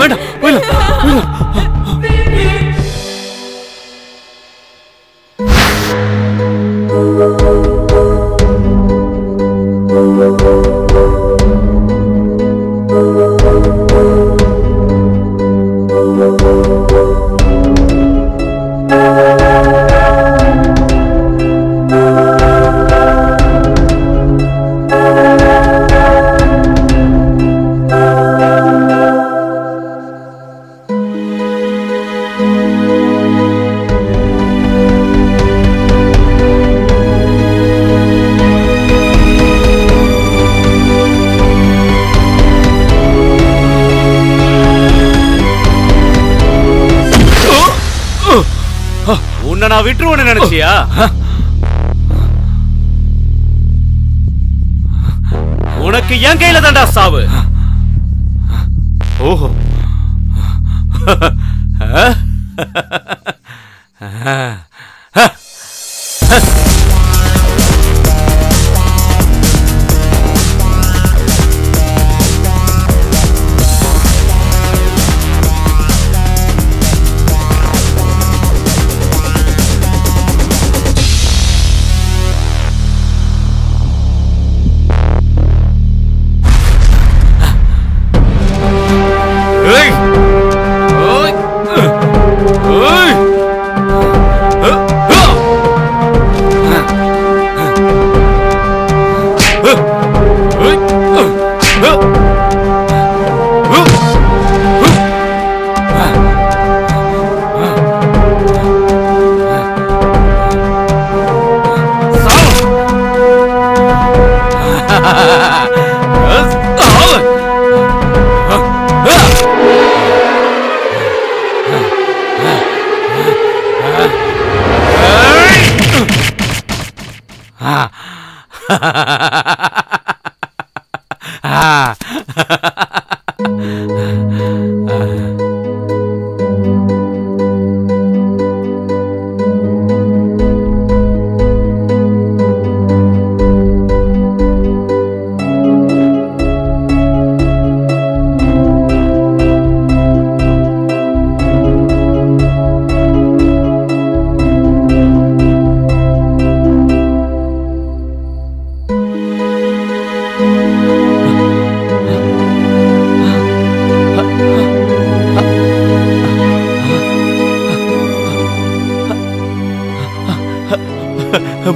S9: வேண்டாம், போயிடலாம்.
S4: உன்னை நான் விட்டுருவேன்னு நினைச்சியா? உனக்கு என் கையில தாண்டா சாவு.
S9: ஓஹோ,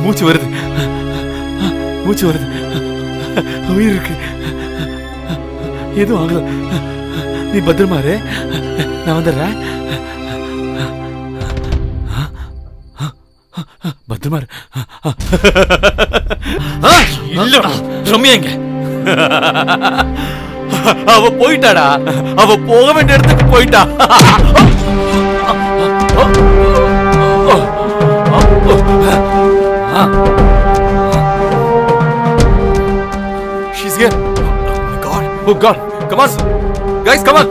S9: மூச்சு வருது, மூச்சு வருது, உயிர் இருக்கு, எதுவும் ஆகல. நீ பத்திரமா இரு, நான் வந்துடுறேன். பத்திரம்
S8: பத்திரமா இல்லடா ரம்யா எங்க? அவ போயிட்டாடா. அவ போக வேண்டிய இடத்துக்கு போயிட்டா.
S6: She's here. Oh my God. Oh God. Come on. Guys, come on.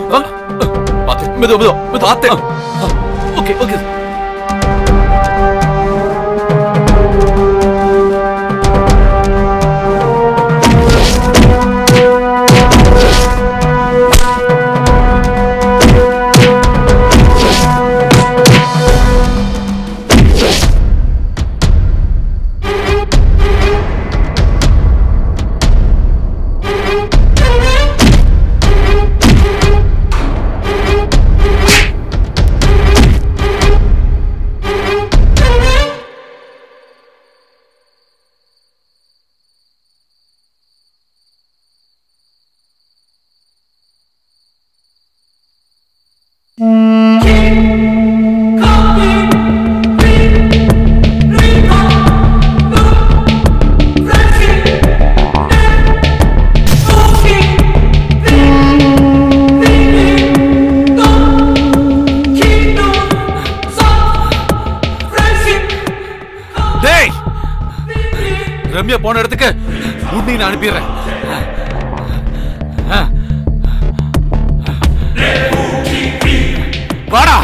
S6: பாத்து. மெது. பாத்து.
S8: Okay.
S2: ரம்யா போன இடத்துக்கு உன்னை நான் அனுப்பிடுறேன். வாடா.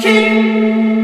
S14: King